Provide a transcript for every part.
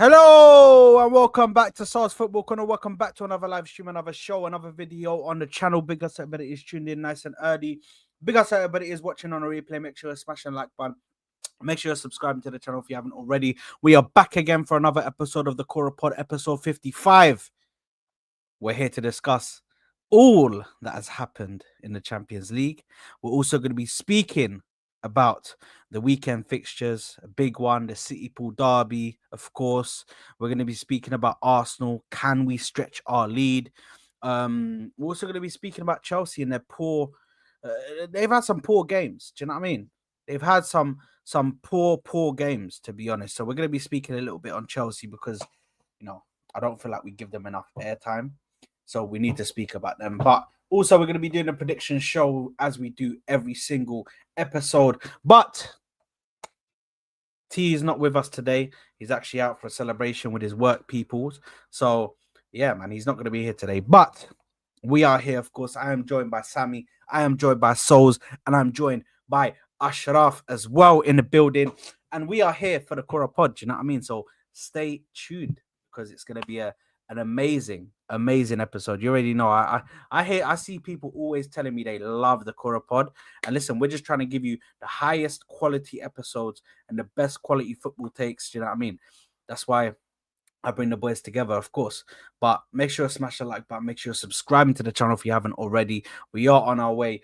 Hello and welcome back to SARS Football Corner. Welcome back to another live stream, another show, another video on the channel. Big up to everybody is tuned in nice and early. Big up to everybody is watching on a replay. Make sure you smash the like button. Make sure you're subscribing to the channel if you haven't already. We are back again for another episode of the Koora Pod, episode 55. We're here to discuss all that has happened in the Champions League. We're also going to be speaking about the weekend fixtures, a big one, the CityPool derby, of course. We're going to be speaking about Arsenal. Can we stretch our lead? We're also going to be speaking about Chelsea and their poor. They've had some poor games. Do you know what I mean? They've had some poor games, to be honest. So we're going to be speaking a little bit on Chelsea because, I don't feel like we give them enough airtime. So we need to speak about them. But also, we're going to be doing a prediction show as we do every single episode. But T is not with us today. He's actually out for a celebration with his work peoples. So, yeah, man, he's not going to be here today. But we are here, of course. I am joined by Sammy. I am joined by Souls. And I'm joined by Ashraf as well in the building. And we are here for the Koora Pod. Do you know what I mean? So stay tuned because it's going to be an amazing episode. You already know. I see people always telling me they love the Koora Pod. And listen, we're just trying to give you the highest quality episodes and the best quality football takes. Do you know what I mean? That's why I bring the boys together, of course. But make sure you smash the like button. Make sure you're subscribing to the channel if you haven't already. We are on our way,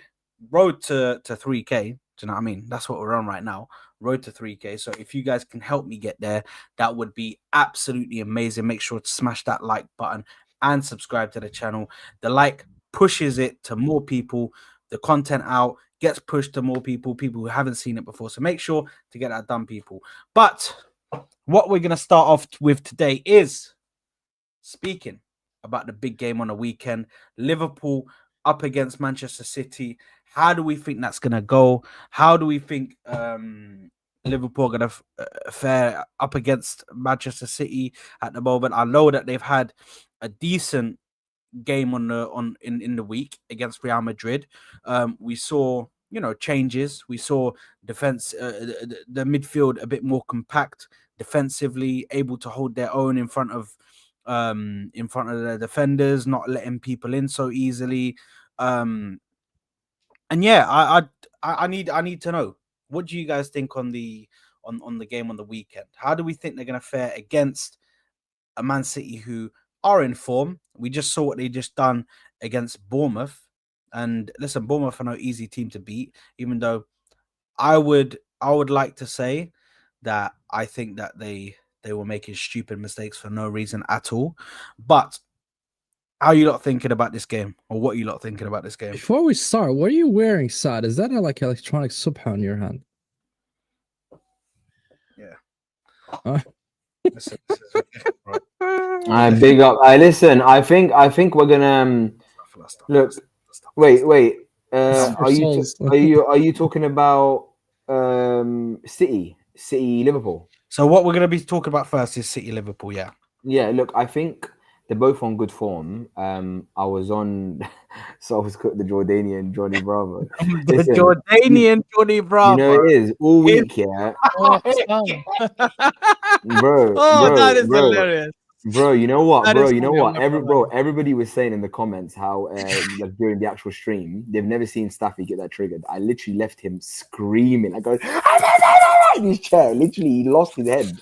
road to 3K. Do you know what I mean? That's what we're on right now. Road to 3K. So if you guys can help me get there, that would be absolutely amazing. Make sure to smash that like button and subscribe to the channel. The like pushes it to more people. The content out gets pushed to more people who haven't seen it before. So make sure to get that done, people. But what we're going to start off with today is speaking about the big game on the weekend. Liverpool up against Manchester City. How do we think that's going to go? How do we think Liverpool are going to fare up against Manchester City at the moment? I know that they've had a decent game in the week against Real Madrid. We saw changes. We saw defense, the midfield a bit more compact defensively, able to hold their own in front of the defenders, not letting people in so easily. And yeah, I need to know, what do you guys think on the game on the weekend? How do we think they're going to fare against a Man City who are in form? We just saw what they just done against Bournemouth, and listen, Bournemouth are no easy team to beat. Even though I would like to say that I think that they were making stupid mistakes for no reason at all. But how are you lot thinking about this game? Or what are you lot thinking about this game? Before we start, what are you wearing, Sad? Is that like electronic subha in your hand? Yeah. I big up. I listen. I think we're gonna look. Wait. Are you talking about City Liverpool? So what we're gonna be talking about first is City Liverpool. Yeah. Yeah. Look, I think they're both on good form. I was on the Jordanian Johnny Bravo. Jordanian Johnny Bravo. You know it is all week, yeah. Bro. That is hilarious. Bro, you know what? Everybody was saying in the comments how like during the actual stream, they've never seen Staffy get that triggered. I literally left him screaming. I go in his chair. Literally, he lost his head.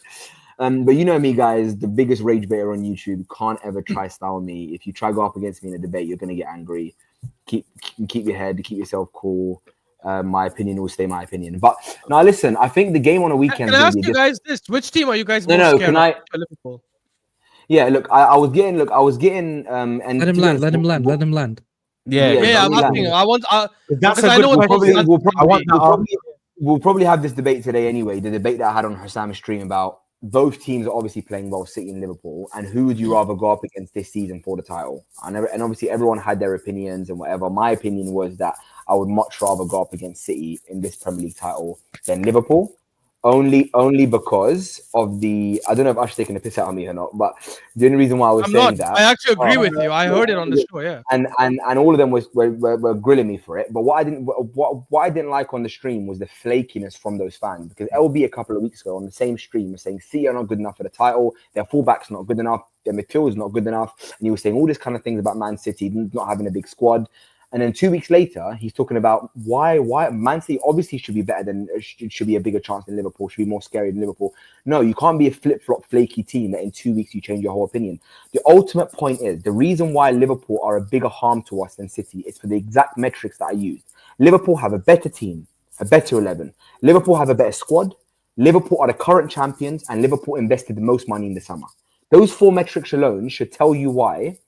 But you know me, guys, the biggest rage baiter on YouTube. Can't ever try style me. If you try go up against me in a debate, you're gonna get angry. Keep your head, keep yourself cool. My opinion will stay my opinion. But now listen, I think the game on a weekend. Can I ask you guys this? Which team are you guys most scared of? Liverpool. Yeah, look, I was getting and let him land. Yeah, I'm asking. I want that's because I know we'll probably have this debate today anyway. The debate that I had on Hassam's stream about both teams are obviously playing well, City and Liverpool, and who would you rather go up against this season for the title? And obviously everyone had their opinions and whatever. My opinion was that I would much rather go up against City in this Premier League title than Liverpool. only because of the. I don't know if Ash taking a piss out of me or not, but the only reason why I was saying that. I actually agree with you. I heard it on the show. Yeah. And all of them were grilling me for it. But what I didn't like on the stream was the flakiness from those fans, because LB a couple of weeks ago on the same stream was saying City are not good enough for the title, their fullback's not good enough, their midfield is not good enough, and he was saying all this kind of things about Man City not having a big squad. And then 2 weeks later, he's talking about why Man City obviously should be better than, should be a bigger chance than Liverpool, should be more scary than Liverpool. No, you can't be a flip-flop flaky team that in 2 weeks you change your whole opinion. The ultimate point is, the reason why Liverpool are a bigger harm to us than City is for the exact metrics that I used. Liverpool have a better team, a better 11. Liverpool have a better squad. Liverpool are the current champions, and Liverpool invested the most money in the summer. Those 4 metrics alone should tell you why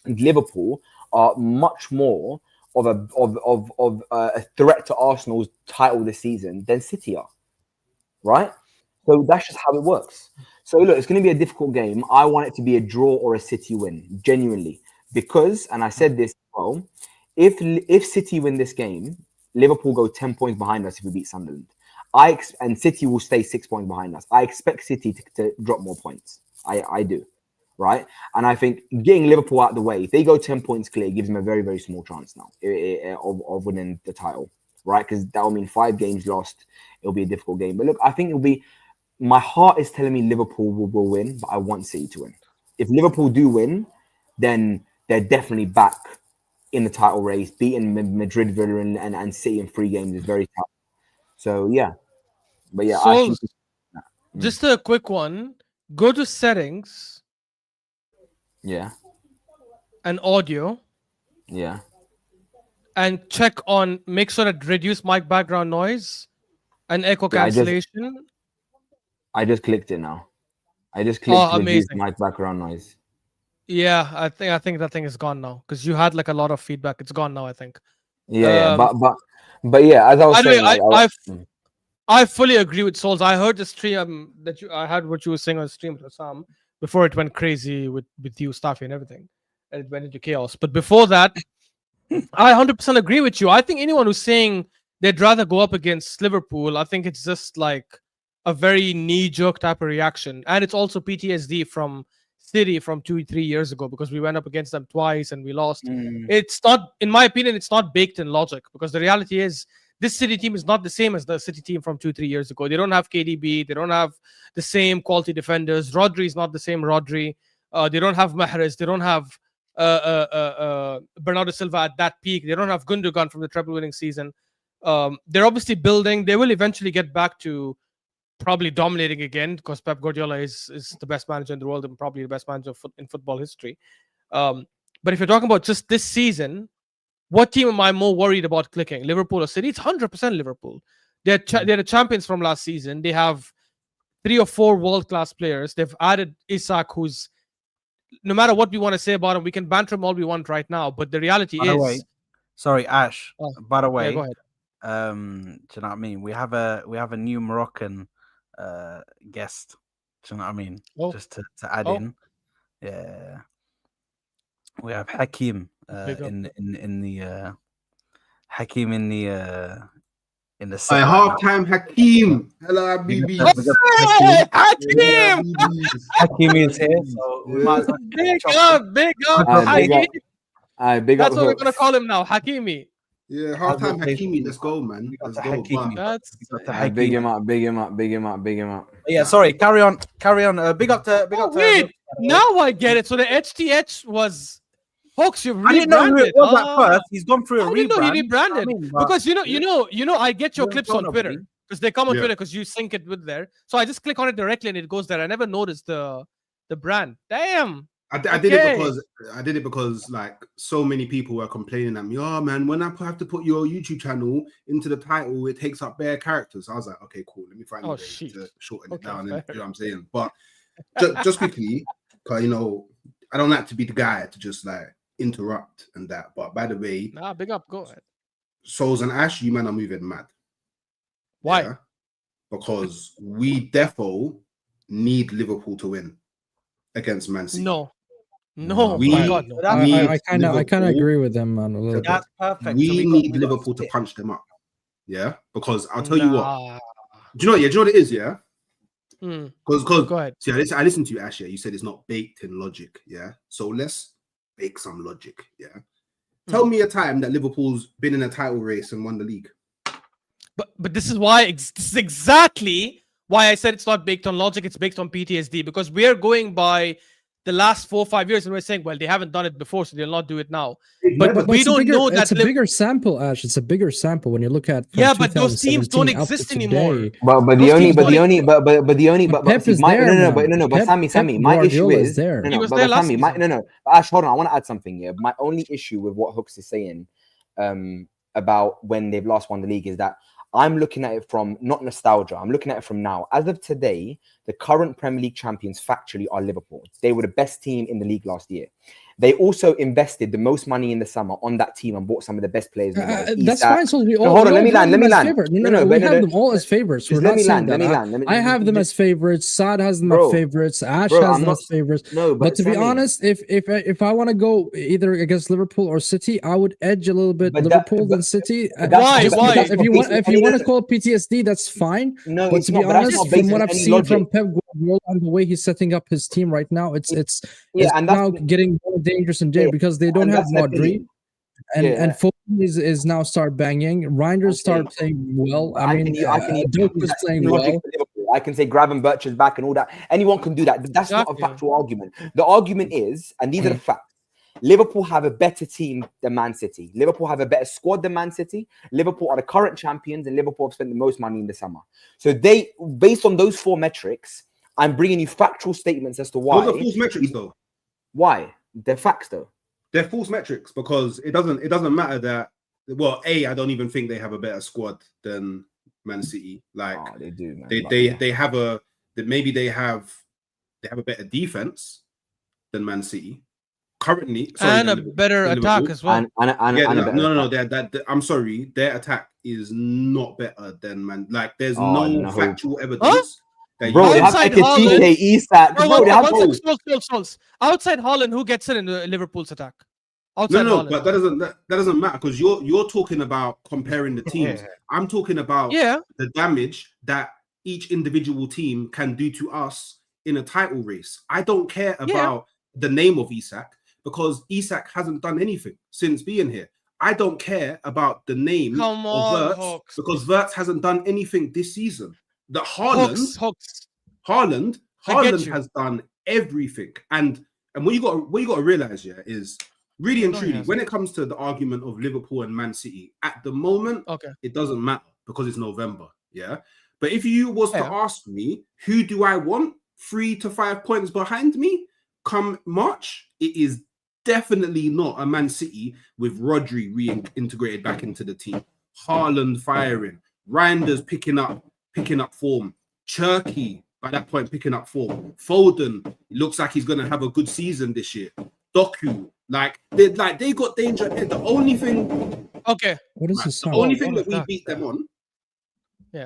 Liverpool are much more of a threat to Arsenal's title this season than City are, right? So that's just how it works. So look, it's going to be a difficult game. I want it to be a draw or a City win, genuinely, because, and I said this as well, if City win this game, Liverpool go 10 points behind us if we beat Sunderland. And City will stay 6 points behind us. I expect City to drop more points. I do. Right, and I think getting Liverpool out of the way, if they go 10 points clear, gives them a very, very small chance now of winning the title, right? Because that will mean 5 games lost. It'll be a difficult game. But look, I think it'll be. My heart is telling me Liverpool will win, but I want City to win. If Liverpool do win, then they're definitely back in the title race. Beating Madrid, Villa, and City in 3 games is very tough. So yeah, but yeah. So, just a quick one. Go to settings. Yeah. And audio. Yeah. And check on, make sure that reduce mic background noise and echo cancellation. I just clicked it now. I just clicked reduce mic background noise. Yeah, I think that thing is gone now, because you had like a lot of feedback. It's gone now, I think. Yeah, but yeah, as I was saying, I fully agree with Souls. I heard the stream I heard what you were saying on the stream to Sam before it went crazy with you, Staffy, and everything, and it went into chaos. But before that, I 100% agree with you. I think anyone who's saying they'd rather go up against Liverpool, I think it's just like a very knee-jerk type of reaction, and it's also PTSD from City from 2-3 years ago, because we went up against them twice and we lost. It's not, in my opinion, it's not baked in logic, because the reality is this City team is not the same as the City team from 2-3 years ago. They don't have KDB. They don't have the same quality defenders. Rodri is not the same Rodri. They don't have Mahrez. They don't have Bernardo Silva at that peak. They don't have Gundogan from the treble-winning season. They're obviously building. They will eventually get back to probably dominating again, because Pep Guardiola is the best manager in the world and probably the best manager in football history. But if you're talking about just this season, what team am I more worried about clicking? Liverpool or City? It's 100% Liverpool. They're the champions from last season. They have 3 or 4 world-class players. They've added Isak, who's, no matter what we want to say about him, we can banter him all we want right now. But the reality is... Sorry, Ash. By the way, yeah, go ahead. Do you know what I mean? We have a new Moroccan guest. Do you know what I mean? Just to add in. Yeah. We have Hakim in the Hakim in the halftime. Hakim, hello, Habibi. Hakim! Hakim is here, so we might as well big up. Big That's up what we're gonna call him now, Hakimi. Yeah, halftime Hakimi. Let's go, man. Let's go. Big him up. Yeah, sorry. Carry on. Big up to. Wait, now I get it. So the HTH was. Hawks, you've rebranded. I didn't know who it was at first. He's gone through a rebrand. I didn't know he rebranded. Because you know, I get your clips on Twitter, because they come on Twitter because you sync it with there. So I just click on it directly and it goes there. I never noticed the brand. Damn. I did it because like so many people were complaining at me. Oh man, when I have to put your YouTube channel into the title, it takes up bare characters. I was like, okay, cool. Let me find a way to shorten it down. And, you know what I'm saying? But just quickly, because I don't like to be the guy to just like interrupt and that. But by the way, big up. Go ahead. Souls and Ash, you man are moving mad. Why? Yeah? Because we defo need Liverpool to win against Man City. No. I kind of agree with them, man. A little That's bit. perfect. We need Liverpool to punch them up. Yeah, because I'll tell you what. Do you know? Yeah, do you know what it is? Yeah, because Go ahead. see, I listened to you, Ash. Yeah, you said it's not baked in logic. Yeah, so let's bake some logic. Yeah, tell me a time that Liverpool's been in a title race and won the league. But this is why this is exactly why I said it's not baked on logic. It's based on PTSD, because we are going by the last 4 or 5 years, and we're saying, well, they haven't done it before, so they'll not do it now. But we don't know that. It's a bigger sample, Ash. It's a bigger sample when you look at. But those teams don't exist anymore. But Sammy, my issue is Ash, hold on, I want to add something here. My only issue with what Hooks is saying about when they've last won the league is that I'm looking at it from not nostalgia. I'm looking at it from now. As of today, the current Premier League champions factually are Liverpool. They were the best team in the league last year. They also invested the most money in the summer on that team and bought some of the best players. That's fine. So we all hold on. Let me land. We have them all as favorites. Let me land. I have them as favorites. Saad has them as favorites. Ash has them as favorites. No, but to be honest, if I want to go either against Liverpool or City, I would edge a little bit Liverpool than City. Why? If you want to call it PTSD, that's fine. No, but to be honest, from what I've seen from Pep Guardiola and the way he's setting up his team right now, it's now getting more dangerous and dangerous because they don't have Modric, and Foden is now start banging. Reinders start playing well. I mean, Doku is playing well. I can say Gravenberch is back and all that. Anyone can do that. That's not a factual argument. The argument is, and these are the facts. Liverpool have a better team than Man City. Liverpool have a better squad than Man City. Liverpool are the current champions, and Liverpool have spent the most money in the summer. So they, based on those 4 metrics, I'm bringing you factual statements as to why. Those are false metrics, though. Why? They're facts, though. They're false metrics because it doesn't matter that. Well, I don't even think they have a better squad than Man City. Like they do, man. They have a better defense than Man City currently, and a better attack as well. I'm sorry, their attack is not better than Man. Like there's no factual evidence. Bro, they have TK, Isak. Outside Haaland, who gets in the Liverpool's attack? But that doesn't matter because you're talking about comparing the teams. I'm talking about the damage that each individual team can do to us in a title race. I don't care about the name of Isak because Isak hasn't done anything since being here. I don't care about the name of Wirtz because Wirtz hasn't done anything this season. The Haaland has done everything, and what you got to realize is really and truly when it comes to the argument of Liverpool and Man City at the moment, it doesn't matter because it's November, But if you was to ask me who do I want 3 to 5 points behind me come March, it is definitely not a Man City with Rodri reintegrated back into the team, Haaland firing, Reinders picking up form. Cherky, by that point, picking up form. Foden, it looks like he's going to have a good season this year. Doku, they got danger. The only thing... What is this? The only thing that we beat them on,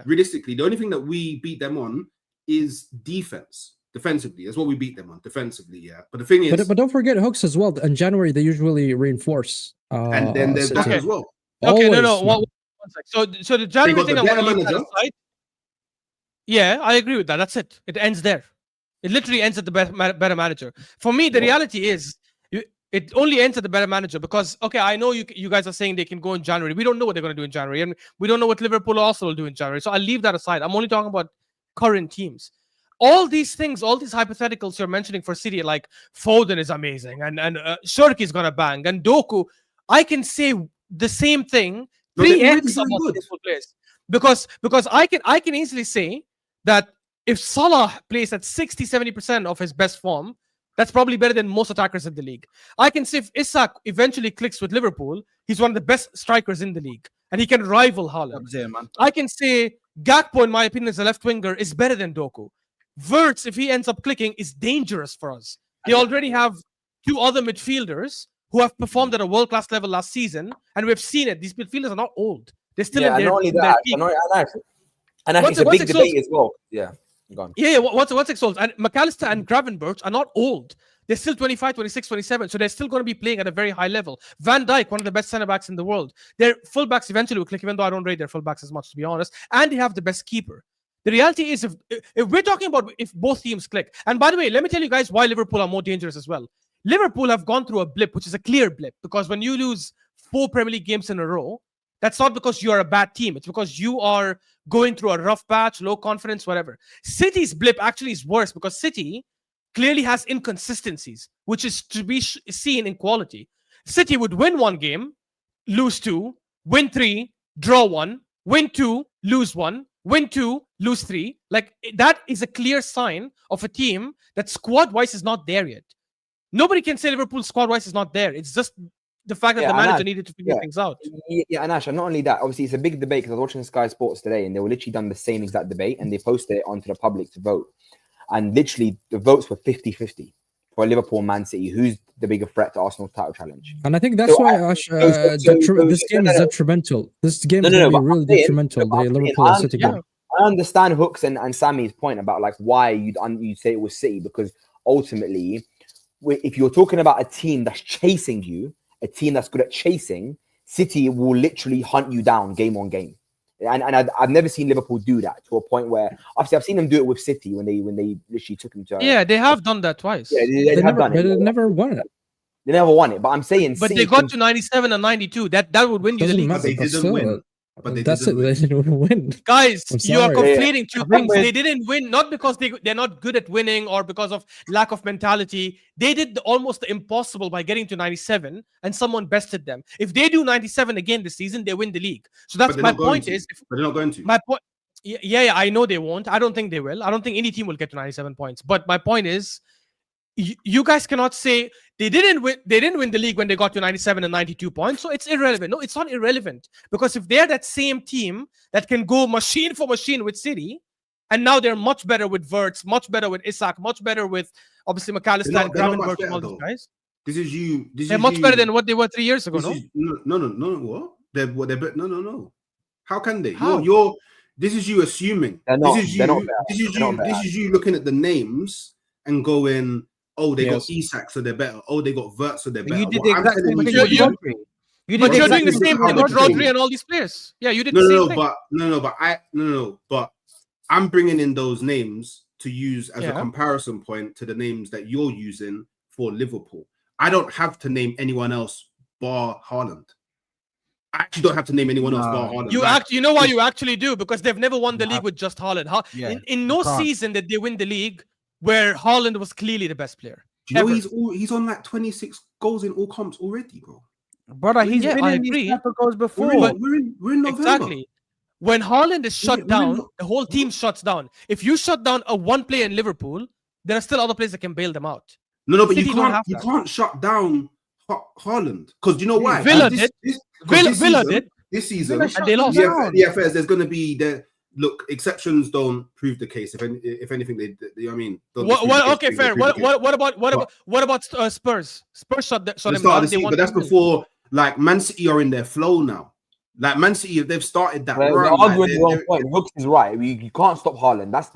realistically, the only thing that we beat them on is defense. Defensively, that's what we beat them on. Defensively, But the thing is... But don't forget Hooks as well. In January, they usually reinforce. And then there's that as well. One sec. So the January thing I want to leave that aside. Yeah, I agree with that. That's it. It ends there. It literally ends at the better manager. For me, the reality is it only ends at the better manager because, I know you guys are saying they can go in January. We don't know what they're going to do in January. And we don't know what Liverpool also will do in January. So I'll leave that aside. I'm only talking about current teams. All these things, all these hypotheticals you're mentioning for City, like Foden is amazing and Shirky is going to bang and Doku, I can say the same thing 3x about these players. Because I can easily say that if Salah plays at 60-70% of his best form, that's probably better than most attackers in the league. I can say if Isak eventually clicks with Liverpool, he's one of the best strikers in the league, and he can rival Haaland. I can say Gakpo, in my opinion, as a left winger, is better than Doku. Wirtz, if he ends up clicking, is dangerous for us. They already have 2 other midfielders who have performed at a world-class level last season, and we've seen it. These midfielders are not old. They're still in their peak. And I think it's a big debate as well. What's Exalted? And McAllister and Gravenberch are not old. They're still 25, 26, 27. So they're still going to be playing at a very high level. Van Dijk, one of the best centre-backs in the world. Their fullbacks eventually will click, even though I don't rate their fullbacks as much, to be honest. And they have the best keeper. The reality is, if we're talking about if both teams click, and by the way, let me tell you guys why Liverpool are more dangerous as well. Liverpool have gone through a blip, which is a clear blip, because when you lose 4 Premier League games in a row, that's not because you are a bad team. It's because you are going through a rough patch, low confidence, whatever. City's blip actually is worse because City clearly has inconsistencies, which is to be seen in quality. City would win 1 game, lose 2, win 3, draw 1, win 2, lose 1, win 2, lose 3. Like, that is a clear sign of a team that squad-wise is not there yet. Nobody can say Liverpool squad-wise is not there. It's just the fact that the manager needed to figure things out. Yeah, and Ash, and not only that, obviously it's a big debate because I was watching Sky Sports today and they were literally done the same exact debate and they posted it onto the public to vote. And literally the votes were 50-50 for Liverpool and Man City. Who's the bigger threat to Arsenal's title challenge? And I think that's why, Ash, this game is detrimental. This game is going to be really detrimental. The Liverpool and City game. I understand Hooks and Sammy's point about like why you'd say it was City, because ultimately, if you're talking about a team that's chasing you, a team that's good at chasing, City will literally hunt you down game on game. And I've never seen Liverpool do that to a point where obviously I've seen them do it with City when they literally took them to. Yeah, they have done that twice. Yeah, they have done it. They never won it. They never won it. But I'm saying, but City they got to 97 and 92. That would win you the league. But they didn't win. But they didn't win. Guys, you are conflating two things. They didn't win not because they're not good at winning or because of lack of mentality. They did almost the impossible by getting to 97 and someone bested them. If they do 97 again this season, they win the league. So that's my point. But they're not going to. My point. Yeah, I know they won't. I don't think they will. I don't think any team will get to 97 points. But my point is, you guys cannot say they didn't win the league when they got to 97 and 92 points, so it's irrelevant. No, it's not irrelevant, because if they're that same team that can go machine for machine with City, and now they're much better with Wirtz, much better with Isak, much better with obviously McAllister and Gravenberch and all these guys. They're much better than what they were 3 years ago. No. They're no. How can they? How? This is you assuming. This is you looking at the names and going, oh, they got Isak, so they're better. Oh, they got Wirtz, so they're better. You did the exact same thing with Rodri. But you're doing the same thing with Rodri and all these players. Yeah, you did the same thing. But I'm bringing in those names to use as a comparison point to the names that you're using for Liverpool. I don't have to name anyone else bar Haaland. I actually don't have to name anyone else bar Haaland. You know why you actually do? Because they've never won the league with just Haaland. In no season did they win the league where Haaland was clearly the best player. Do you know he's on like 26 goals in all comps already, bro? Brother, he's been in these type of goals before. We're in November. Exactly. When Haaland is shut down, the whole team shuts down. If you shut down a one player in Liverpool, there are still other players that can bail them out. No, but you can't shut down Haaland, because you know why? Villa did. This season, and they lost. Yeah, Fairs, there's going to be the look. Exceptions don't prove the case. If anything, they you know what I mean. Okay, fair. What about Spurs? Spurs shut them down. But that's before like Man City are in their flow now. Like Man City, they've started that run. They're arguing the wrong point. Hooks is right. You can't stop Haaland. That's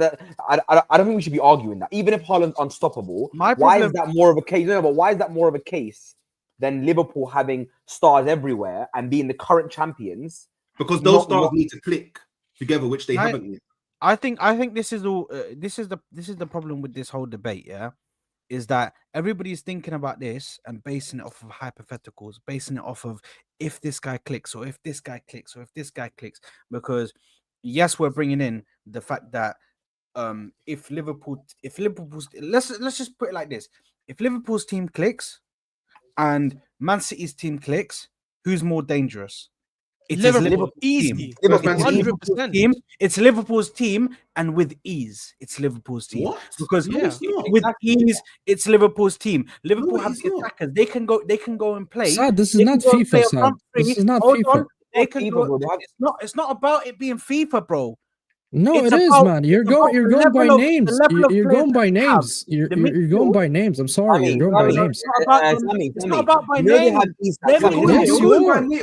I don't think we should be arguing that. Even if Haaland's unstoppable, why is that more of a case? No, but why is that more of a case than Liverpool having stars everywhere and being the current champions? Because those stars need to click together, which they haven't yet. I think this is all. This is the problem with this whole debate. Yeah, is that everybody's thinking about this and basing it off of hypotheticals, basing it off of if this guy clicks or if this guy clicks or if this guy clicks. Because yes, we're bringing in the fact that if Liverpool's let's just put it like this: if Liverpool's team clicks and Man City's team clicks, who's more dangerous? It's Liverpool. Easy. 100%. It's Liverpool's team, and with ease, it's Liverpool's team. What? Because with ease, it's Liverpool's team. Liverpool have the attackers. They can go and play. Sad, this is not FIFA, Sad. This is not FIFA. It's not about it being FIFA, bro. No, it is, man. You're going by names. You're going by names. You're going by names. I'm sorry. You're going by names. It's not about by names.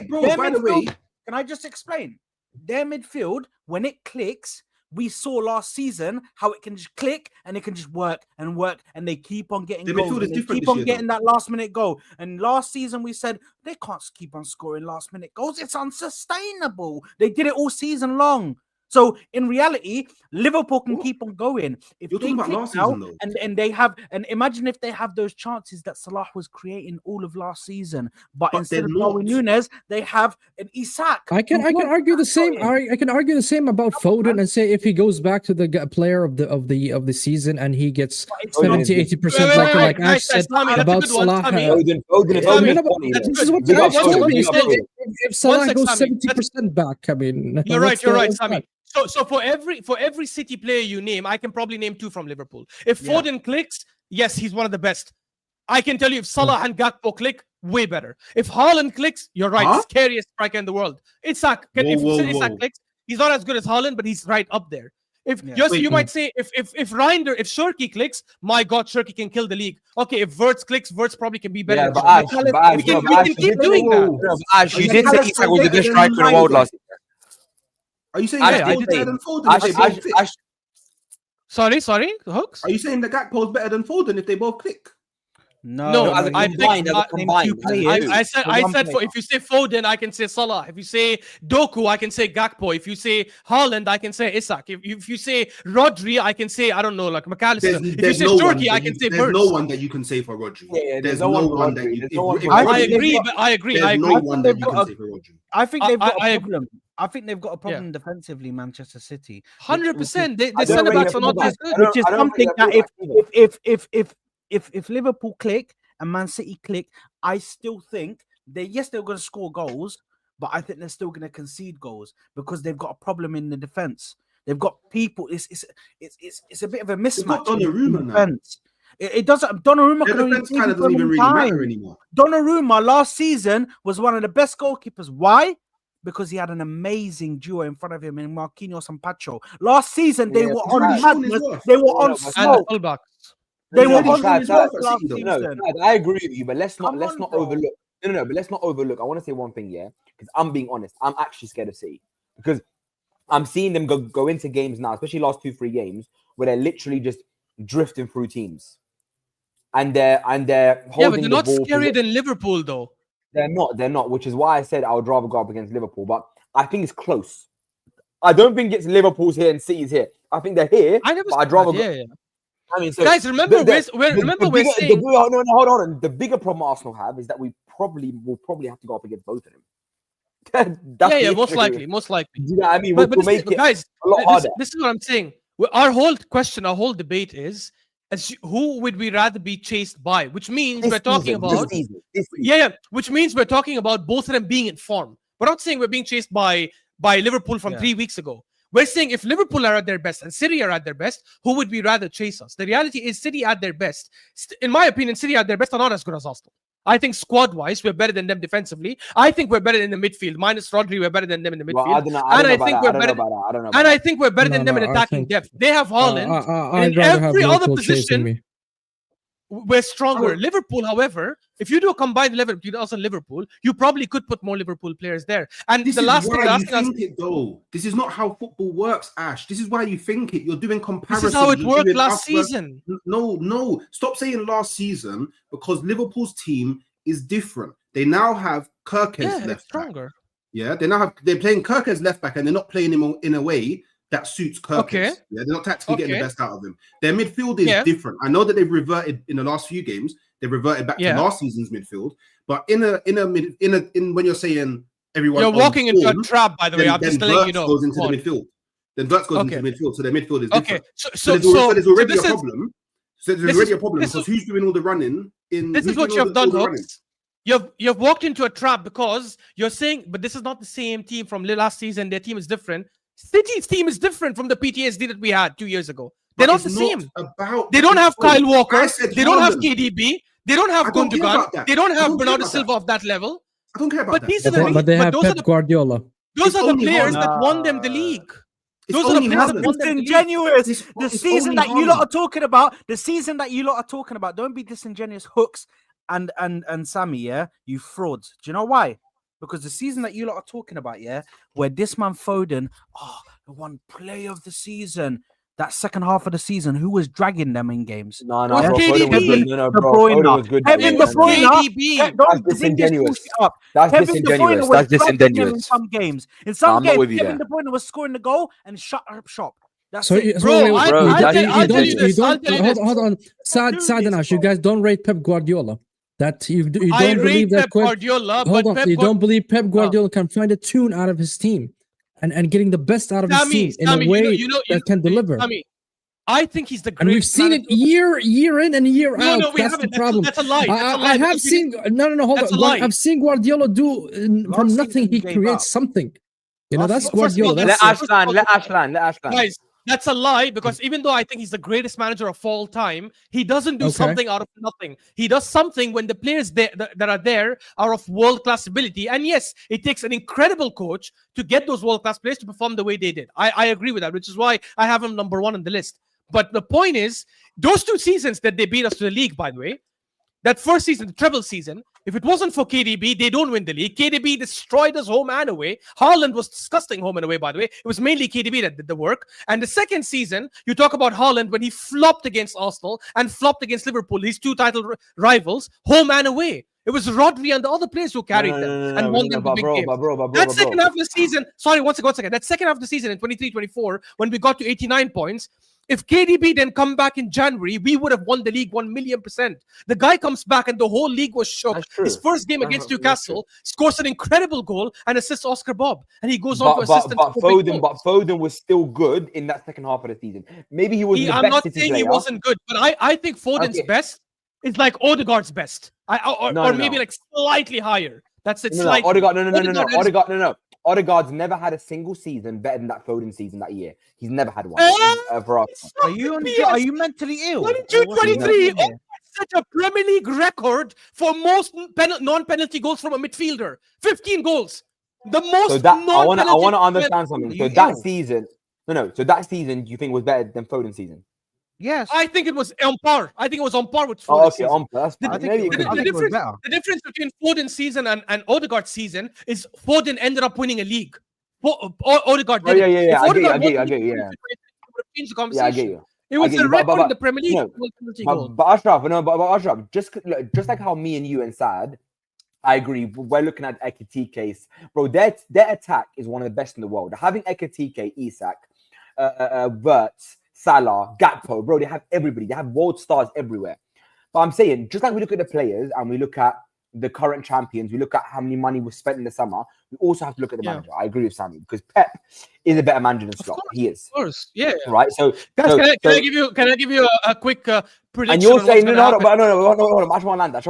Bro, by the way, can I just explain? Their midfield, when it clicks, we saw last season how it can just click and it can just work, and they keep on getting goals. They keep on getting that last minute goal. And last season we said they can't keep on scoring last minute goals. It's unsustainable. They did it all season long. So in reality, Liverpool can keep on going. If You're they talking about last now, season, though. and they have, and imagine if they have those chances that Salah was creating all of last season, but instead of Darwin Núñez, they have an Isak. I can argue the same. I can argue the same about Foden and say if he goes back to the player of the season and he gets 70-80%, like Ash said about Salah. This is what Ash told me. If Salah goes 70% back, I mean, you're right, Sammy. So for every City player you name, I can probably name 2 from Liverpool. If Foden clicks, yes, he's one of the best. I can tell you if Salah and Gakpo click, way better. If Haaland clicks, you're right, scariest striker in the world. Isak clicks, he's not as good as Haaland, but he's right up there. If you might say if Shirky clicks, my God, Shirky can kill the league. Okay, if Wirtz clicks, Wirtz probably can be better. Yeah, but Ash, we can keep doing that. Ash, you did say Isak was the best striker in the world last year. Are you saying Gakpo's better than Foden? Sorry, Hooks? Are you saying that Gakpo's better than Foden if they both click? No, I said if you say Foden, I can say Salah. If you say Doku, I can say Gakpo. If you say Haaland, I can say Isak. If you say Rodri, I can say, I don't know, like McAllister. If you say Turkey, I can say Wirtz. There's no one that you can say for Rodri. There's no one that you. I agree. There's no one that you can say for Rodri. I think they've got a problem. I think they've got a problem defensively, Manchester City. 100%. Their centre backs are not as good. Which is something that if Liverpool click and Man City click, I still think they're going to score goals, but I think they're still going to concede goals because they've got a problem in the defense. They've got people. It's a bit of a mismatch in defense. It doesn't. Donnarumma doesn't even really matter anymore. Donnarumma last season was one of the best goalkeepers. Why? Because he had an amazing duo in front of him in Marquinhos and Pacho. Last season they were on madness. They were on smoke. They were on last season. I agree with you, but let's not overlook. No, but let's not overlook. I want to say one thing, because I'm being honest. I'm actually scared of City because I'm seeing them go into games now, especially last 2-3 games, where they're literally just drifting through teams, and they're holding but they're not scarier than Liverpool though. They're not, which is why I said I would rather go up against Liverpool, but I think it's close. I don't think it's Liverpool's here and City's here. I think they're here, but I'd rather go. I mean, so guys, remember we're saying. No, hold on. The bigger problem Arsenal have is that we will probably have to go up against both of them. Most likely. You know what I mean? We'll make it guys, a lot harder. This is what I'm saying. Our whole debate is who would we rather be chased by? Which means we're talking about which means we're talking about both of them being in form. We're not saying we're being chased by Liverpool from 3 weeks ago. We're saying if Liverpool are at their best and City are at their best, who would we rather chase us? The reality is City at their best. In my opinion, City at their best are not as good as Arsenal. I think squad-wise, we're better than them defensively. I think we're better in the midfield. Minus Rodri, we're better than them in the midfield. I think we're better than them in attacking depth. They have Haaland. In every other position, we're stronger. Liverpool, however, if you do a combined 11 between us and Liverpool, you probably could put more Liverpool players there. And this is why you think it, though. This is not how football works, Ash. This is why you think it. You're doing comparisons. This is how it worked last season. No. Stop saying last season because Liverpool's team is different. They now have Kirkes left back. Yeah, they're playing Kirkes left back and they're not playing him in a way that suits Kirkes. Okay. Yeah, they're not tactically getting the best out of him. Their midfield is different. I know that they've reverted in the last few games. They've reverted back to last season's midfield. But when you're saying everyone, you're walking into a trap. By the way, I'm just letting you know. Goes into the midfield. Then Wirtz goes into the midfield, so their midfield is different. So there's already a problem. So there's already a problem because who's doing all the running? This is what you have done, Hooks. You've walked into a trap because you're saying, but this is not the same team from last season. Their team is different. City's team is different from the PTSD that we had 2 years ago. They're not the same. They don't have Kyle Walker. They don't have KDB. They don't have Gundogan. They don't have Bernardo Silva of that level. I don't care about that. But they have Pep Guardiola. Those are the players that won them the league. Those are the players that won them the league. The season that you lot are talking about, don't be disingenuous, Hooks and Sammy, you frauds. Do you know why? Because the season that you lot are talking about, where this man Foden, the one player of the season, that second half of the season, who was dragging them in games? No, Was bro. KDB. Foden was good. No, bro. Foden was good. Kevin It was De Bruyne. KDB. Don't That's bring this disingenuous. bullshit up. That's Kevin De Bruyne disingenuous. was That's dragging them in disingenuous. some games. In No, some I'm not games, with you Kevin there. De Bruyne was scoring the goal and shut up shop. That's So, it. so wait, Bro, you that's don't, disingenuous. hold on. Sad enough. You guys don't rate Pep Guardiola. That you don't I believe rate that. Pep Guardiola, Hold but on, Pep you don't believe Pep Guardiola can find a tune out of his team, and getting the best out of his team in a way that can deliver. Sammy, I think he's the greatest. And we've seen it year in and year out. No, we That's haven't. the problem. That's a lie. I have seen. No. Hold That's a on. lie. I've seen Guardiola do from Last nothing. season He he gave creates up. something. You know, that's First of all, Guardiola. Let That's Ash land. Guys, that's a lie because even though I think he's the greatest manager of all time, he doesn't do something out of nothing. He does something when the players that are there are of world-class ability. And yes, it takes an incredible coach to get those world-class players to perform the way they did. I agree with that, which is why I have him number 1 on the list. But the point is, those 2 seasons that they beat us to the league, by the way, that first season, the treble season, if it wasn't for KDB, they don't win the league. KDB destroyed us home and away. Haaland was disgusting home and away, by the way. It was mainly KDB that did the work. And the second season, you talk about Haaland when he flopped against Arsenal and flopped against Liverpool, these 2 title rivals, home and away. It was Rodri and the other players who carried them and won them the big games. That second half of the season, sorry, one second. That second half of the season in 23-24, when we got to 89 points, if KDB didn't come back in January, we would have won the league 1,000,000%. The guy comes back and the whole league was shook. His first game against Newcastle, scores an incredible goal and assists Oscar Bob. And he goes on to assist. But Foden was still good in that second half of the season. Maybe he was the best I'm not City saying player. he wasn't good, but I think Foden's best is like Odegaard's best. Or maybe like slightly higher. That's it. Slightly. Odegaard, no. Odegaard's never had a single season better than that Foden season that year. He's never had one for us. Are you mentally ill? 22-23. Such a Premier League record for most non-penalty goals from a midfielder. 15 goals. The most. So that I want to understand something. So that season, So that season, do you think was better than Foden's season? Yes, I think it was on par. I think it was on par with Foden's season. On par. The difference between Foden's season and Odegaard's season is Foden ended up winning a league. Odegaard did. I get you. Changed the conversation. I get you. It was a record in the Premier League. But Ashraf, just like how me and you and Saad, I agree. We're looking at Ekitike's, bro. Their attack is one of the best in the world. Having Ekitike, Isak, Wirtz, Salah, Gakpo, bro, they have everybody. They have world stars everywhere. But I'm saying, just like we look at the players and we look at the current champions, we look at how many money was spent in the summer, we also have to look at the manager. I agree with Sammy because Pep is a better manager than Klopp. He is. Of course, yeah. Right. So, guys, can I give you a quick prediction? And you're saying no, hold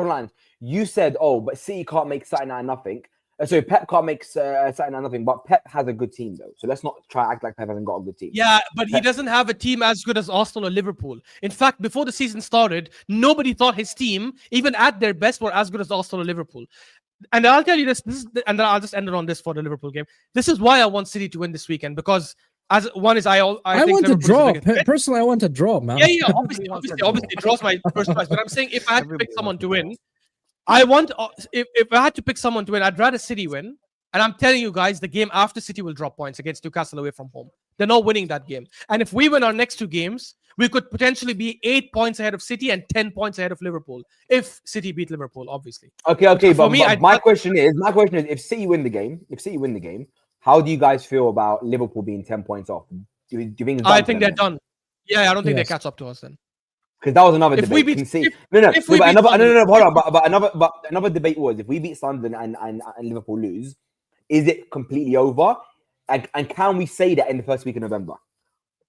on. You said, but City can't make something out of nothing. So Pep can't make something out of nothing, but Pep has a good team though. So let's not try to act like Pep hasn't got a good team. Yeah, but he doesn't have a team as good as Arsenal or Liverpool. In fact, before the season started, nobody thought his team, even at their best, were as good as Arsenal or Liverpool. And I'll tell you this and then I'll just end it on this for the Liverpool game. This is why I want City to win this weekend, because as one is I think want to draw. Personally, I want to draw, man. Yeah. Obviously, draws my first choice. But I'm saying if I had to pick someone to win, if I had to pick someone to win, I'd rather City win. And I'm telling you guys, the game after City will drop points against Newcastle away from home. They're not winning that game. And if we win our next 2 games, we could potentially be 8 points ahead of City and 10 points ahead of Liverpool. If City beat Liverpool, obviously. Okay. But my question is, if City win the game, how do you guys feel about Liverpool being 10 points off? Do you think it's done? I think they're done. Yeah, I don't think they catch up to us then. Because that was another debate. But another debate was if we beat Sunderland and Liverpool lose, is it completely over? And can we say that in the first week of November?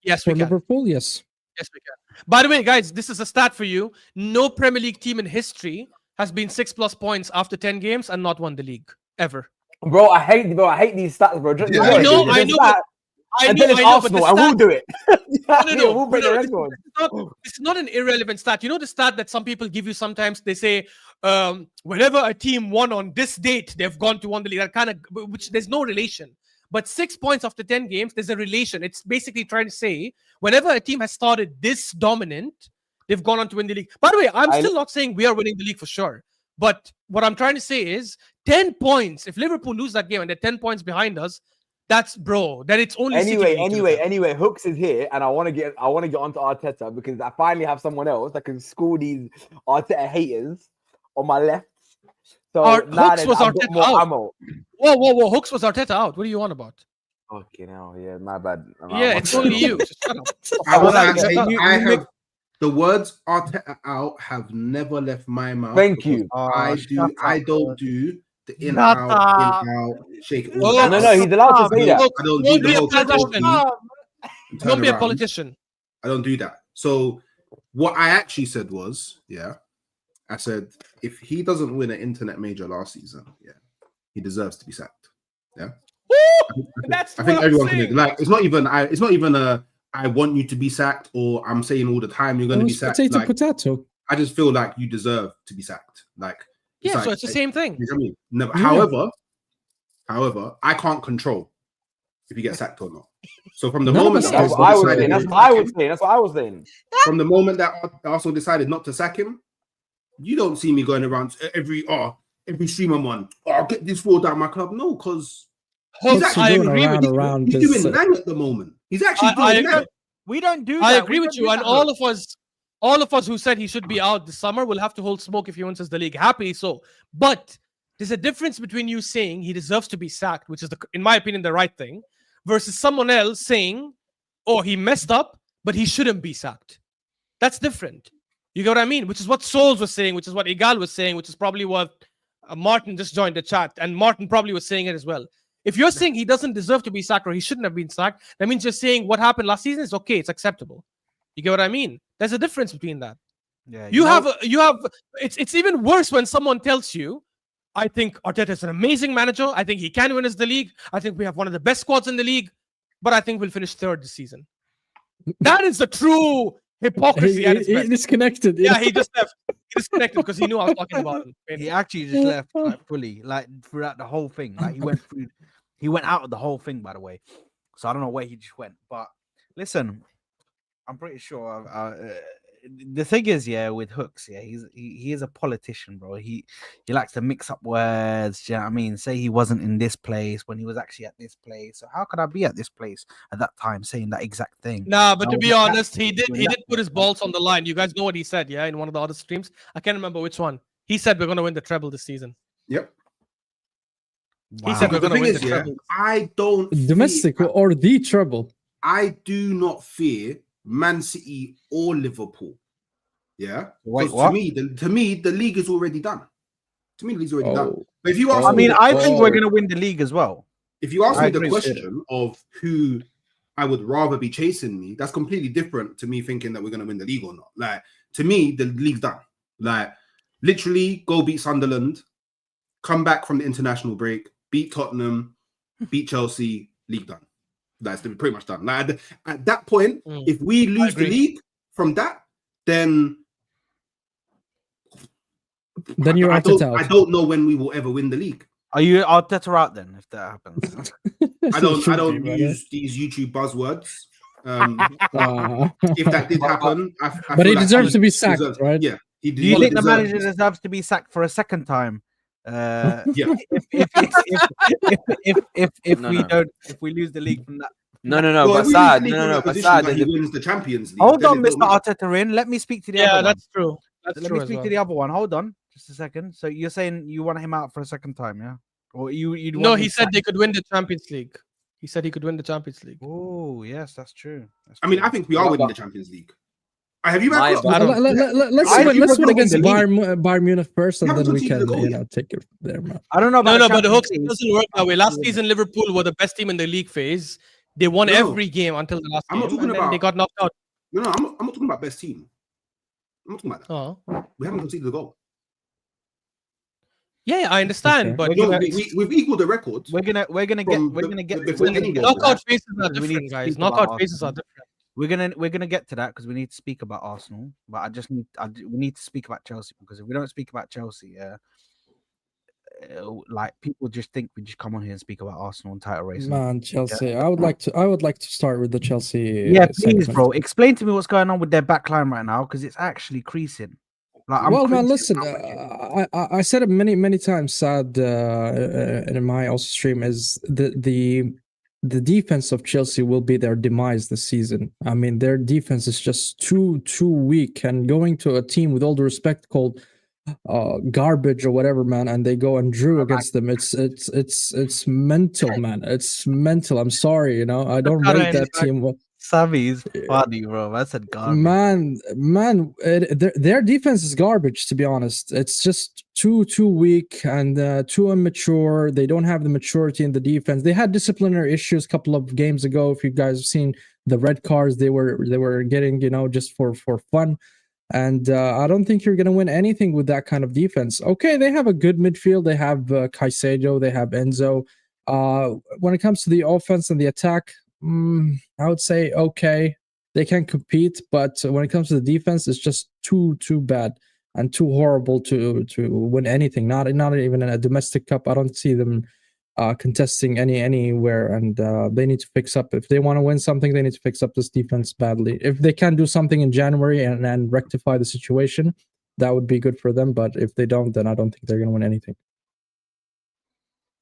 Yes, we can. Liverpool, yes. Yes, we can. By the way, guys, this is a stat for you. No Premier League team in history has been 6+ points after 10 games and not won the league ever. Bro, I hate these stats, bro. I know. And then it's Arsenal, and we'll do it. We'll break the record. It's not an irrelevant stat. You know the stat that some people give you sometimes? They say, whenever a team won on this date, they've gone to win the league. That kind of, which there's no relation. But 6 points after 10 games, there's a relation. It's basically trying to say, whenever a team has started this dominant, they've gone on to win the league. By the way, I'm still not saying we are winning the league for sure. But what I'm trying to say is 10 points. If Liverpool lose that game and they're 10 points behind us, That's bro. Then it's only anyway. Hooks is here, and I want to get onto Arteta because I finally have someone else that can school these Arteta haters on my left. So Hooks was Arteta out. Ammo. Whoa! Hooks was Arteta out. What do you want about? Okay, now my bad. It's only you. Just shut up. I have the words Arteta out have never left my mouth. Thank you. I don't do the in out, shake it. No, he's allowed to say that. I don't do the whole Don't be a politician. I don't do that. So what I actually said was, I said if he doesn't win an internet major last season, he deserves to be sacked. Yeah. I think everyone can like. It's not even a I want you to be sacked or I'm saying all the time you're going to be sacked. Potato. I just feel like you deserve to be sacked. Like. So it's the same thing. You know what I mean? Never. However, I can't control if you get sacked or not. So from the moment that's what I was saying. From the moment that Arsenal decided not to sack him, you don't see me going around every stream I'm on. I'll get this forward out of my club. No, because he's actually doing nang at the moment. He's actually doing nang. We don't do that. I agree with you, and all of us who said he should be out this summer will have to hold smoke if he wins the league. Happily so. But there's a difference between you saying he deserves to be sacked, which is, in my opinion, the right thing, versus someone else saying, oh, he messed up, but he shouldn't be sacked. That's different. You get what I mean? Which is what Souls was saying, which is what Igal was saying, which is probably what Martin just joined the chat. And Martin probably was saying it as well. If you're saying he doesn't deserve to be sacked or he shouldn't have been sacked, that means you're saying what happened last season is okay, it's acceptable. You get what I mean? There's a difference between that. Yeah, it's even worse when someone tells you, I think Arteta is an amazing manager. I think he can win us the league. I think we have one of the best squads in the league, but I think we'll finish third this season. That is the true hypocrisy. He disconnected. Yeah, he just left. He disconnected because he knew I was talking about him. He actually just left fully, throughout the whole thing. He went out of the whole thing, by the way. So I don't know where he just went. But listen, I'm pretty sure the thing is, with Hooks, he is a politician, bro. He likes to mix up words. Do you know what I mean? Say he wasn't in this place when he was actually at this place. So how could I be at this place at that time saying that exact thing? Nah, but to be honest, he did put his balls on the line. You guys know what he said, in one of the other streams. I can't remember which one. He said we're gonna win the treble this season. Yep. Wow. He said we're gonna win the treble. I don't domestic or the treble. I do not fear Man City or Liverpool. Yeah. Wait, what? To me, the league is already done. To me, the league's already done. But if you ask I think we're going to win the league as well. If you ask me the question of who I would rather be chasing me, that's completely different to me thinking that we're going to win the league or not. Like, to me, the league's done. Like, literally go beat Sunderland, come back from the international break, beat Tottenham, beat Chelsea, league done. That's pretty much done. Like, at that point, if we lose the league from that, then you're Arteta out. I don't know when we will ever win the league. Are you Arteta out then? If that happens, I don't use these YouTube buzzwords. If that did happen, but he deserves to be sacked, right? Yeah. Do you think the manager deserves to be sacked for a second time? If we lose the league from that. No. But sad. He wins the Champions League. Hold on, Mr. Arteta. Let me speak to the other one. That's true. Let me speak to the other one. Hold on, just a second. So you're saying you want him out for a second time, yeah? Or you? No, he said they could win the Champions League. He said he could win the Champions League. Oh, yes, that's true. I mean, I think we are winning the Champions League. Have you? Let's win against Bayern Munich first, and then we can take it there. Man. I don't know. But the Hooks doesn't work that way. Last season, Liverpool were the best team in the league phase. They won every game until the last game, and then they got knocked out. No, I'm not talking about best team. I'm not talking about that. Oh. We haven't conceded the goal. Yeah, I understand, but we've equaled the record. We're gonna get knockout phases are different, guys. Knockout phases are different. We're gonna get to that because we need to speak about Arsenal, but we need to speak about Chelsea because if we don't speak about Chelsea, like people just think we just come on here and speak about Arsenal and title race. Man, Chelsea. Yeah. I would like to start with the Chelsea. Yeah, please, segment. Bro. Explain to me what's going on with their backline right now because it's actually creasing. Like, man, listen. I said it many times. Sad in my also stream is the the defense of Chelsea will be their demise this season. I mean, their defense is just too weak, and going to a team, with all the respect, called garbage or whatever, man, and they go and drew against them. It's mental, man. It's mental. I'm sorry, I don't rate that team. Sammy's funny, bro. I said garbage. Man, their defense is garbage, to be honest. It's just too weak and too immature. They don't have the maturity in the defense. They had disciplinary issues a couple of games ago. If you guys have seen the red cards they were getting, just for fun. And I don't think you're going to win anything with that kind of defense. Okay, they have a good midfield. They have Caicedo. They have Enzo. When it comes to the offense and the attack, I would say okay, they can compete, but when it comes to the defense, it's just too bad and too horrible to win anything. Not even in a domestic cup. I don't see them contesting anywhere, and they need to fix up. If they want to win something, they need to fix up this defense badly. If they can do something in January and rectify the situation, that would be good for them. But if they don't, then I don't think they're going to win anything.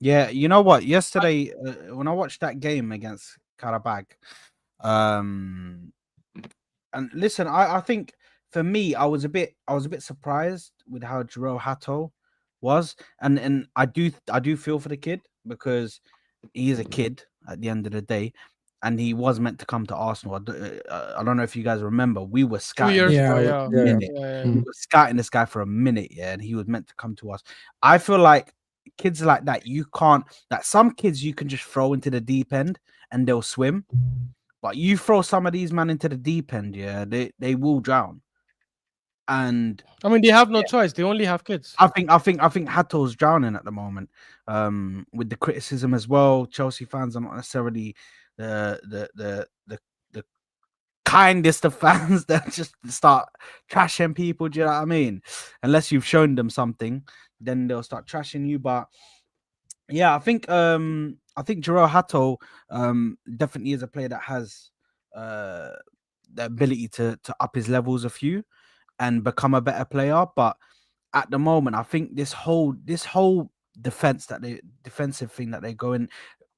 Yeah, you know what? Yesterday, when I watched that game against Karabag, and listen, I think for me, I was a bit surprised with how Jiro Hato was, and I do feel for the kid, because he is a kid at the end of the day, and he was meant to come to Arsenal. I don't know if you guys remember, we were scouting. 2 years ago, we were scouting this guy for a minute, and he was meant to come to us. I feel like kids like that, you can't. That some kids you can just throw into the deep end and they'll swim, but you throw some of these men into the deep end, they will drown. And I mean, they have no choice. They only have kids. I think Hato's drowning at the moment. With the criticism as well. Chelsea fans are not necessarily the kindest of fans that just start trashing people. Do you know what I mean? Unless you've shown them something, then they'll start trashing you. But yeah, I think Jiro Hato definitely is a player that has the ability to up his levels a few and become a better player. But at the moment, I think this whole defensive thing that they go in,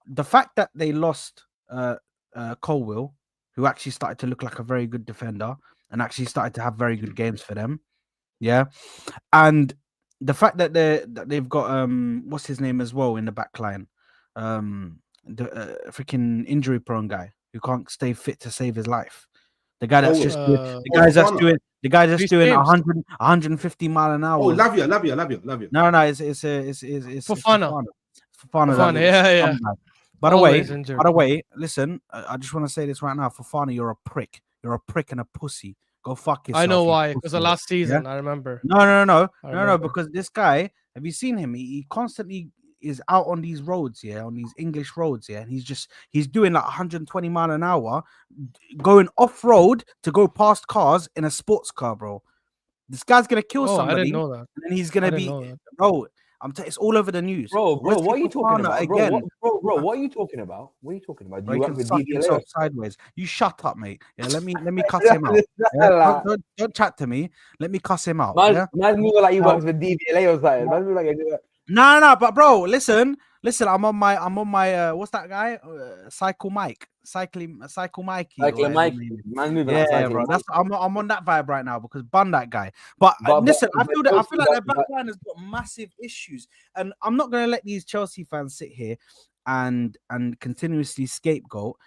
the fact that they lost Colwill, who actually started to look like a very good defender and actually started to have very good games for them. Yeah. And the fact that they've got what's his name as well in the back line, the freaking injury prone guy who can't stay fit to save his life. The guy that's the guy that's doing 150 mile an hour. Oh, Lavia. No, it's Fofana. Fofana. Yeah. By the way, listen, I just want to say this right now. Fofana, you're a prick. You're a prick and a pussy. Go fuck yourself. I know why. Because the last season, I remember. No. Because this guy, have you seen him? He constantly is out on these roads, on these English roads, and he's doing like 120 mile an hour, going off road to go past cars in a sports car, bro. This guy's gonna kill somebody. I didn't know that. And he's gonna be, bro. It's all over the news, bro. What are you talking about, again? Bro, what are you talking about? What are you talking about? Do you work with DVLA? Sideways. You shut up, mate. Yeah, let me cuss him out. Yeah? Don't chat to me. Let me cuss him out. Man, move like you work with DVLA or something. Man, move like No, but bro, listen. I'm on my what's that guy? Cycle Mikey. Man, moving yeah, bro. I'm on that vibe right now because bun that guy. But listen, I feel like their backline has got massive issues, and I'm not gonna let these Chelsea fans sit here and continuously scapegoat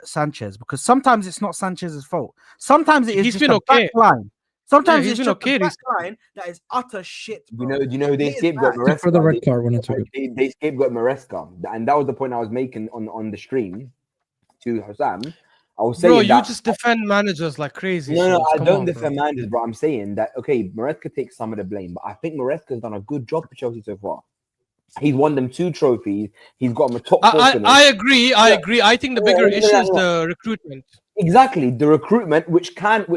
Sanchez, because sometimes it's not Sanchez's fault. Sometimes it is just the backline. Sometimes it's just a backline that is utter shit. Bro. Do you know who they scapegoat? Maresca. For the red card when they scapegoat Maresca, and that was the point I was making on the stream to Hussam. I was saying, bro, you just defend managers like crazy. No, I don't defend managers, bro. I'm saying that Maresca takes some of the blame, but I think Maresca's done a good job for Chelsea so far. He's won them 2 trophies. He's got them a top 4. I agree. I think the bigger issue is the recruitment. Exactly, the recruitment, which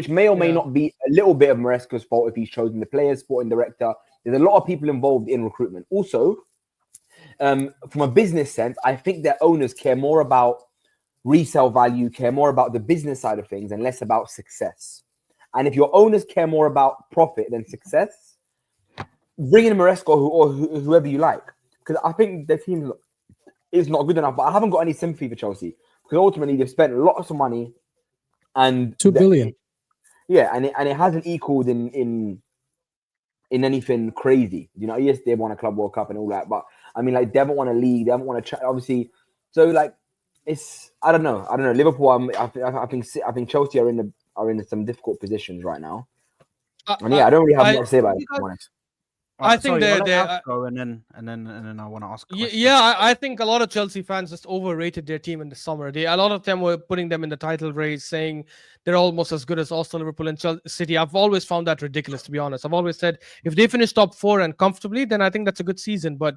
may or may not be a little bit of Maresca's fault if he's chosen the players, sporting director. There's a lot of people involved in recruitment. Also, from a business sense, I think their owners care more about resale value, care more about the business side of things, and less about success. And if your owners care more about profit than success, bring in Maresca or whoever you like, because I think the team is not good enough. But I haven't got any sympathy for Chelsea because ultimately they've spent lots of money and $2 billion. And it hasn't equaled in anything crazy. You know, yes, they've won a Club World Cup and all that, but I mean, like, they haven't won a league, they haven't won obviously. So like, it's I don't know. Liverpool, I think Chelsea are in some difficult positions right now. And I don't really have much to say about it. I think and then I want to ask. I think a lot of Chelsea fans just overrated their team in the summer. A lot of them were putting them in the title race, saying they're almost as good as Arsenal, Liverpool, and City. I've always found that ridiculous, to be honest. I've always said if they finish top 4 and comfortably, then I think that's a good season. But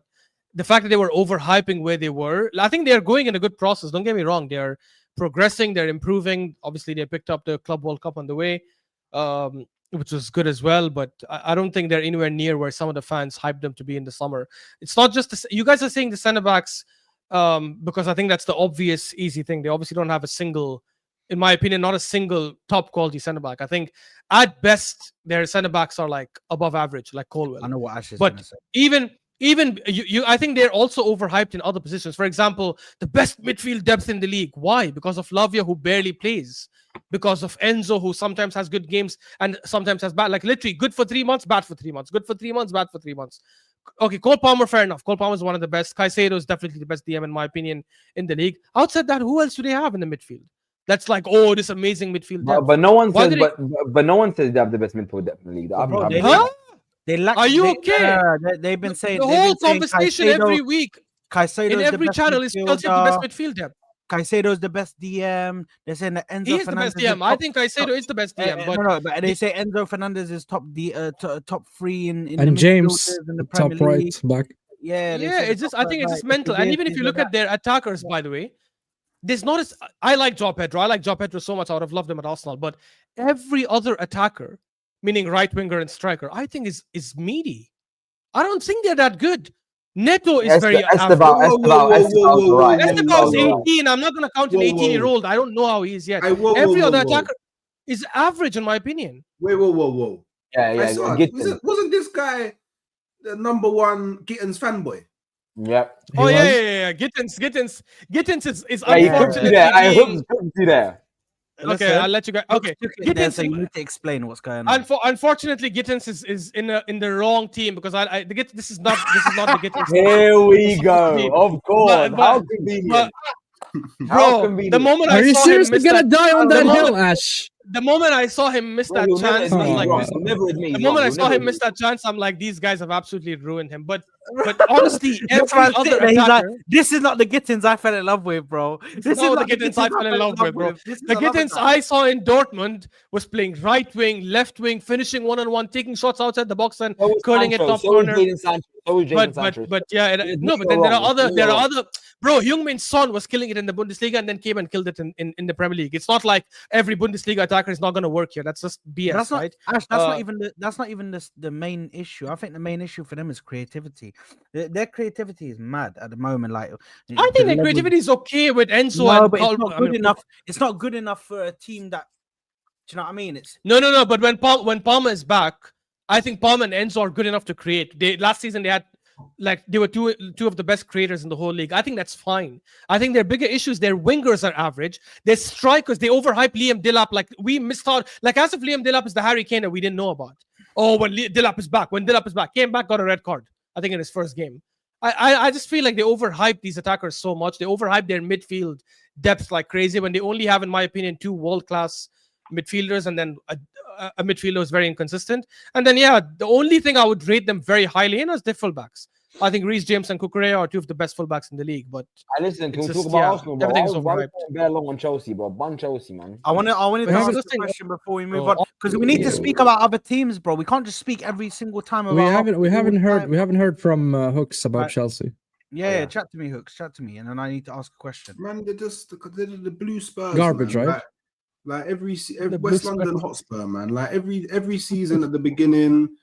the fact that they were overhyping where they were, I think they're going in a good process. Don't get me wrong; they're progressing, they're improving. Obviously, they picked up the Club World Cup on the way. Which was good as well, but I don't think they're anywhere near where some of the fans hyped them to be in the summer. It's not just you guys are saying the centre backs because I think that's the obvious easy thing. They obviously don't have a single, in my opinion, not a single top quality centre back. I think at best their centre backs are like above average, like Colwell. I know what Ash is but even you, I think they're also overhyped in other positions. For example, the best midfield depth in the league. Why? Because of Lavia, who barely plays. Because of Enzo, who sometimes has good games and sometimes has bad. Like literally, good for 3 months, bad for 3 months. Good for 3 months, bad for 3 months. Okay, Cole Palmer, fair enough. Cole Palmer is one of the best. Caicedo is definitely the best DM in my opinion in the league. Outside that, who else do they have in the midfield? That's like, oh, this amazing midfield depth. But no one says, but no one says they have the best midfield depth in the league. They lack. Are you okay? They've been saying the whole conversation every week. Caicedo in every channel is Chelsea the best midfield depth. Caicedo is the best DM. They're saying that Enzo Fernandez the best DM. I think Caicedo is the best DM. But they say Enzo Fernandez is top 3 in and the James in the top Premier League. right back. It's just I think it's just mental. And even if you look at their attackers, by the way, there's not as I like Joao Pedro. I like Joao Pedro so much. I would have loved him at Arsenal. But every other attacker, meaning right winger and striker, I think is meaty. I don't think they're that good. Neto is very Estevao is 18. I'm not going to count an 18-year-old. I don't know how he is yet. Every other attacker is average, in my opinion. Whoa. Yeah. Wasn't this guy the number 1 Gittins fanboy? Yep. Oh, yeah. Gittins is unfortunately. I hope you there. Okay, I'll let you guys. Okay, Gittins, so you need to explain what's going on. Unfortunately, Gittins is in the wrong team because this is not the Gittins. Here we go. Of course. How convenient. How convenient. The moment are you seriously gonna die on that hill, Ash? The moment I saw him miss that chance, I'm like, these guys have absolutely ruined him. But honestly, every other attacker, this is not the Gittins I fell in love with, bro. This is not the Gittins I fell in love with, bro. The Gittins I saw in Dortmund was playing right wing, left wing, finishing 1-on-1, taking shots outside the box and curling it top corner. But then there are other. Bro, Heung-min Son was killing it in the Bundesliga and then came and killed it in the Premier League. It's not like every Bundesliga attacker is not going to work here. That's just BS, right? Ash, that's not even the main issue. I think the main issue for them is creativity. Their creativity is mad at the moment. Like, I think their creativity is okay with Enzo. No, but it's not good enough. It's not good enough for a team that. Do you know what I mean? It's no. But when Palmer is back, I think Palmer and Enzo are good enough to create. Last season they were two of the best creators in the whole league. I think that's fine. I think their bigger issues, their wingers are average. Their strikers, they overhype Liam Delap. Like we missed out. Like as if Liam Delap is the Harry Kane that we didn't know about. Oh, when Delap is back, came back, got a red card. I think in his first game. I just feel like they overhype these attackers so much. They overhype their midfield depth like crazy when they only have, in my opinion, 2 world-class midfielders and then a midfielder who's very inconsistent. And then, the only thing I would rate them very highly in is their fullbacks. I think Reece James and Koora are 2 of the best fullbacks in the league. But listen, can we talk about Arsenal, bro? Everything's overhyped. Very long on Chelsea, bro. Bun Chelsea, man. I wanted to ask a question before we move on because we need to speak about other teams, bro. We can't just speak every single time about. We haven't heard from Hooks about Chelsea. Yeah, chat to me, Hooks. Chat to me, and then I need to ask a question. Man, they're the blue Spurs. Garbage, man. Right? Like every West London Hotspur, man. Like every season at the beginning,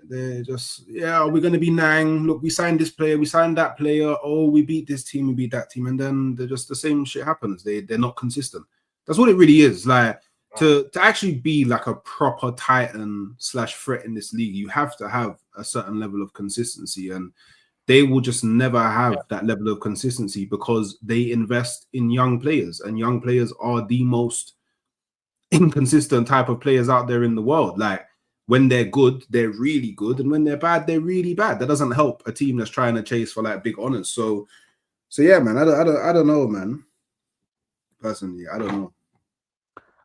they're just we're gonna be Nang. Look, we signed this player, we signed that player. Oh, we beat this team, we beat that team, and then they're just the same shit happens. They're not consistent. That's what it really is. Like to actually be like a proper Titan / threat in this league, you have to have a certain level of consistency. And they will just never have that level of consistency because they invest in young players, and young players are the most inconsistent type of players out there in the world. Like, when they're good, they're really good, and when they're bad, they're really bad. That doesn't help a team that's trying to chase for like big honors. So yeah, man, I don't know, man. Personally, I don't know.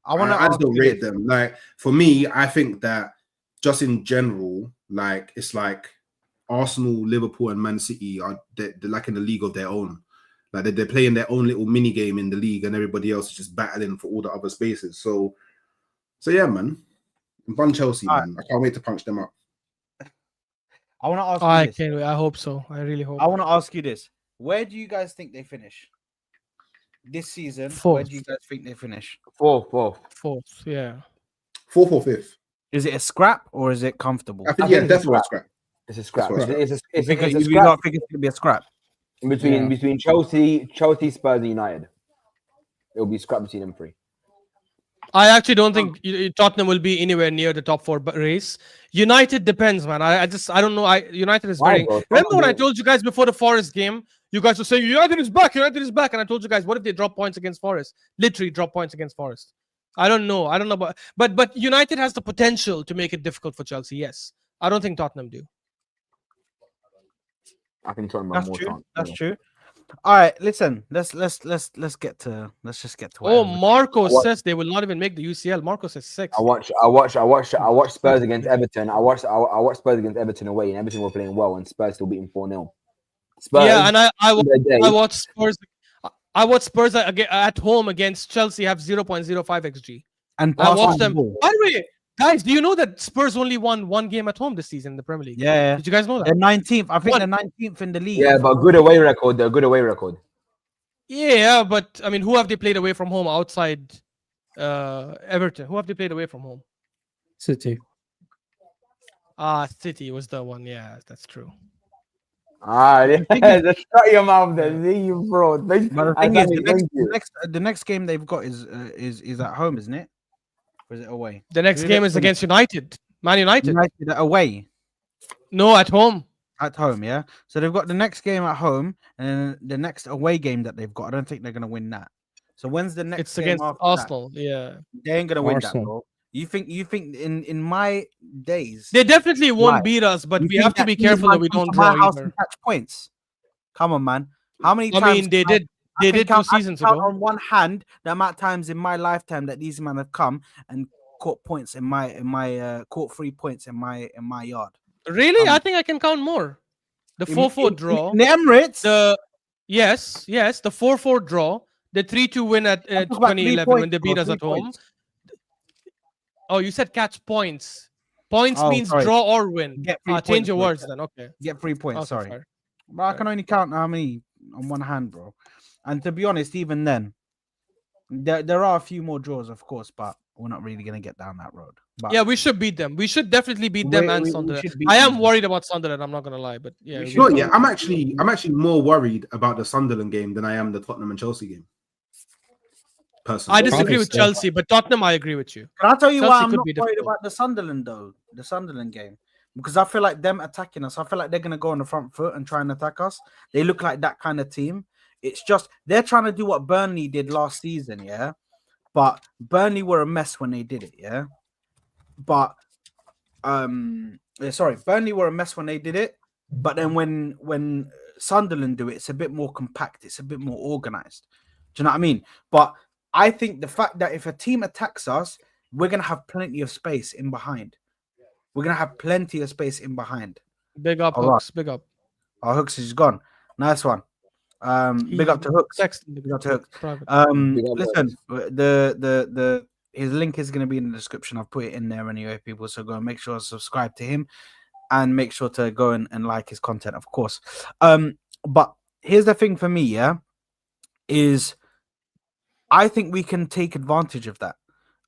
I just don't rate them. Like, for me, I think that just in general, like, it's like Arsenal, Liverpool, and Man City they're like in a league of their own. Like, they're playing their own little mini game in the league, and everybody else is just battling for all the other spaces. So yeah, man. Fun Chelsea, man. I can't wait to punch them up. I want to ask I you this. can't wait. I hope so. I really hope. I want to ask you this. Where do you guys think they finish this season? Fourth. Where do you guys think they finish? Fourth. Yeah. Fourth or fifth. Is it a scrap or is it comfortable? I think definitely a scrap. It's a scrap. It's a scrap. It's a You not think it's going to be a scrap? between Chelsea, Spurs, and United. It'll be scrap between them three. I actually don't think Tottenham will be anywhere near the top 4 race. United depends, man. I don't know. United is very. Remember when I told you guys before the Forest game, you guys were saying United is back, and I told you guys, what if they drop points against Forest? Literally drop points against Forest. I don't know, but United has the potential to make it difficult for Chelsea. Yes, I don't think Tottenham do. I think Tottenham more time. That's true. All right, listen. Let's just get to. Oh, Marco says they will not even make the UCL. Marco says 6. I watched Spurs against Everton. I watched Spurs against Everton away, and Everton were playing well, and Spurs still beating 4-0. Spurs, yeah, and I watched Spurs. I watched Spurs at home against Chelsea have 0.05 xG. And I watched them. By the way, guys, do you know that Spurs only won 1 game at home this season in the Premier League? Yeah. Did you guys know that? They're 19th. I think they're 19th in the league. Yeah, but good away record. They're a good away record. Yeah, but I mean, who have they played away from home outside Everton? Who have they played away from home? City. City was the one. Yeah, that's true. Just shut your mouth then, you bro. But the thing is, the next game they've got is at home, isn't it? Or is it away? The next game is against United. Man United. United away. No, at home. At home, yeah. So they've got the next game at home, and then the next away game that they've got. I don't think they're gonna win that. So when's the next? It's against Arsenal. Yeah, they ain't gonna win that, bro. You think in my days they definitely won't beat us, but we have to be careful that we don't draw either. Catch points. Come on, man. How many times? I mean, they did 2 seasons ago. On one hand, the amount of times in my lifetime that these men have come and caught points in my caught 3 points in my yard. Really? I think I can count more. The 4-4 draw. In the Emirates. Yes, the 4-4 draw. The 3-2 win at 2011 when they beat us at home. Points. Oh, you said catch points. Points means draw or win. Change your words then. Okay. Get 3 points. Okay, sorry. fair. But I can only count how many on one hand, bro. And to be honest, even then, there are a few more draws, of course, but we're not really going to get down that road. But yeah, we should beat them. We should definitely beat them and Sunderland. I am worried about Sunderland. I'm not going to lie, but yeah. I'm actually more worried about the Sunderland game than I am the Tottenham and Chelsea game. Personally. I disagree with Chelsea, but Tottenham, I agree with you. Can I tell you why I'm not worried about the Sunderland though? The Sunderland game. Because I feel like them attacking us, I feel like they're going to go on the front foot and try and attack us. They look like that kind of team. It's just they're trying to do what Burnley did last season, yeah. But Burnley were a mess when they did it, yeah. But Burnley were a mess when they did it. But then when Sunderland do it, it's a bit more compact. It's a bit more organized. Do you know what I mean? But I think the fact that if a team attacks us, we're gonna have plenty of space in behind. We're gonna have plenty of space in behind. Big up, Hooks. Big up. Oh, Hooks is gone. Nice one. Big up to Hooks. Big up to Hooks. Listen, his link is going to be in the description. I've put it in there anyway, people. So go and make sure to subscribe to him and make sure to go and like his content, of course. But here's the thing for me, yeah, is I think we can take advantage of that.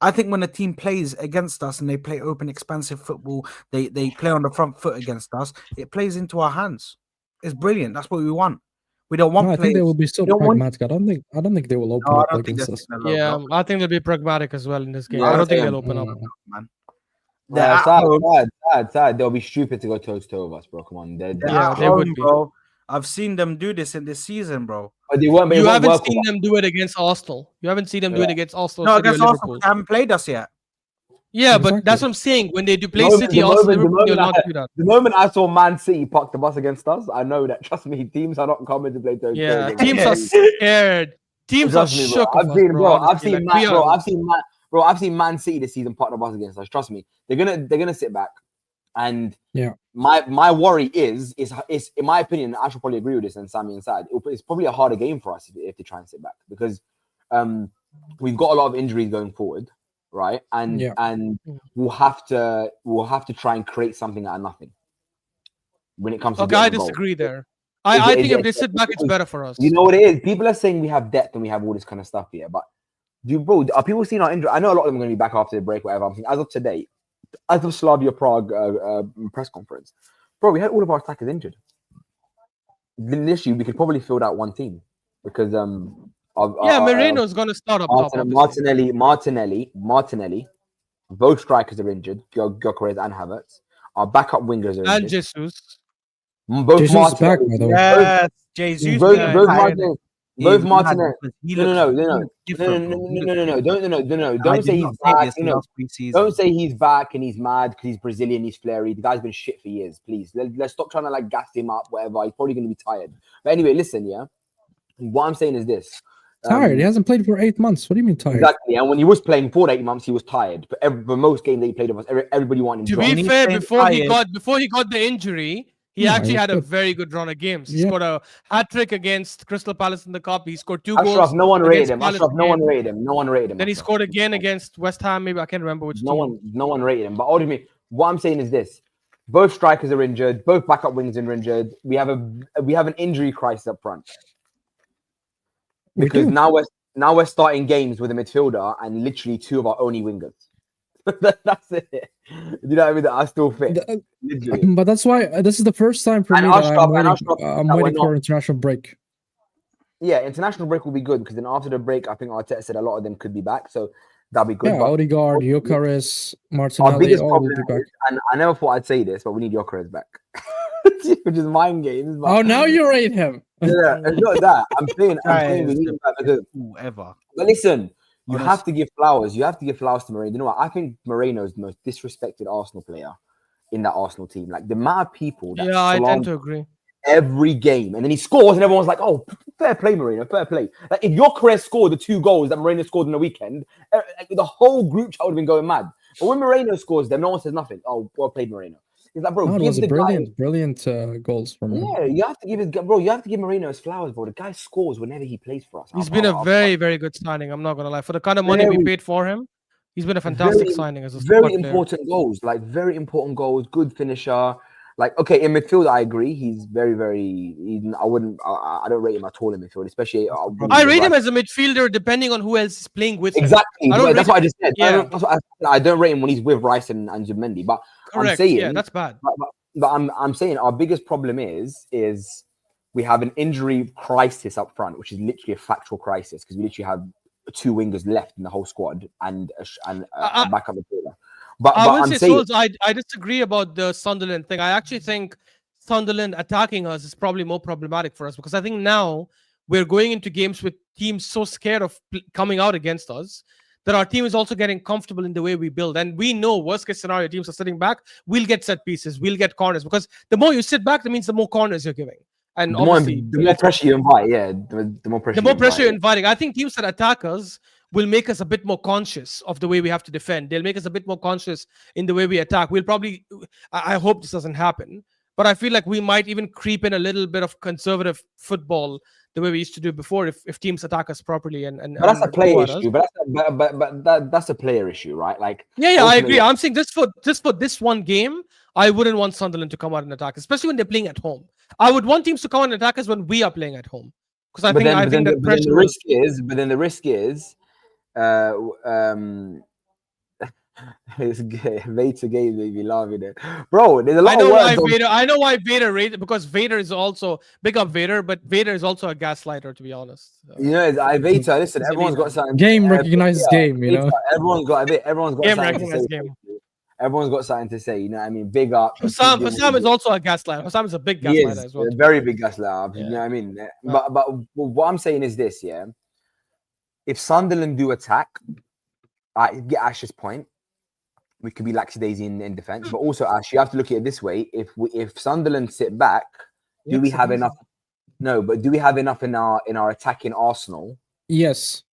I think when a team plays against us and they play open, expansive football, they play on the front foot against us, it plays into our hands. It's brilliant. That's what we want. We don't want. I think they will be so pragmatic. I don't think they will open up against us. Yeah, I think they'll be pragmatic as well in this game. I don't think they'll open up, man. Sad. They'll be stupid to go toe to toe with us, bro. Come on, they would be. Bro. I've seen them do this in this season, bro. But they weren't. You haven't seen them do it against Arsenal. You haven't seen them do it against Arsenal. No, City, against or Arsenal, Liverpool. they haven't played us yet. Yeah, but that's what I'm saying. When they do play City, Arsenal, Liverpool, you'll not do that. The moment I saw Man City park the bus against us, I know that. Trust me, teams are not coming to play those. Yeah, teams are scared. Teams are shook. I've seen Man City this season park the bus against us. Trust me, they're gonna sit back. And my worry is in my opinion, I should probably agree with this, and Sammy inside, it's probably a harder game for us if they try and sit back, because we've got a lot of injuries going forward, right? And we'll have to try and create something out of nothing when it comes to. Okay, I disagree there. I think if they sit back, it's better for us. You know what it is? People are saying we have depth and we have all this kind of stuff here, but are people seeing our injury? I know a lot of them are going to be back after the break, whatever. I'm thinking, as of today, as of Slavia Prague press conference, bro, we had all of our attackers injured. Literally, we could probably field out one team because Moreno's going to start up top. Martinelli, both strikers are injured. Gyökeres and Havertz. Our backup wingers are injured. And Jesus. Both Jesus back, by the way. Yes, Jesus. Both Martinelli. No. Don't say he's back. Don't say he's back and he's mad because he's Brazilian, he's flary. The guy's been shit for years. Please, let's stop trying to like gas him up. Whatever. He's probably going to be tired. But anyway, listen, yeah. What I'm saying is this. Tired. He hasn't played for 8 months. What do you mean tired? Exactly. And when he was playing for 8 months, he was tired. But most games that he played with us, everybody wanted him to be fair, before he got the injury. He actually had a very good run of games. He scored a hat-trick against Crystal Palace in the Cup. He scored 2 goals. No one rated him. No one rated him. Then he scored again against West Ham. Maybe I can't remember which team. No one rated him. But ultimately, what I'm saying is this. Both strikers are injured. Both backup wings are injured. We have an injury crisis up front. Because now we're starting games with a midfielder and literally 2 of our only wingers. That's it. You know what I mean? I still fit. But that's why this is the first time for me that I'm waiting for international break. Yeah, international break will be good because then after the break, I think Arteta said a lot of them could be back, so that'll be good. Yeah, Odegaard, Gyökeres, Martinelli, all will be back. And I never thought I'd say this, but we need Gyökeres back, which is mind games. But... Oh, now you rate him. Yeah, it's not that. I'm saying we need him back because whoever. But listen. You have to give flowers. You have to give flowers to Moreno. You know what? I think Moreno is the most disrespected Arsenal player in that Arsenal team. Like the amount of people. I tend to agree. Every game, and then he scores, and everyone's like, "Oh, fair play, Moreno, fair play." Like if Gyökeres scored the 2 goals that Moreno scored in the weekend, the whole group chat would have been going mad. But when Moreno scores them, no one says nothing. Oh, well played, Moreno. He's like, bro, give the brilliant goals from him. Yeah, you have to give Moreno his flowers, bro. The guy scores whenever he plays for us. He's been a very, very good signing. I'm not gonna lie. For the kind of money we paid for him, he's been a fantastic signing as a very important goals, very important goals. Good finisher. Like, okay, in midfield, I agree. He's very, very. I don't rate him at all in midfield, especially. I rate him as a midfielder, depending on who else is playing with him. Exactly. That's what I just said. Yeah. I don't rate him when he's with Rice and Zubimendi. But correct. I'm saying, yeah, that's bad. But I'm saying our biggest problem is we have an injury crisis up front, which is literally a factual crisis because we literally have 2 wingers left in the whole squad and a backup midfielder. But I will say, Souls, I disagree about the Sunderland thing. I actually think Sunderland attacking us is probably more problematic for us because I think now we're going into games with teams so scared of coming out against us that our team is also getting comfortable in the way we build. And we know worst case scenario, teams are sitting back, we'll get set pieces, we'll get corners because the more you sit back, that means the more corners you're giving. And the more pressure you invite, the more pressure you're inviting. I think teams that attack us will make us a bit more conscious of the way we have to defend. They'll make us a bit more conscious in the way we attack. We'll probably, I hope this doesn't happen, but I feel like we might even creep in a little bit of conservative football the way we used to do before if teams attack us properly. But that's a player issue. But that's a player issue, right? Like I agree. I'm saying just for this one game, I wouldn't want Sunderland to come out and attack, especially when they're playing at home. I would want teams to come out and attack us when we are playing at home. Because I think the pressure. The risk is. It's Vader game made me laughing it, bro. There's a lot of words. I know why Vader rated because Vader is also big up Vader, but Vader is also a gaslighter, to be honest. You know, Vader. Listen, everyone's got something. Game recognizes game. You know, everyone's got game recognizes game. Everyone's got something to say. You know what I mean? Big up. Hussam is also a gaslighter. Hussam is a big gaslighter as well. A very big gaslighter. Yeah. You know what I mean? But what I'm saying is this, yeah. If Sunderland do attack, I get Ash's point. We could be lackadaisy in defense, but also Ash, you have to look at it this way: if Sunderland sit back, do we have enough? No, but do we have enough in our attacking arsenal? Yes.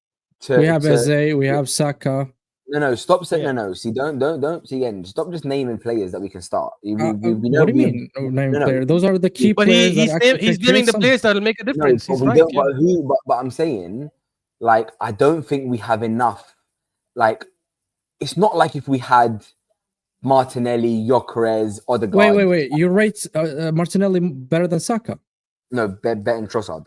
We have Eze, we have Saka. No, stop saying no. See, don't see again. Stop just naming players that we can start. We know what do you mean? Name player? Those are the key players. He's naming the players that will make a difference. But I'm saying, like, I don't think we have enough. Like, it's not like if we had Martinelli, Gyökeres, Odegaard. Wait. You rate Martinelli better than Saka? No, better than Trossard.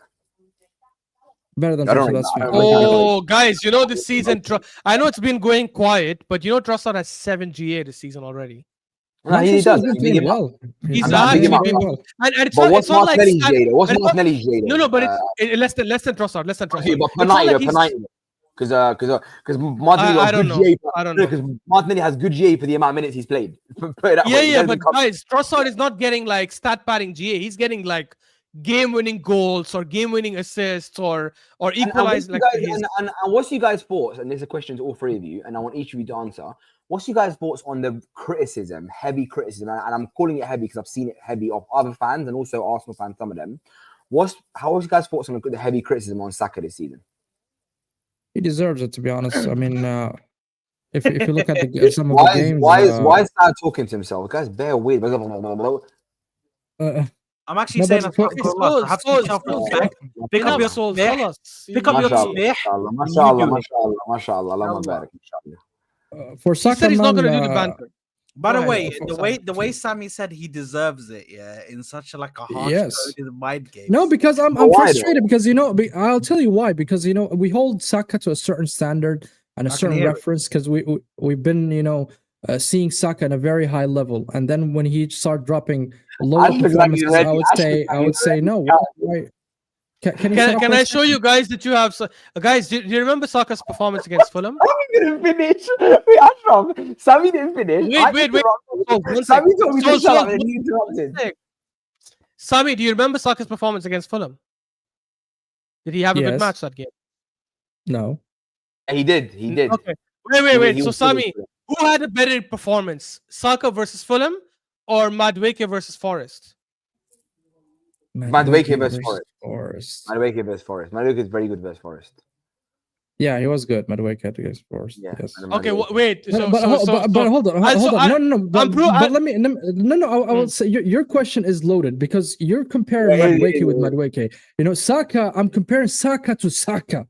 Better than Trossard. Oh, guys, you know this season. I know it's been going quiet, but you know Trossard has 7 GA this season already. No, he does. He's actually been well. And it's not like what's Martinelli's GA? No, but it's less than Trossard. Less than Trossard. Okay, but Penalty. Because Martinelli Martinelli has good GA for the amount of minutes he's played. But guys, Trossard is not getting like stat padding GA. He's getting like game-winning goals or game-winning assists or equalize. And what's you guys' thoughts? And there's a question to all three of you, and I want each of you to answer. What's you guys' thoughts on the criticism, heavy criticism, and I'm calling it heavy because I've seen it heavy of other fans and also Arsenal fans, some of them. How was you guys' thoughts on the heavy criticism on Saka this season? He deserves it, to be honest. I mean, if you look at some of the games, why is Sad talking to himself? The guy's bare weird. I'm actually saying pick up your soul. Pick up your soul. Mashallah. For Saka, he said he's not going to do the banter. By the way, the way Sammy said he deserves it, in such a harsh mind game. No, because I'm frustrated because I'll tell you why. Because we hold Saka to a certain standard and a certain reference because we've been seeing Saka at a very high level, and then when he started dropping low performances, I would say no. Why? Can I show you guys that you have? Guys, do you remember Saka's performance against Fulham? Sammy didn't finish. Wait, Ashraf. Sammy didn't finish. Wait. Sammy told me to shut up and he interrupted. Sammy, do you remember Saka's performance against Fulham? Did he have a good match that game? No. He did. Okay. Wait. So Sammy, who had a better performance? Saka versus Fulham or Madueke versus Forest? Madueke versus Forest. Madueke versus Forest. Madueke is very good versus Forest. Yeah, he was good. Madueke against Forest. Yeah. Yes. Okay. Wait. But hold on. No. But let me. I will say your question is loaded because you're comparing Madueke with Madueke. Saka. I'm comparing Saka to Saka.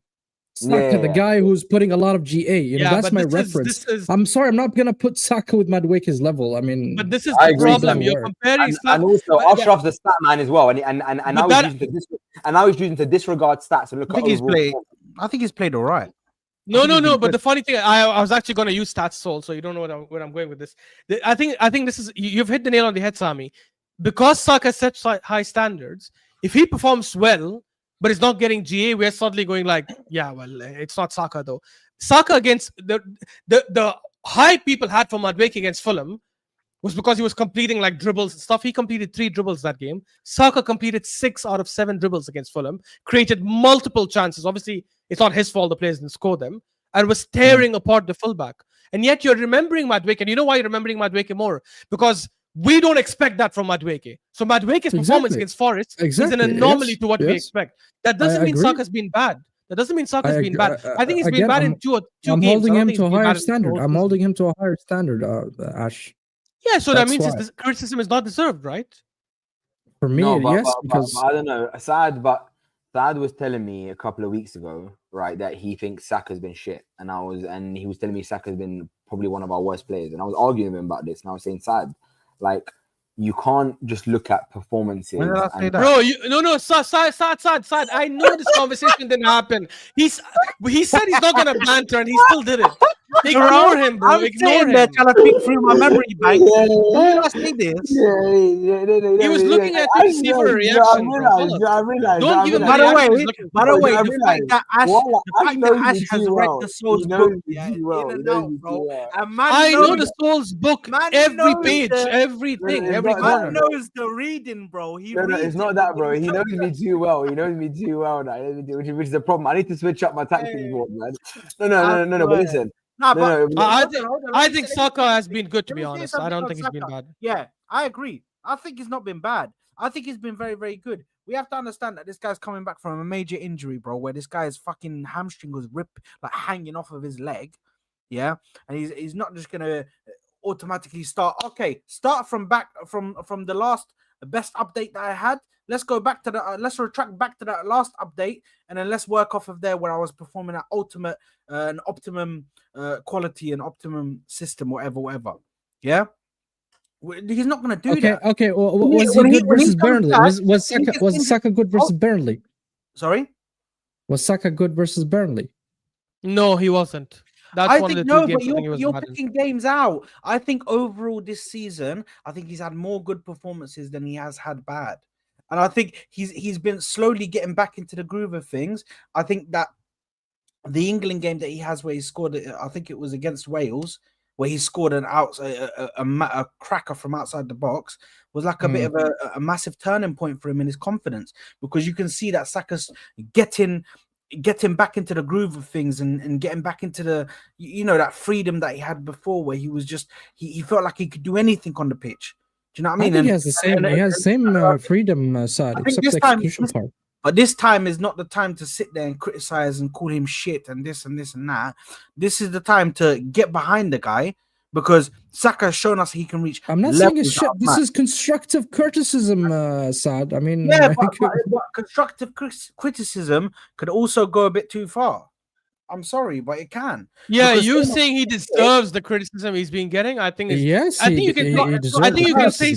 Saka, the guy who's putting a lot of GA. That's my reference. I'm sorry, I'm not gonna put Saka with Madueke's level. I mean, but this is the problem. You're comparing and also Ashraf's the stat man as well, and now he's using to disregard stats and look at overall. I think he's played all right. No. But the funny thing, I was actually going to use stats, so you don't know where I'm going with this. I think this is you've hit the nail on the head, Sami. Because Saka sets high standards, if he performs well, but it's not getting GA, we're suddenly going like, it's not Saka though. Saka against the hype people had for Madueke against Fulham was because he was completing like dribbles and stuff. He completed 3 dribbles that game. Saka completed 6 out of 7 dribbles against Fulham, created multiple chances. Obviously, it's not his fault the players didn't score them, and was tearing apart the fullback. And yet you're remembering Madueke. And you know why you're remembering Madueke more? Because we don't expect that from Madueke. So Madueke's performance against Forest is an anomaly to what we expect. That doesn't mean Saka's been bad. I think he's been bad in two games. I'm holding him to a higher standard. I'm holding him to a higher standard, Ash. Yeah, so that means his criticism is not deserved, right? For me, yes, because I don't know. Saad was telling me a couple of weeks ago, right, that he thinks Saka's been shit, and he was telling me Saka's been probably one of our worst players, and I was arguing with him about this, and I was saying, Saad, like, you can't just look at performances. Bro, Saad. I know this conversation didn't happen. He said he's not gonna banter, and he still did it. Ignore him, bro. I'm sitting there trying to think through my memory bank. When I say this, he was looking at you to see for a reaction, I realized. Don't give him by the way, I the fact that Ash has read the Soul's book in and out, bro. I know the Soul's book, every page, everything, every corner. Man knows the reading, bro. It's not that, bro. He knows me too well. He knows me too well now, which is the problem. I need to switch up my tactics more, man. No. But listen. I think Saka has been good, to be honest. I don't think he's been bad. Yeah, I agree. I think he's not been bad. I think he's been very, very good. We have to understand that this guy's coming back from a major injury, bro, where this guy's fucking hamstring was hanging off of his leg. Yeah, and he's not just gonna automatically start. Okay, start from the last best update that I had. Let's go back to let's retract back to that last update, and then let's work off of there where I was performing at an optimum quality and optimum system, whatever. Yeah, he's not gonna do that. Okay. Was he good versus Burnley? Was Saka good versus Burnley? Sorry, was Saka good versus Burnley? No, he wasn't. That's one of the two games. But you're picking games out. I think overall this season, I think he's had more good performances than he has had bad. And I think he's been slowly getting back into the groove of things. I think that the England game that he has where he scored, I think it was against Wales, where he scored a cracker from outside the box, was like a bit of a massive turning point for him in his confidence, because you can see that Saka's getting back into the groove of things and getting back into the, that freedom that he had before, where he was just, he felt like he could do anything on the pitch. Do you know what I mean? He has the same freedom side, except the execution part. But this time is not the time to sit there and criticize and call him shit and this and this and that. This is the time to get behind the guy, because Saka has shown us he can reach. I'm not saying it's shit. This is constructive criticism, Saad. I mean, but constructive criticism could also go a bit too far. I'm sorry, but it can. Yeah, you saying he deserves the criticism he's been getting? I think yes. I think you can say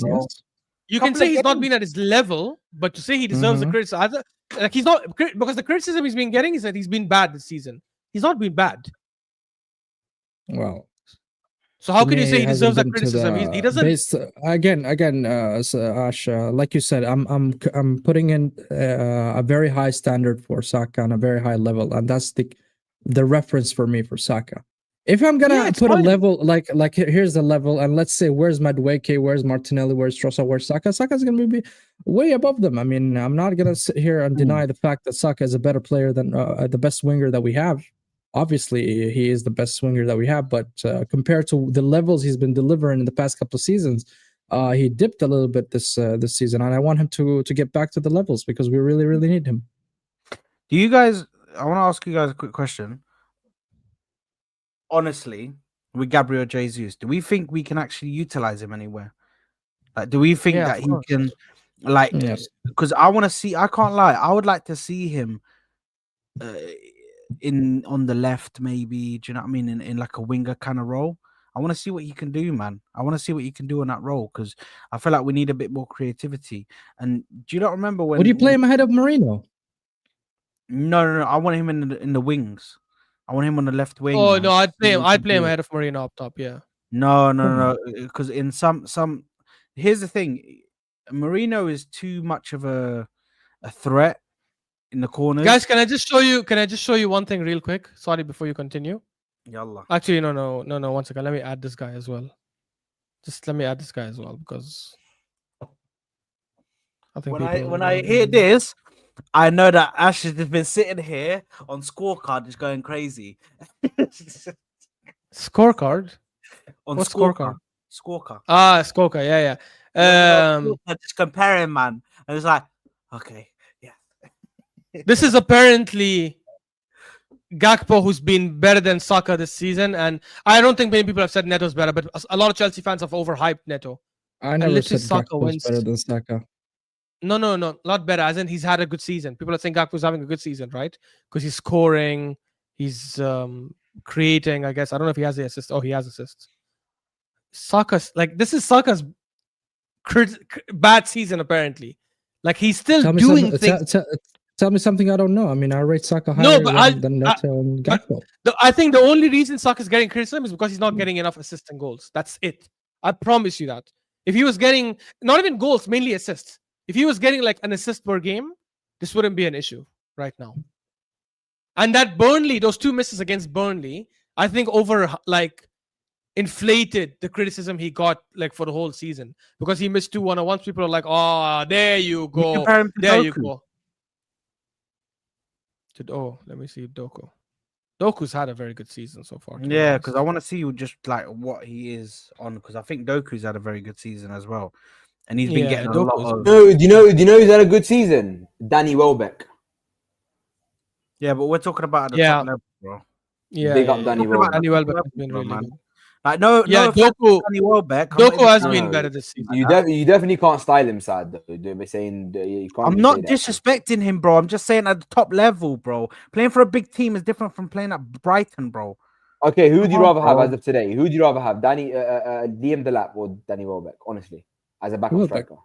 you can say he's not been at his level, but to say he deserves the criticism, like he's not, because the criticism he's been getting is that he's been bad this season. He's not been bad. Well, so how can you say he deserves that criticism? He doesn't. Again, Ash, like you said, I'm putting in a very high standard for Saka on a very high level, and that's the reference for me for Saka. If I'm gonna put a level, like here's the level, and let's say where's Madueke, where's Martinelli, where's Trossard, where's Saka? Saka's gonna be way above them. I mean, I'm not gonna sit here and deny the fact that Saka is a better player than the best winger that we have. Obviously, he is the best winger that we have, but compared to the levels he's been delivering in the past couple of seasons, he dipped a little bit this season, and I want him to get back to the levels because we really, really need him. Do you guys? I want to ask you guys a quick question. Honestly, with Gabriel Jesus, do we think we can actually utilize him anywhere? Like, do we think that he can, like, because I want to see, I can't lie, I would like to see him on the left, maybe, do you know what I mean? In like a winger kind of role. I want to see what he can do, man. I want to see what he can do in that role, because I feel like we need a bit more creativity. And do you not remember when? Would you play him ahead of Marino? No. I want him in the wings. I want him on the left wing. Oh, no, I'd play him ahead of Marino up top, yeah. No. Because in some here's the thing. Marino is too much of a threat in the corners. Guys, can I just show you one thing real quick? Sorry, before you continue. Yallah. Actually, no. 1 second. Let me add this guy as well. Just let me add this guy as well, because I think when I hear this, I know that Ash has been sitting here on scorecard just going crazy. Scorecard? On what scorecard? Scorecard. Ah, scorecard. Yeah. Just comparing, man. And it's like, okay, yeah. This is apparently Gakpo, who's been better than Saka this season, and I don't think many people have said Neto's better, but a lot of Chelsea fans have overhyped Neto. I never said Gakpo was better than Saka. No, not better. As in, he's had a good season. People are saying Gakpo's having a good season, right? Because he's scoring, he's creating. I guess I don't know if he has the assist. Oh, he has assists. Saka's this is Saka's bad season apparently. Like, he's still doing things. Tell me something I don't know. I mean, I rate Saka higher than Neto and Gakpo. I think the only reason Saka is getting criticism is because he's not getting enough assists and goals. That's it. I promise you that. If he was getting not even goals, mainly assists. If he was getting like an assist per game, this wouldn't be an issue right now. And that Burnley, those 2 misses against Burnley, I think inflated the criticism he got like for the whole season because he missed 2 1-on-ones. People are like, "Oh, there you go, there you go." Let me see Doku. Doku's had a very good season so far. Yeah, because I want to see you just like what he is on. Because I think Doku's had a very good season as well, and he's been getting a lot of. No, do you know who's had a good season? Danny Welbeck. Yeah, but we're talking about at the top level, bro. Yeah, big up Danny Welbeck. Danny Welbeck has been really good. Like Doku has been better this season. You definitely can't style him, sad though. They're saying you can't. I'm not disrespecting him, bro. I'm just saying at the top level, bro. Playing for a big team is different from playing at Brighton, bro. Okay, who would you rather have as of today? Who would you rather have, Danny Liam Delap or Danny Welbeck? Honestly, as a backup striker.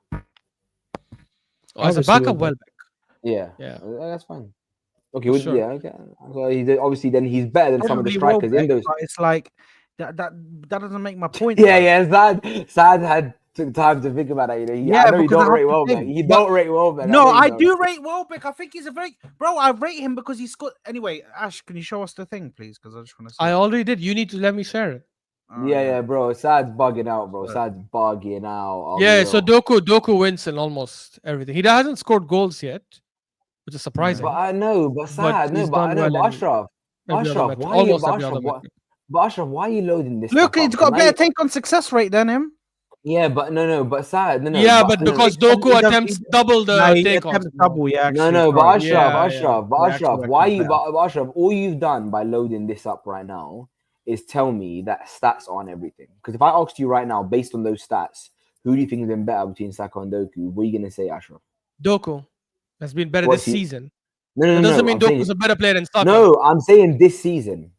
As a backup, Welbeck. Yeah, that's fine. Okay, sure. Okay. So obviously then he's better than some of the strikers in those. It's like. That doesn't make my point. Sad took time to think about that. You know, I know you don't rate Welbeck. You don't rate Welbeck. No, I do rate Welbeck. I think he's a very I rate him because he's got. Anyway, Ash, can you show us the thing, please? Because I just want to. I already did. You need to let me share it. Yeah, bro. Sad's bugging out, bro. Sad's bugging out. Yeah, so Doku wins in almost everything. He hasn't scored goals yet, which is surprising. But I know, but Sad, Ashraf, But Ashraf, why are you loading this? Look, he's got a better take on success rate than him. Yeah, but but Sad, no. Yeah, but because Doku attempts double the take on. Double, yeah. But Ashraf, why you? But Ashraf, all you've done by loading this up right now is tell me that stats aren't everything. Because if I asked you right now, based on those stats, who do you think has been better between Saka and Doku? What are you gonna say, Ashraf? Doku has been better this season. No. That doesn't mean Doku's a better player than Saka. No, I'm saying this season.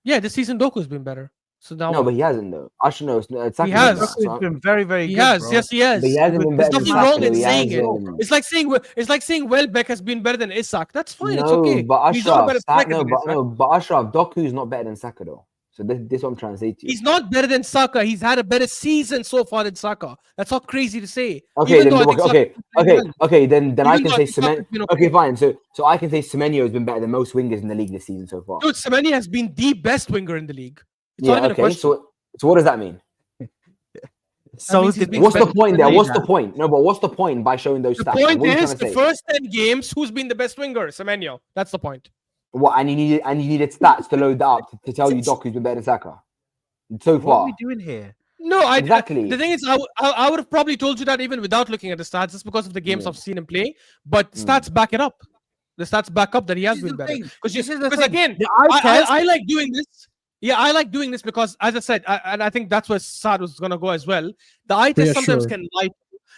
Yeah, this season Doku's been better. So now but he hasn't though. I should know. He has. He's been very, very good. Yes, he has. But he hasn't been better. There's nothing wrong in saying it. It's like saying Welbeck has been better than Isak. That's fine. It's okay. But Ashraf, but Ashraf, Doku's not better than Saka though. So this is what I'm trying to say to you. He's not better than Saka. He's had a better season so far than Saka. That's not crazy to say. Okay, then I can say Semenyo. Okay, fine. So I can say Semenyo has been better than most wingers in the league this season so far. Dude, Semenyo has been the best winger in the league. It's not even a question. So what does that mean? So what's the point there? What's the point? No, but what's the point by showing those stats? The point is the first 10 games, who's been the best winger? Semenyo. That's the point. What? And you needed stats to load that up to tell you Doku's been better than Saka so far. What are we doing here? No, exactly. The thing is, I would have probably told you that even without looking at the stats, just because of the games I've seen him play. But stats back it up. The stats back up that he has been better. Because again, I like doing this. Yeah, I like doing this because, as I said, and I think that's where Saad was going to go as well. The eye test sometimes can lie.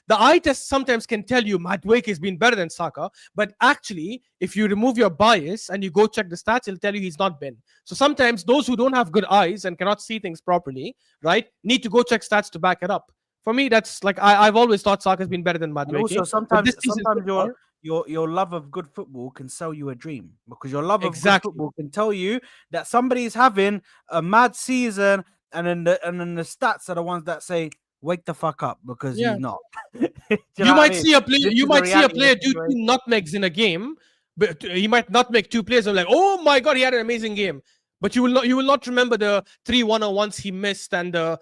The eye test sometimes can tell you Madueke has been better than Saka, but actually, if you remove your bias and you go check the stats, it'll tell you he's not been. So sometimes those who don't have good eyes and cannot see things properly, right, need to go check stats to back it up. For me, that's like I've always thought Saka's been better than Madueke. Also, sometimes your love of good football can sell you a dream, because your love of good football can tell you that somebody's having a mad season, and then the stats are the ones that say, wake the fuck up, because he's not. you might see a player. You might see a player do 2 nutmegs in a game, but he might not make 2 players. I'm like, oh my god, he had an amazing game. But you will not remember the 3 1-on-1s he missed and the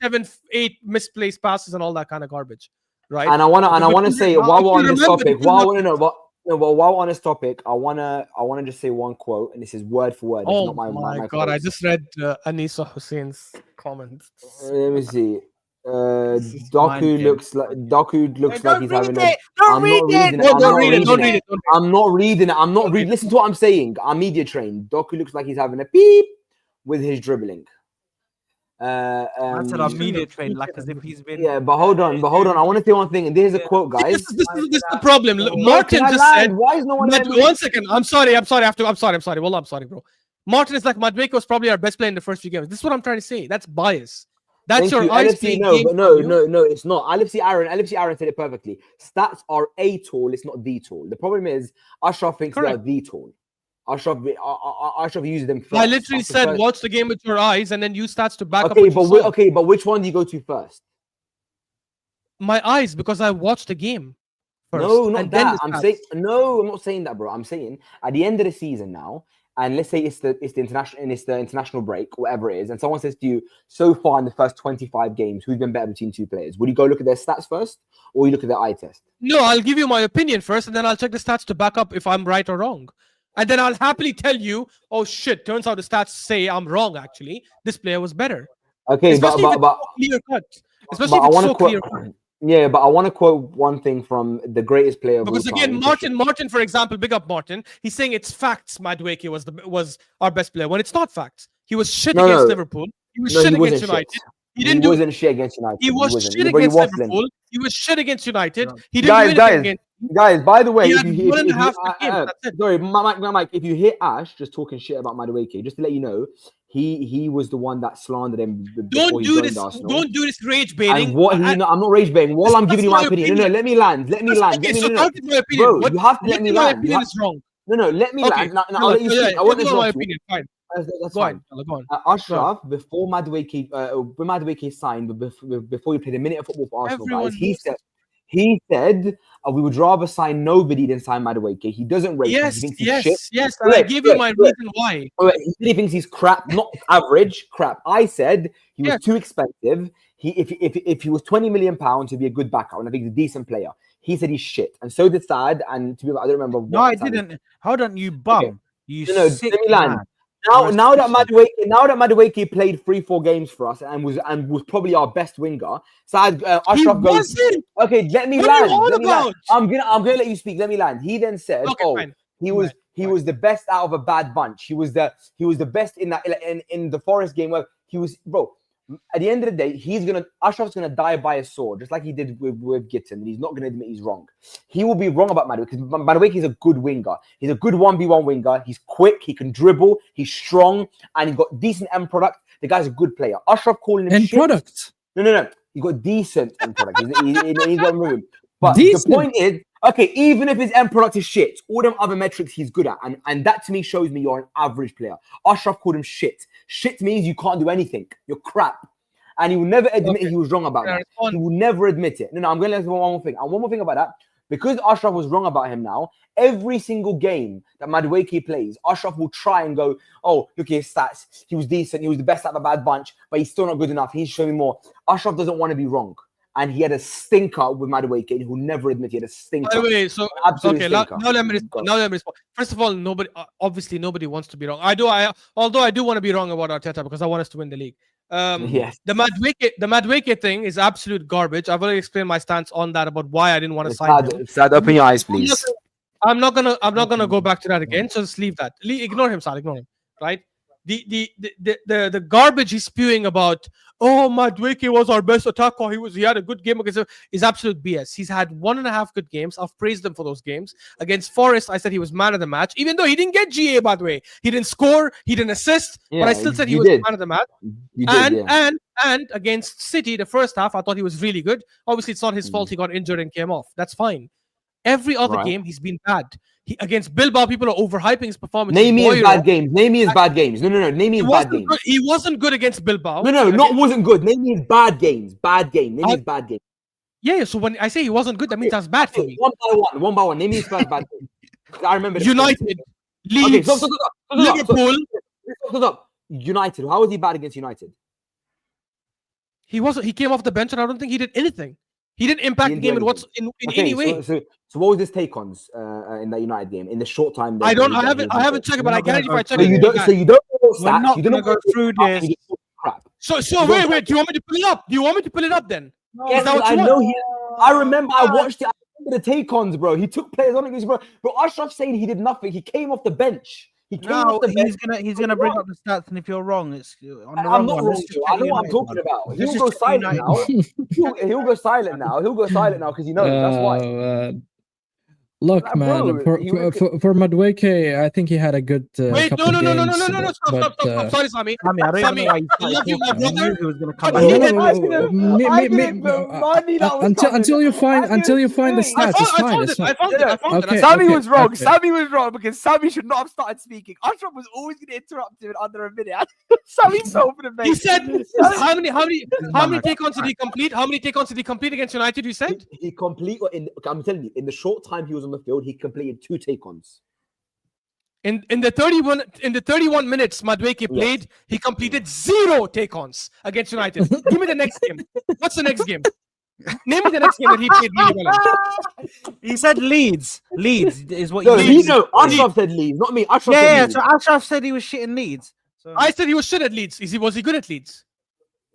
7-8 misplaced passes and all that kind of garbage, right? And I wanna say, while we're on this topic, while we're on this topic, I wanna just say one quote, and this is word for word. Oh my god! I just read Anisa Hussein's comments. Let me see. Doku looks like he's having a. Don't read it. I'm not reading it. Listen to what I'm saying. I'm media trained. Doku looks like he's having a beep with his dribbling. I said I'm media trained, like as if he's been. Yeah, but hold on. I want to say one thing, and there's a quote, guys. This is the problem. Martin just said. Why is no one? 1 second. I'm sorry. I'm sorry, Well, I'm sorry, bro. Martin is like, Madueke was probably our best player in the first few games. This is what I'm trying to say. That's bias. That's your eyes LFC, playing no, games but no, it's not. LFC Aaron said it perfectly. Stats are a tool, it's not the tool. The problem is Ashraf thinks they are the tool. Ashraf uses them first. I literally said watch the game with your eyes and then use stats to back up what what you saw. Okay, but which one do you go to first? My eyes, because I watched the game first. No, not that. I'm not saying that, bro. I'm saying at the end of the season now, and let's say it's the international break, whatever it is, and someone says to you, so far in the first 25 games, who's been better between two players? Would you go look at their stats first, or you look at their eye test? No, I'll give you my opinion first, and then I'll check the stats to back up if I'm right or wrong. And then I'll happily tell you, oh shit, turns out the stats say I'm wrong, actually. This player was better. Okay, especially if it's so clear cut. Especially if it's so clear cut. Yeah, but I want to quote one thing from the greatest player of all time. Because again, Martin, for example, big up Martin. He's saying it's facts. Madueke was our best player when it's not facts. He was shit against Liverpool. He was shit against United. He wasn't shit against United. He was shit against Liverpool. He was shit against United. He didn't do anything against. Guys, by the way, he had 1.5 games. That's it. Sorry, Mike, if you hear Ash just talking shit about Madueke, just to let you know, he was the one that slandered him. Don't do this. Don't do this rage baiting. I'm not rage baiting. While I'm giving you my opinion. No, let me land. Let me land. Okay, so no. Bro, you have to let me land. My opinion is wrong. No, let me land. Now, I'll let you speak. I want to my opinion. Fine. That's fine. Go on. Ashraf, before Madueke, when Madueke signed, before he played a minute of football for Arsenal, guys, he said we would rather sign nobody than sign Madueke. He doesn't rate him. He thinks he's shit. Yes. And I gave you my reason why. He thinks he's crap, not average, crap. I said he was too expensive. If he was £20 million, he'd be a good backup, and I think he's a decent player. He said he's shit, and so did Saad. And to be honest, I don't remember. No, I didn't. Hold on, you bum. Okay. You let me land. Now that Madueke played 3-4 games for us and was probably our best winger, Saad Ashraf goes. Okay, let me land. I'm gonna let you speak. Let me land. He then said, he was the best out of a bad bunch. He was the best in the Forest game where he was, bro. At the end of the day, Ashraf's gonna die by a sword, just like he did with Gittin, and he's not gonna admit he's wrong. He will be wrong about Madueke because Madueke is a good winger. He's a good 1v1 winger. He's quick, he can dribble, he's strong, and he's got decent end product. The guy's a good player. Ashraf calling him end product. No. He got decent end product. He's got room. But decent. The point is, okay, even if his end product is shit, all them other metrics he's good at, and that to me shows me you're an average player. Ashraf called him shit. Shit means you can't do anything. You're crap. And he will never admit he was wrong about that. He will never admit it. No, I'm going to let you one more thing. And one more thing about that. Because Ashraf was wrong about him now, every single game that Madueke plays, Ashraf will try and go, oh, look at his stats. He was decent. He was the best out of a bad bunch, but he's still not good enough. He's showing more. Ashraf doesn't want to be wrong. And he had a stinker with Madueke, and he'll never admit he had a stinker. By the way, so okay, now let me respond. First of all, nobody wants to be wrong. Although I do want to be wrong about Arteta because I want us to win the league. Yes. The Madueke thing is absolute garbage. I've already explained my stance on that about why I didn't want to sign him. Sad, open your eyes, please. I'm not gonna go back to that again. So just leave that. Ignore him, Sad. Ignore him. Right? The garbage he's spewing about, oh, Madueke was our best attacker. He had a good game against him, is absolute BS. He's had 1.5 good games. I've praised him for those games. Against Forest, I said he was man of the match, even though he didn't get GA, by the way. He didn't score, he didn't assist, but I still said he was man of the match. And against City, the first half, I thought he was really good. Obviously, it's not his fault he got injured and came off. That's fine. Every other game, he's been bad. Against Bilbao, people are overhyping his performance. Name me his bad games. Name me his bad games. No. Name me his bad games. He wasn't good against Bilbao. Wasn't good. Name me his bad games. Bad game. Name me his bad game. Yeah. So when I say he wasn't good, that means that's bad for me. One by one. Name me his first bad game. I remember. United, Leeds, Liverpool. Stop. United. How was he bad against United? He wasn't. He came off the bench, and I don't think he did anything. He didn't impact the game in any way. So what was his take-ons in that United game in the short time? I haven't checked it, but I guarantee if I check it. So you don't know stats. We're not going to go through this. Crap. So wait. Do you want me to pull it up? Do you want me to pull it up then? Yes, I know. I remember. I watched it. I remember the take-ons, bro. He took players on against bro. But Ashraf saying he did nothing. He came off the bench. He's gonna bring up the stats, and if you're wrong, it's on the I'm not wrong. I know what I'm talking about. He'll go silent now. He'll go silent now. He'll go silent now because he knows that's why. Look, Like, man, bro, for Madueke, I think he had a good Wait, couple no, games. Stop. Sorry, Sami. Sami, I don't even know why you I love you, my I knew brother. he was gonna come But back. he did- Until you find the stats, it's fine. It's I fine. found it. Okay, Sammy okay, was wrong. okay. Sammy was wrong because Sammy should not have started speaking. Ashraf was always going to interrupt him in under a minute. Sammy fell for the bait. He said, how many take-ons did he complete? How many take-ons did he complete against United? You said He completed. I'm telling you, in the short time he was on the field, he completed 2 take-ons. in the 31 minutes Madueke played, he completed 0 take-ons against United. Give me the next game. What's the next game? Name me the next game that he played really well in. He said Leeds. Leeds is what No, you Ashraf said Leeds, not me. Ashraf said Yeah, Leeds. so Ashraf said he was shit in Leeds. So I said he was shit at Leeds. Was he good at Leeds?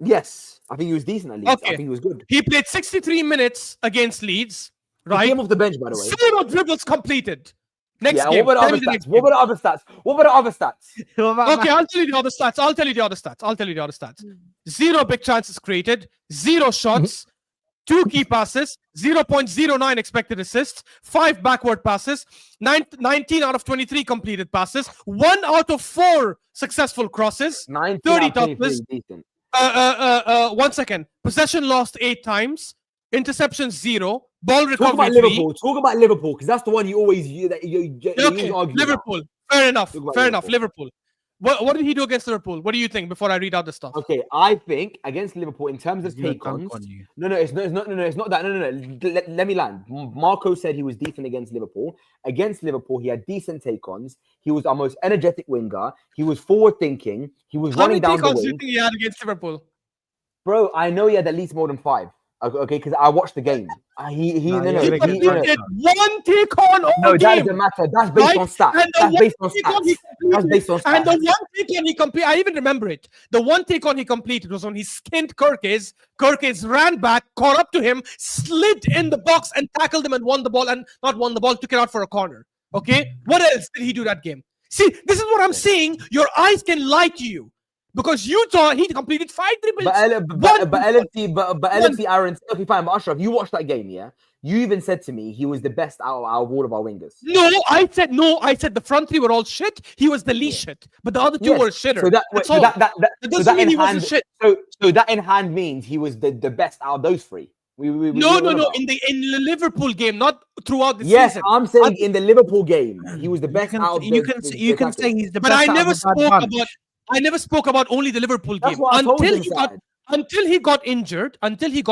Yes, I think he was decent at Leeds. Okay. I think he was good. He played 63 minutes against Leeds, He right? came off the bench, by the way. 0 dribbles completed. Next Yeah, game. what Tell about me the the other next stats? What game. about the other stats? What about the other stats? Okay, I'll tell you the other stats. I'll tell you the other stats. 0 big chances created, 0 shots, 2 key passes, 0.09 expected assists, 5 backward passes, 19 out of 23 completed passes, 1 out of 4 successful crosses, 30 touches. 1 second. Possession lost 8 times, interception 0, ball recovery 3. Talk about Liverpool, because that's the one you always you Okay, argue Liverpool. Fair enough. Fair enough. Liverpool. What did he do against Liverpool? What do you think before I read out the stuff? Okay, I think against Liverpool in terms of He's gonna take-ons. dunk on you. No, it's not that. No. Let me land. Marco said he was decent against Liverpool. Against Liverpool, he had decent take-ons. He was our most energetic winger. He was forward-thinking. He was running down the How many take-ons do wing. you think he had against Liverpool? Bro, I know he had at least more than 5. Okay, because I watched the game. He completed 1 take-on all No, that game. doesn't matter. That's based on stats. That's based on stats. That's based on stats. And the 1 take-on he completed, I even remember it. The 1 take-on he completed was when he skinned Kirkes. Kirkes ran back, caught up to him, slid in the box and tackled him and won the ball. And not won the ball, took it out for a corner. Okay? What else did he do that game? See, this is what I'm saying. Your eyes can lie to you. Because you thought he completed 5 dribbles. But LFC, Aaron, fine. But Ashraf, you watched that game, yeah? You even said to me he was the best out of all of our wingers. No. I said the front 3 were all shit. He was the least shit. But the other 2 were shitter. So that doesn't mean he wasn't shit. So that in hand means he was the best out of those 3. No. In the Liverpool game, not throughout the yes, season. I'm saying in the Liverpool game, he was the best out of You can say he's the best. But I never spoke about only the Liverpool game until he got injured. I think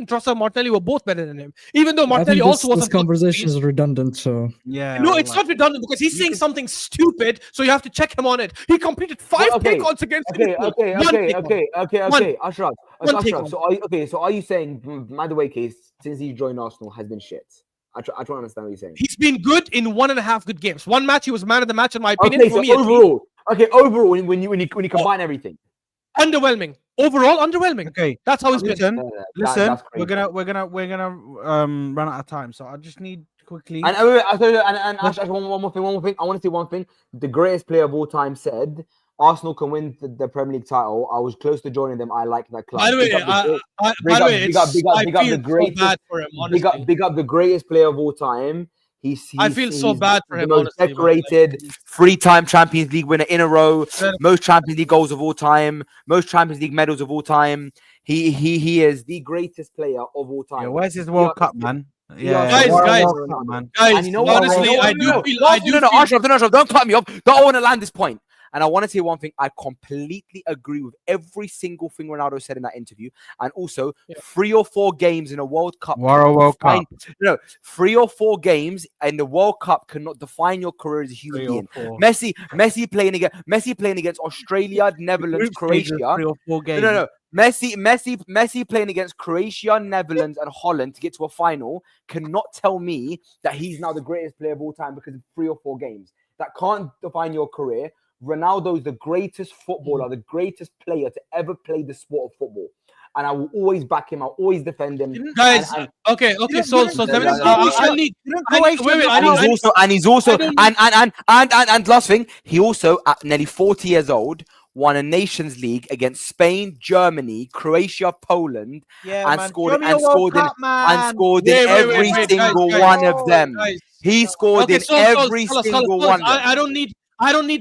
Trossard and Martinelli were both better than him. Even though Martinelli also wasn't. This conversation is redundant. So yeah. No, it's not redundant because he's saying something stupid. So you have to check him on it. He completed 5 take-ons against Liverpool. Okay. Ashraf. One So are you saying Madueke, since he joined Arsenal, has been shit? I try to understand what you're saying. He's been good in 1.5 good games. One match he was man of the match in my opinion. Okay, so overall, when you combine everything, underwhelming. Overall, underwhelming. Okay, that's how he's been. Listen, we're gonna run out of time, so I just need quickly. And Ash, one more thing. I want to say one thing. The greatest player of all time said, "Arsenal can win the Premier League title. I was close to joining them. I like that club." By the way, big up the greatest. Big up the greatest player of all time. I feel so bad for him. The most decorated, 3-time Champions League winner in a row, most Champions League goals of all time, most Champions League medals of all time. He is the greatest player of all time. Yeah, where's his World Cup, man? Yeah, guys, and you know what, honestly, I do feel. Ashraf, don't cut me off. Don't want to land this point. And I want to say one thing. I completely agree with every single thing Ronaldo said in that interview. And also, 3 or 4 games in a World Cup. 3 or 4 games in the World Cup cannot define your career as a human being. Messi playing against Australia, Netherlands, Croatia. 3 or 4 games. No. Messi playing against Croatia, Netherlands, and Holland to get to a final cannot tell me that he's now the greatest player of all time because of 3 or 4 games. That can't define your career. Ronaldo is the greatest footballer, the greatest player to ever play the sport of football. And I will always back him. I'll always defend him. Guys, okay. So last thing, he also at nearly 40 years old won a Nations League against Spain, Germany, Croatia, Poland, and scored in every single one of them. He scored in every single one. I don't need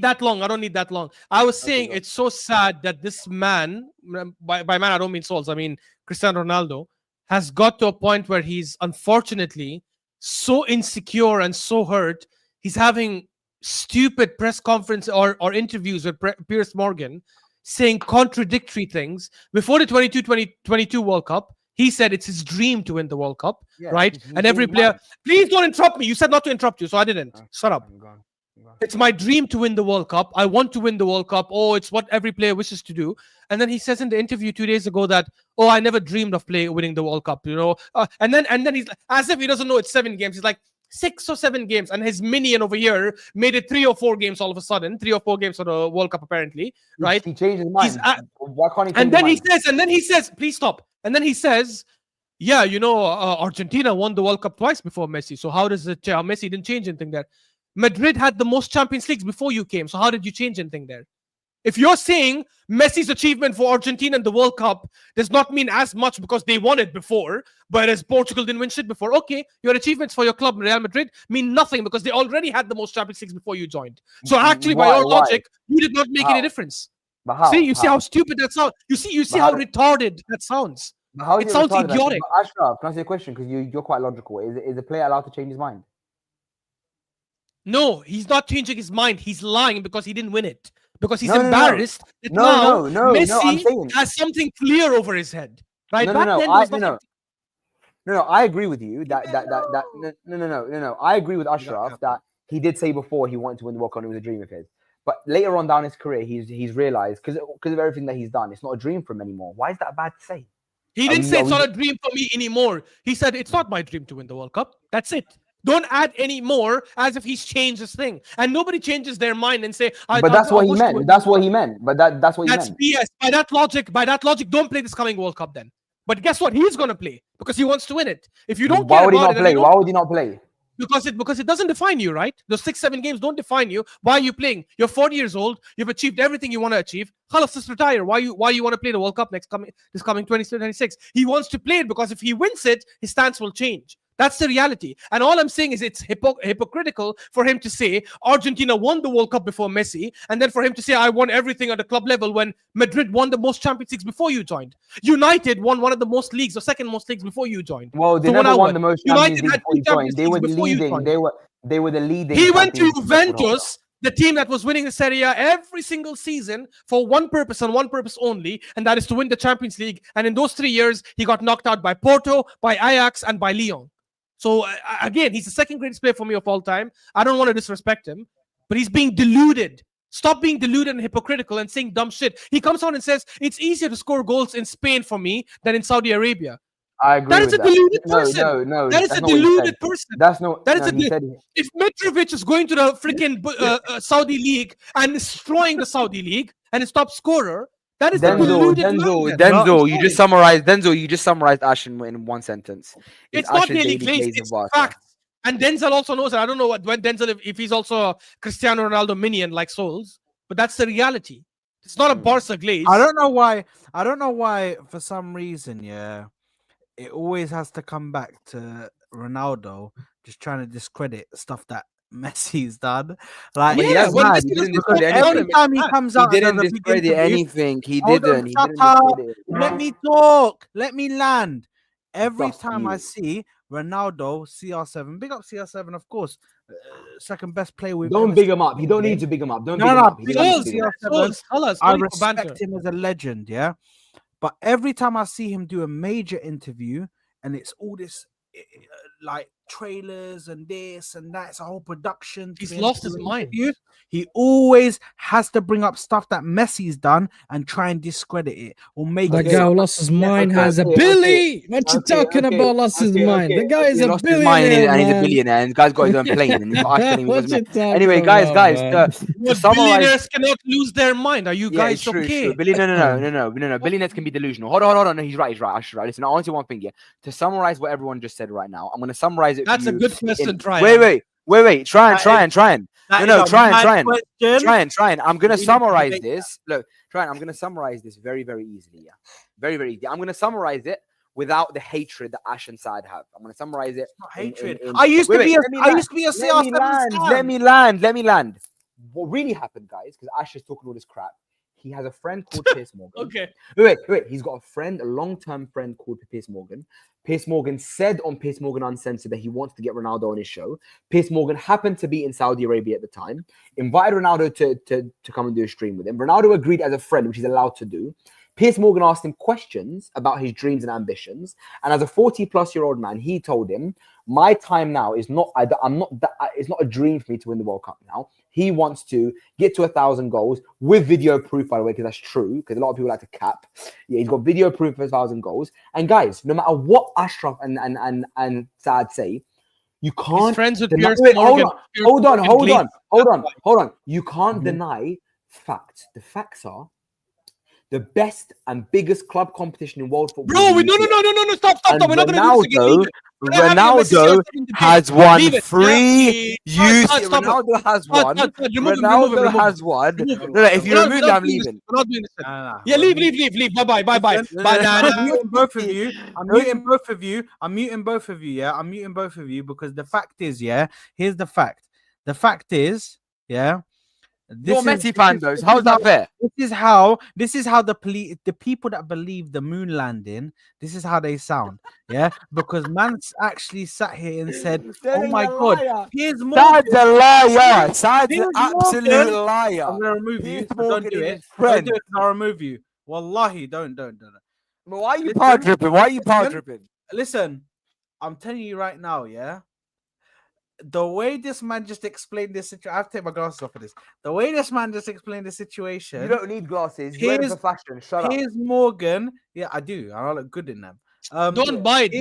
that long. I don't need that long. I was saying it's so sad that this man, by man I don't mean Souls, I mean Cristiano Ronaldo, has got to a point where he's unfortunately so insecure and so hurt. He's having stupid press conference or interviews with Piers Morgan saying contradictory things. Before the 2022 World Cup, he said it's his dream to win the World Cup, right? And every player, please don't interrupt me. You said not to interrupt you, so I didn't. Shut up. It's my dream to win the World Cup. I want to win the World Cup. Oh, it's what every player wishes to do. And then he says in the interview 2 days ago that, oh, I never dreamed of winning the World Cup, you know. And then he's as if he doesn't know it's 7 games. He's like 6 or 7 games, and his minion over here made it 3 or 4 games all of a sudden. 3 or 4 games for the World Cup apparently, right? He changed his mind. Why can't he? And then he says, please stop. And then he says, yeah, you know, Argentina won the World Cup twice before Messi. So how does it? Messi didn't change anything there. Madrid had the most Champions Leagues before you came. So how did you change anything there? If you're saying Messi's achievement for Argentina in the World Cup does not mean as much because they won it before, whereas Portugal didn't win shit before, okay, your achievements for your club, Real Madrid, mean nothing because they already had the most Champions Leagues before you joined. So actually, by your logic, you did not make any difference. But how? See, see how stupid that sounds. You see how retarded that sounds. It sounds idiotic. Ashraf, can I ask you a question? Because you're quite logical. Is a player allowed to change his mind? No, he's not changing his mind. He's lying because he didn't win it. Because he's embarrassed that now Messi has something clear over his head. Right? No, I agree with you. No. I agree with Ashraf that he did say before he wanted to win the World Cup and it was a dream of his. But later on down his career, he's realized because of everything that he's done, it's not a dream for him anymore. Why is that bad to say? He didn't say it's not a dream for me anymore. He said it's not my dream to win the World Cup. That's it. Don't add any more as if he's changed his thing. And nobody changes their mind and say, but that's what he meant. That's what he meant. But that's what he meant. That's BS. By that logic, don't play this coming World Cup then. But guess what? He's going to play because he wants to win it. If you don't Why would he not play? Why would he not play? Because it doesn't define you, right? Those 6-7 games don't define you. Why are you playing? You're 40 years old. You've achieved everything you want to achieve. Khalas, just retire. Why you want to play the World Cup this coming 2026? He wants to play it because if he wins it, his stance will change. That's the reality. And all I'm saying is it's hypocritical for him to say Argentina won the World Cup before Messi, and then for him to say I won everything at the club level when Madrid won the most Champions Leagues before you joined. United won one of the most leagues or second most leagues before you joined. Well, they never won the most Champions Leagues before you joined. They were leading. They were the leading. He went to Juventus, the team that was winning the Serie A every single season for one purpose and one purpose only, and that is to win the Champions League. And in those 3 years, he got knocked out by Porto, by Ajax, and by Lyon. So again, he's the second greatest player for me of all time. I don't want to disrespect him, but he's being deluded. Stop being deluded and hypocritical and saying dumb shit. He comes on and says, it's easier to score goals in Spain for me than in Saudi Arabia. I agree. That is a deluded person. No. That is a deluded person. That's no. That is if Mitrovic is going to the freaking Saudi league and destroying the Saudi league and is top scorer, that is Denzel, you just summarized Ash in one sentence. It's not really glazed, it's facts. And Denzel also knows that. I don't know when Denzel, if he's also a Cristiano Ronaldo minion like Souls, but that's the reality. It's not a Barca glaze. I don't know why, for some reason, it always has to come back to Ronaldo just trying to discredit stuff that Messi's done. Like, every time he comes out, he didn't discredit anything. He didn't. Let me talk. Let me land. Every time I see Ronaldo, CR7, big up CR7, of course. Second best player we've Don't big him up. You don't need to big him up. I respect him as a legend, yeah. But every time I see him do a major interview, and it's all this like trailers and this and that, it's a whole production. He's lost his mind. He always has to bring up stuff that Messi's done and try and discredit it or make the guy who lost his mind has a Billy. What you talking about? Lost his mind. The guy is a billionaire, and he's a billionaire, and the guy's got his own plane. And anyway, guys, billionaires cannot lose their mind. Are you guys okay? No. Billionaires can be delusional. Hold on. No, he's right. Right. Listen, I want to say one thing here. To summarize what everyone just said right now, I'm going to summarize it. That's a good question. Wait. Try and. No, try and. I'm gonna summarize this. Look, I'm gonna summarize this very, very easily. Yeah, very, very easy. I'm gonna summarize it without the hatred that Ash and Saad have. I'm going to summarize it. Not hatred. I used to be a CR7 Let me land. What really happened, guys, because Ash is talking all this crap. He has a friend called Piers Morgan. Okay. Wait. He's got a friend, a long-term friend called Piers Morgan. Piers Morgan said on Piers Morgan Uncensored that he wants to get Ronaldo on his show. Piers Morgan happened to be in Saudi Arabia at the time, invited Ronaldo to come and do a stream with him. Ronaldo agreed as a friend, which he's allowed to do. Piers Morgan asked him questions about his dreams and ambitions. And as a 40-plus-year-old man, he told him, my time now is not, it's not a dream for me to win the World Cup now. He wants to get to 1,000 goals with video proof, by the way, because that's true, because a lot of people like to cap. Yeah, he's got video proof of 1,000 goals. And guys, no matter what Ashraf and Saad say, you can't. He's friends with deny, Piers Morgan. Hold on. You can't deny facts. The facts are the best and biggest club competition in world football. Bro, no, stop. We're not going to do this again. Ronaldo has won 3 youth. Ronaldo has one. Ronaldo has one. No, if you remove them, I'm leaving. We're not doing this. Yeah, leave. Bye. I'm muting both of you. I'm muting both of you. Yeah, I'm muting both of you because the fact is, yeah. Here's the fact. The fact is, yeah. You're a Messi fan, though. How's that fair? This is how the people that believe the moon landing, this is how they sound. Yeah, because man's actually sat here and said, "Oh my God, Piers Morgan." Sad's a liar. Sad's an absolute liar. I'm gonna remove you. Don't do it. Don't do it. I'll remove you. Wallahi, don't. But why are you power tripping? Listen, I'm telling you right now, yeah. The way this man just explained this situation, I have to take my glasses off for this. The way this man just explained the situation. You don't need glasses. You wear them for fashion. Shut up. Piers Morgan. Yeah, I do. I look good in them. Don't bite.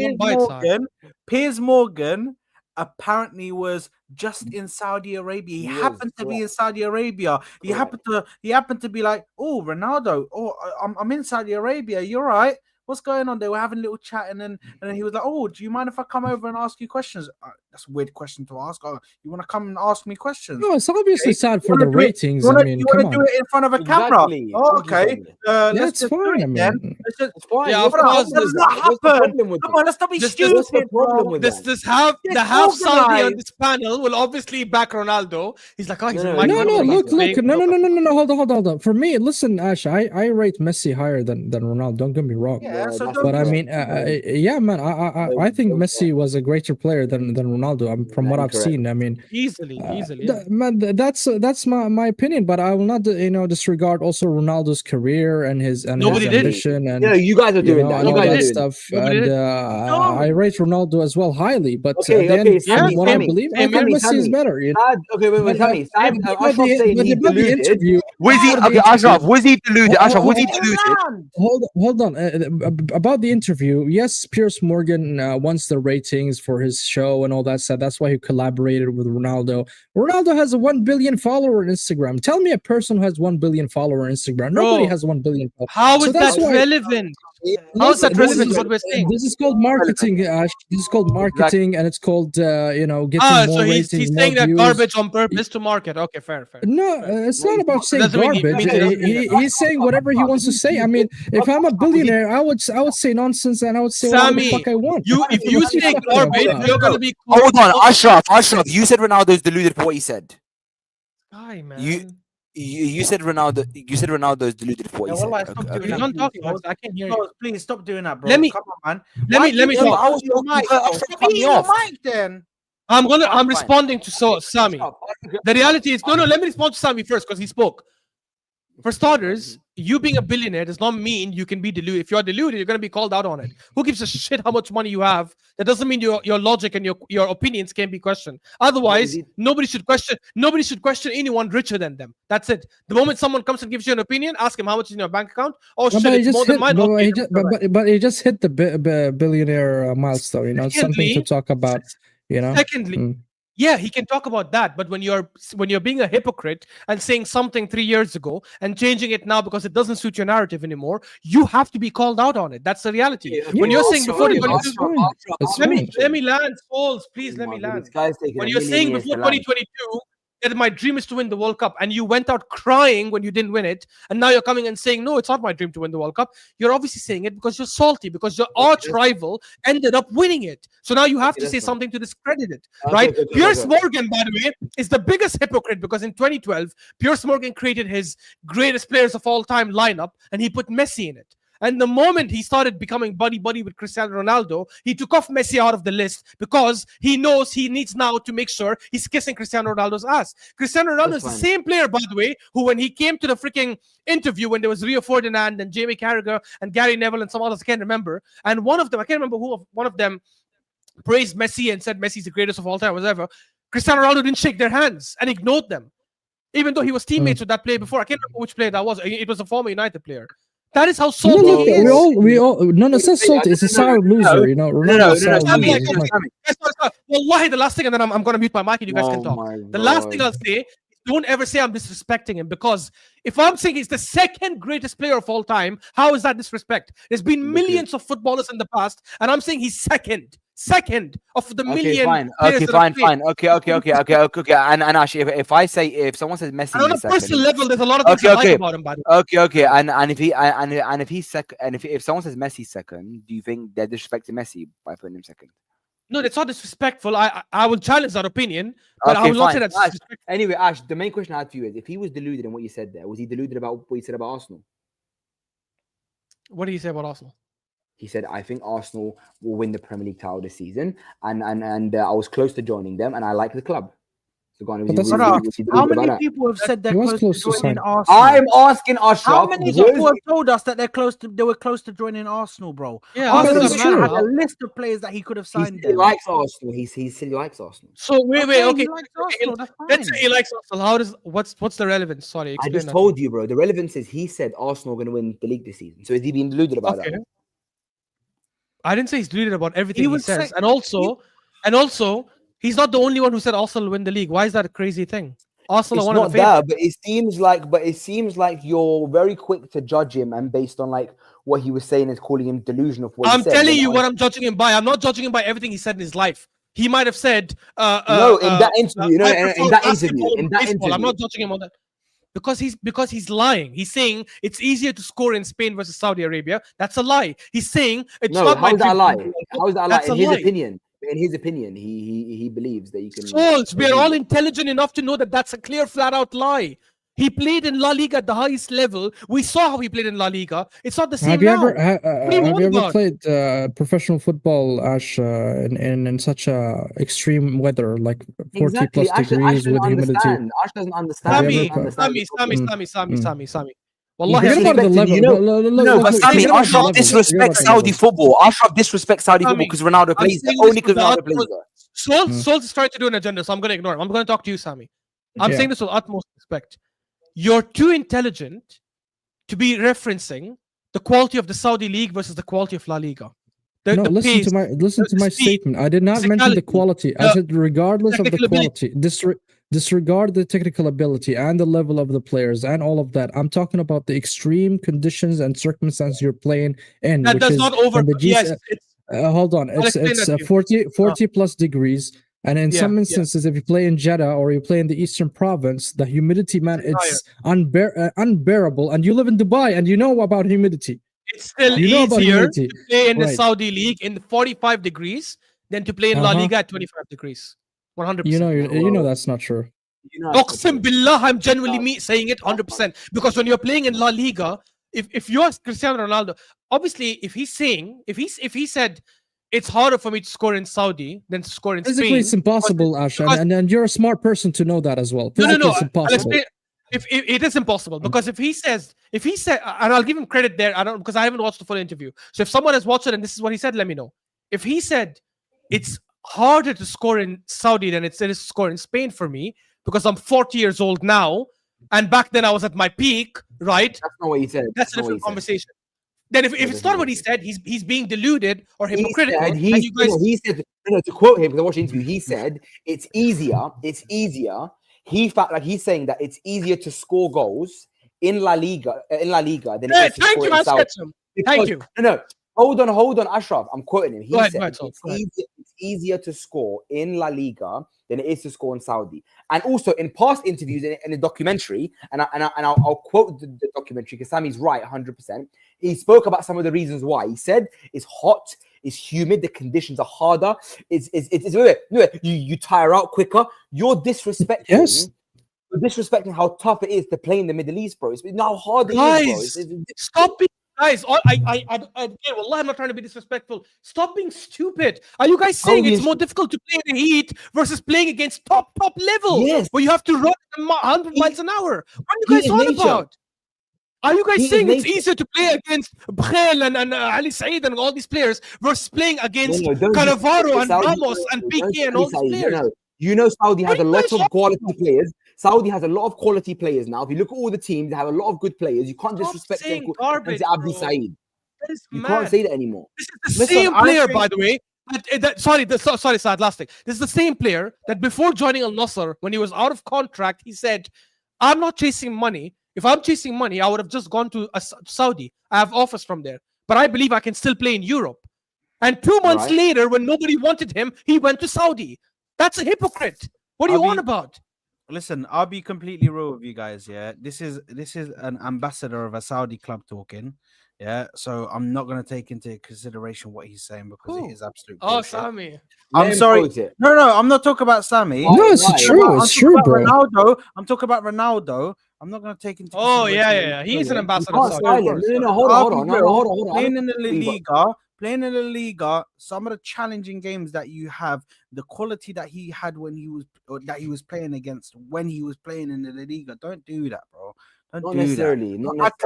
Piers Morgan apparently was just in Saudi Arabia. He happened to be in Saudi Arabia. He happened to be like, oh, Ronaldo. Oh, I'm in Saudi Arabia. You're right. What's going on? They were having a little chat, and then he was like, "Oh, do you mind if I come over and ask you questions?" That's a weird question to ask. Oh, you want to come and ask me questions? No, it's obviously sad for the ratings. You want to do it in front of a camera? Oh, okay. That's fine. I mean, it's fine. Yeah, of course. That does not happen. Come on, let's not be stupid. The half Saudi on this panel will obviously back Ronaldo. He's like, oh, he's look. No. Hold on. For me, listen, Ash, I rate Messi higher than Ronaldo. Don't get me wrong. Yeah, but I mean, yeah, man, I think Messi was a greater player than Ronaldo. From what I've seen, I mean, easily. Man, that's my opinion. But I will not, disregard also Ronaldo's career and his ambition. And you guys are doing that. You guys stuff. And I rate Ronaldo as well highly. But at the end, what I believe, I think Messi is better. Okay, wait, Sammy. Ashraf saying he deluded. Ashraf, was he deluded? Ashraf, was he deluded? Hold on. About the interview, yes, Piers Morgan wants the ratings for his show and all that stuff. That's why he collaborated with Ronaldo. Ronaldo has a 1 billion follower on Instagram. Tell me a person who has 1 billion follower on Instagram. Nobody has 1 billion followers. How is that relevant? How is that relevant to what we're saying? This is called marketing, Ash. This is called marketing, and it's called, getting more ratings. So he's saying that garbage on purpose to market. Okay, fair. No, it's not about saying garbage. He's saying whatever he wants to say. I mean, if I'm a billionaire, I would say nonsense, and I would say whatever the fuck I want. If you say garbage, you're gonna be. Hold on, Ashraf. You said Ronaldo's deluded for what he said. Guy, man. You said Ronaldo. You said Ronaldo's deluded for what he said. You're not talking. I can't hear you. Please stop doing that, bro. Come on, man. Let me talk. I was your mic. Then. I'm responding to Sami. The reality is no. Let me respond to Sami first because he spoke. For starters, you being a billionaire does not mean you can be deluded. If you're deluded, you're going to be called out on it. Who gives a shit how much money you have? That doesn't mean your logic and your opinions can be questioned. Otherwise, nobody should question anyone richer than them. That's it. The moment someone comes and gives you an opinion, ask him how much is in your bank account. Oh shit, it's more than mine. But he just hit the billionaire milestone. Something to talk about. Secondly. Yeah, he can talk about that, but when you're being a hypocrite and saying something 3 years ago and changing it now because it doesn't suit your narrative anymore, you have to be called out on it. That's the reality. When you're saying before 2022, let me land, Souls, please let me land. When you're saying before 2022, that my dream is to win the World Cup, and you went out crying when you didn't win it, and now you're coming and saying, no, it's not my dream to win the World Cup, you're obviously saying it because you're salty, because your arch rival ended up winning it. So now you have to say something to discredit it, right? Piers Morgan, by the way, is the biggest hypocrite, because in 2012, Piers Morgan created his greatest players of all time lineup, and he put Messi in it. And the moment he started becoming buddy-buddy with Cristiano Ronaldo, he took off Messi out of the list because he knows he needs now to make sure he's kissing Cristiano Ronaldo's ass. Cristiano Ronaldo is the same player, by the way, who when he came to the freaking interview when there was Rio Ferdinand and Jamie Carragher and Gary Neville and some others, I can't remember. And one of them, I can't remember who, one of them praised Messi and said Messi's the greatest of all time, whatever. Cristiano Ronaldo didn't shake their hands and ignored them, even though he was teammates with that player before. I can't remember which player that was. It was a former United player. That is how salty he is. We all, no, it's not salty. It's a sour loser, you know. No. Wallahi, the last thing, and then I'm going to mute my mic and you guys can talk. The last thing I'll say, don't ever say I'm disrespecting him, because if I'm saying he's the second greatest player of all time, how is that disrespect? There's been millions of footballers in the past, and I'm saying he's second of the million. Fine. Okay. And Ash, if someone says Messi, on a personal level, there's a lot of things I like about him. By the way. Okay. And if he's second, and if someone says Messi second, do you think they're disrespecting Messi by putting him second? No, it's not disrespectful. I will challenge that opinion, but I will not say that's disrespectful. Anyway, Ash, the main question I had for you is, if he was deluded in what you said there, was he deluded about what you said about Arsenal? What did he say about Arsenal? He said, I think Arsenal will win the Premier League title this season, and I was close to joining them, and I like the club. So go on, how many people have said they're close to joining Arsenal? I'm asking Ashraf. How many people have told us that they were close to joining Arsenal, bro? Yeah, Arsenal had a list of players that he could have signed. He likes Arsenal. He said he likes Arsenal. So wait, okay. Let's say he likes Arsenal. What's the relevance? Sorry, I just told you, bro. The relevance is he said Arsenal are going to win the league this season. So is he being deluded about that? I didn't say he's deluded about everything he says, and also, he's not the only one who said Arsenal will win the league. Why is that a crazy thing? Arsenal are one of the favorites. But it seems like you're very quick to judge him, and based on like what he was saying is calling him delusional. I'm telling you what I'm judging him by. I'm not judging him by everything he said in his life. He might have said no in that interview. I'm not judging him on that. Because he's lying. He's saying it's easier to score in Spain versus Saudi Arabia. That's a lie. He's saying it's not my dream. How is that a lie? In his opinion. In his opinion, he believes that you can. Souls, we are all intelligent enough to know that that's a clear, flat-out lie. He played in La Liga at the highest level. We saw how he played in La Liga. It's not the same. Have you ever played professional football, Ash, in such extreme weather, like 40 plus degrees with humidity? Ash doesn't understand. Sami. Wallahi, but Sami, Ashraf disrespects Saudi football. Ashraf disrespects Saudi football because Ronaldo plays there. Only because Ronaldo plays there. Souls is trying to do an agenda, so I'm going to ignore him. I'm going to talk to you, Sami. I'm saying this with utmost respect. You're too intelligent to be referencing the quality of the Saudi league versus the quality of La Liga. Listen to my statement. I did not mention the quality. I said regardless of the quality, disregard the technical ability and the level of the players and all of that. I'm talking about the extreme conditions and circumstances you're playing in. That does not over. Hold on. It's 40 plus degrees. And in some instances, if you play in Jeddah or you play in the Eastern Province, the humidity, man, it's unbearable. And you live in Dubai and you know about humidity. It's still easier to play in the Saudi League in 45 degrees than to play in La Liga at 25 degrees. 100%. You know that's not true. Aqsim billah, I'm genuinely saying it 100%. Because when you're playing in La Liga, if you're Cristiano Ronaldo, obviously, if he said it's harder for me to score in Saudi than to score in Spain. Physically, it's impossible, Ash, and you're a smart person to know that as well. Physically, it's impossible. If it is impossible, because if he said, and I'll give him credit there, because I haven't watched the full interview. So if someone has watched it and this is what he said, let me know. If he said it's harder to score in Saudi than it is to score in Spain for me, because I'm 40 years old now, and back then I was at my peak, right? That's not what he said. That's a different conversation. Then if it's not what he said, he's being deluded or hypocritical. He said, to quote him, because I watched the interview, he said, it's easier. He's saying that it's easier to score goals in La Liga than it is to score in Saudi. Thank you. No. Hold on, Ashraf. I'm quoting him. He said it's easier to score in La Liga than it is to score in Saudi. And also in past interviews in a documentary, and I'll quote the documentary because Sammy's right 100%. He spoke about some of the reasons why. He said it's hot, it's humid, the conditions are harder, you tire out quicker. You're disrespecting. Yes. You're disrespecting how tough it is to play in the Middle East, bro. It's how hard it is, bro. Stop being guys. Wallah, I'm not trying to be disrespectful. Stop being stupid. Are you guys saying it's more difficult to play in the heat versus playing against top level? Yes. Where you have to run 100 miles an hour. What are you guys on about? Are you guys saying it's easier to play against Bkhel and Ali Said and all these players versus playing against Cannavaro and Ramos and Piqué and all these players? You know, Saudi has a lot of quality players. Saudi has a lot of quality players now. If you look at all the teams, they have a lot of good players. You can't disrespect them and say Abdi Said. You can't say that anymore. This is the same player, by the way. Sorry, Saad, last thing. This is the same player that before joining Al Nassr, when he was out of contract, he said, I'm not chasing money. If I'm chasing money, I would have just gone to Saudi. I have offers from there. But I believe I can still play in Europe. And 2 months later, when nobody wanted him, he went to Saudi. That's a hypocrite. What are you on about? Listen, I'll be completely real with you guys. Yeah, this is an ambassador of a Saudi club talking. Yeah, so I'm not going to take into consideration what he's saying because it is absolute bullshit. Oh, Sammy. I'm sorry. No, I'm not talking about Sammy. No, it's true. It's true, bro. Ronaldo. I'm talking about Ronaldo. I'm not going to take into consideration. Yeah. He is an ambassador of Saudi. No, hold on. Playing in the Liga, some of the challenging games that you have, the quality that he had when he was playing against when he was playing in the Liga. Don't do that, bro. Not necessarily. Don't act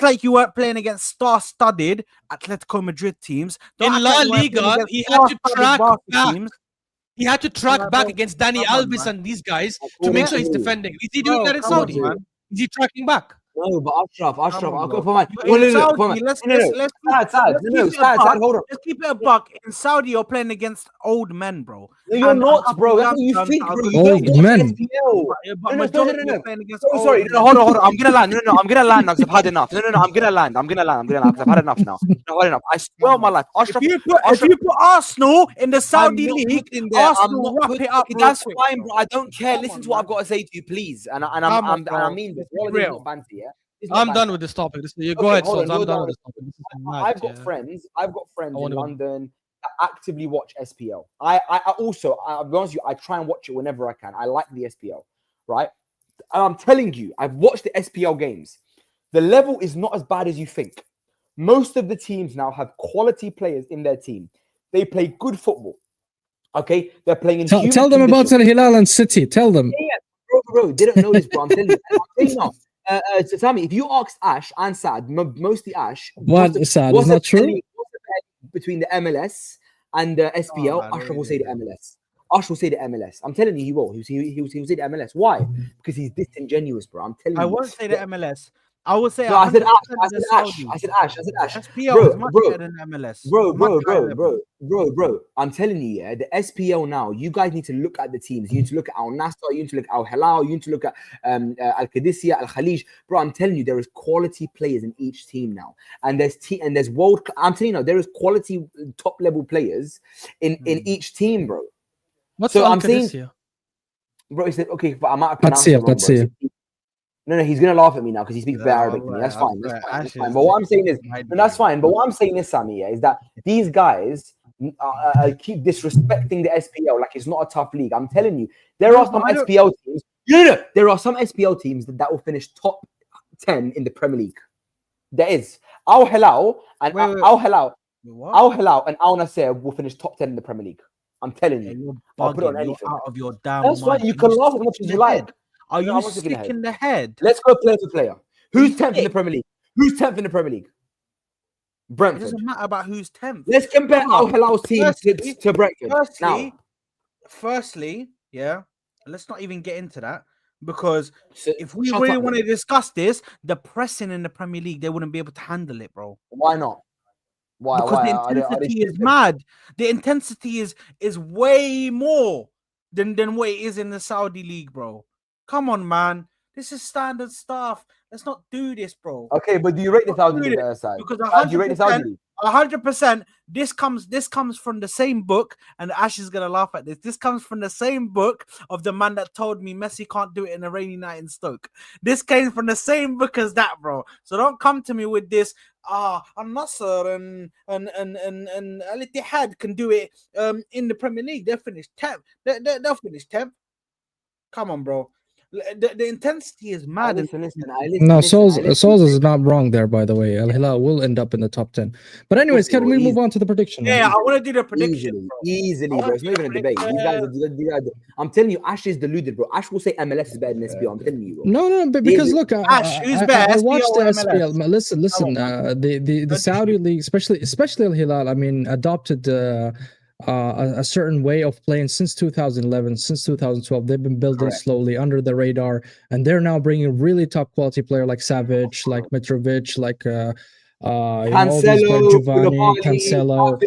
like you weren't playing against star-studded Atletico Madrid teams. In La Liga, he had to track back. He had to track back against Dani Alves and these guys to make sure he's defending. Is he doing that in Saudi? Is he tracking back? No, but Ashraf, Let's keep it a buck. In Saudi, you're playing against old men, bro. No, you're not, bro. That's what you think, bro. Old men. Sorry, hold on. I'm gonna land. No, I'm gonna land now because I've had enough. No, I'm gonna land because I've had enough now. No, had enough. I swear on my life. Ashraf, if you put Arsenal in the Saudi league, Arsenal wrap it up. That's fine, bro. I don't care. Listen to what I've got to say to you, please. And I mean this. Real fancy, yeah. I'm done with this topic. Go ahead, Sons. I'm done with this topic. I've got friends in London that actively watch SPL. I also, I'll be honest with you, I try and watch it whenever I can. I like the SPL, right? And I'm telling you, I've watched the SPL games. The level is not as bad as you think. Most of the teams now have quality players in their team. They play good football. Okay? They're playing in Tell them about Al Hilal and City. Tell them. Yeah. Bro, they don't know this, bro. I'm telling you. Now. So Sammy, if you asked Ash and Saad, mostly Ash, Saad is not true. Between the MLS and the SPL, Ashraf will say the MLS. Ash will say the MLS. I'm telling you, he will. He will say the MLS. Why? Because he's disingenuous, bro. I'm telling you. I won't say the MLS. I would say. No, I said Ash. SPL is much better than MLS. Bro. I'm telling you, yeah, the SPL now, you guys need to look at the teams. You need to look at Al Nassr, you need to look at Al Hilal, you need to look at Al Qadisiyah, Al Khalij. Bro, I'm telling you, there is quality players in each team now. And there's world. I'm telling you now, there is quality top level players in each team, bro. What's Al Qadisiyah? Bro, he said, okay, but I might have pronounced it wrong, bro. No, he's gonna laugh at me now because he speaks bare Arabic to me. That's fine. That's fine. But what I'm saying is, that's fine. But what I'm saying is, Sammy, is that these guys keep disrespecting the SPL like it's not a tough league. I'm telling you, there are some SPL teams. No, there are some SPL teams that will finish top 10 in the Premier League. There is Al Hilal and Al Hilal and Al Nassr will finish top 10 in the Premier League. I'm telling you. I'll put it on anything. Out of your damn That's mind. fine. You can laugh as much as you like. Are you sick in the head? Let's go player for player. Who's 10th in the Premier League? Who's 10th in the Premier League? Brentford. It doesn't matter about who's 10th. Let's compare Al Hilal's team to Brentford. Firstly, yeah, let's not even get into that because if we really want to discuss this, the pressing in the Premier League, they wouldn't be able to handle it, bro. Why not? Why? Because the intensity is mad. The intensity is way more than what it is in the Saudi league, bro. Come on, man. This is standard stuff. Let's not do this, bro. Okay, but do you rate the Saudi league side? Because do you rate the Saudi league? 100%. This comes from the same book, and Ash is gonna laugh at this. This comes from the same book of the man that told me Messi can't do it in a rainy night in Stoke. This came from the same book as that, bro. So don't come to me with this. Al-Nassr and Al-Ittihad can do it in the Premier League. They'll finish 10th. They'll finish 10th. Come on, bro. The intensity is mad. Souls is not wrong there, by the way. Al Hilal will end up in the top 10. But anyways, can we move on to the prediction? Yeah, I want to do the prediction. Easily, bro. It's not even a debate. I'm telling you, Ash is deluded, bro. Ash will say MLS is better than SPL. I'm telling you, bro. No, because look, Ash, who's better? I watched the SPL. Listen. The Saudi league, especially Al Hilal, I mean, adopted a certain way of playing since 2011, since 2012. They've been building slowly under the radar, and they're now bringing really top quality player like Savage, like Mitrovic, like Cancelo, Giovanni, Cancelo,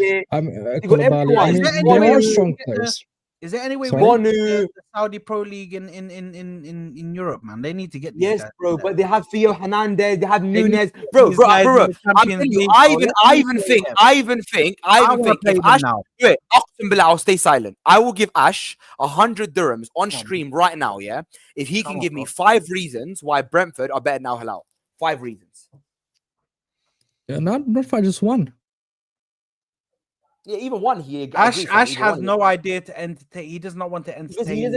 Koulibaly. I mean, they are strong players. Is there any way we can the Saudi Pro League in Europe, man? They need to get these guys, bro. But they have Theo Hernandez, they have Nunez, bro. I'm telling you, I even think if Ash do it, Oxen Bilal, stay silent. I will give Ash 100 dirhams on stream right now, yeah. If he can give me 5 reasons why Brentford are better than Al Hilal. 5 reasons. Yeah, not 5, just 1. Yeah, even 1 here. Ash has no idea to entertain. He does not want to entertain.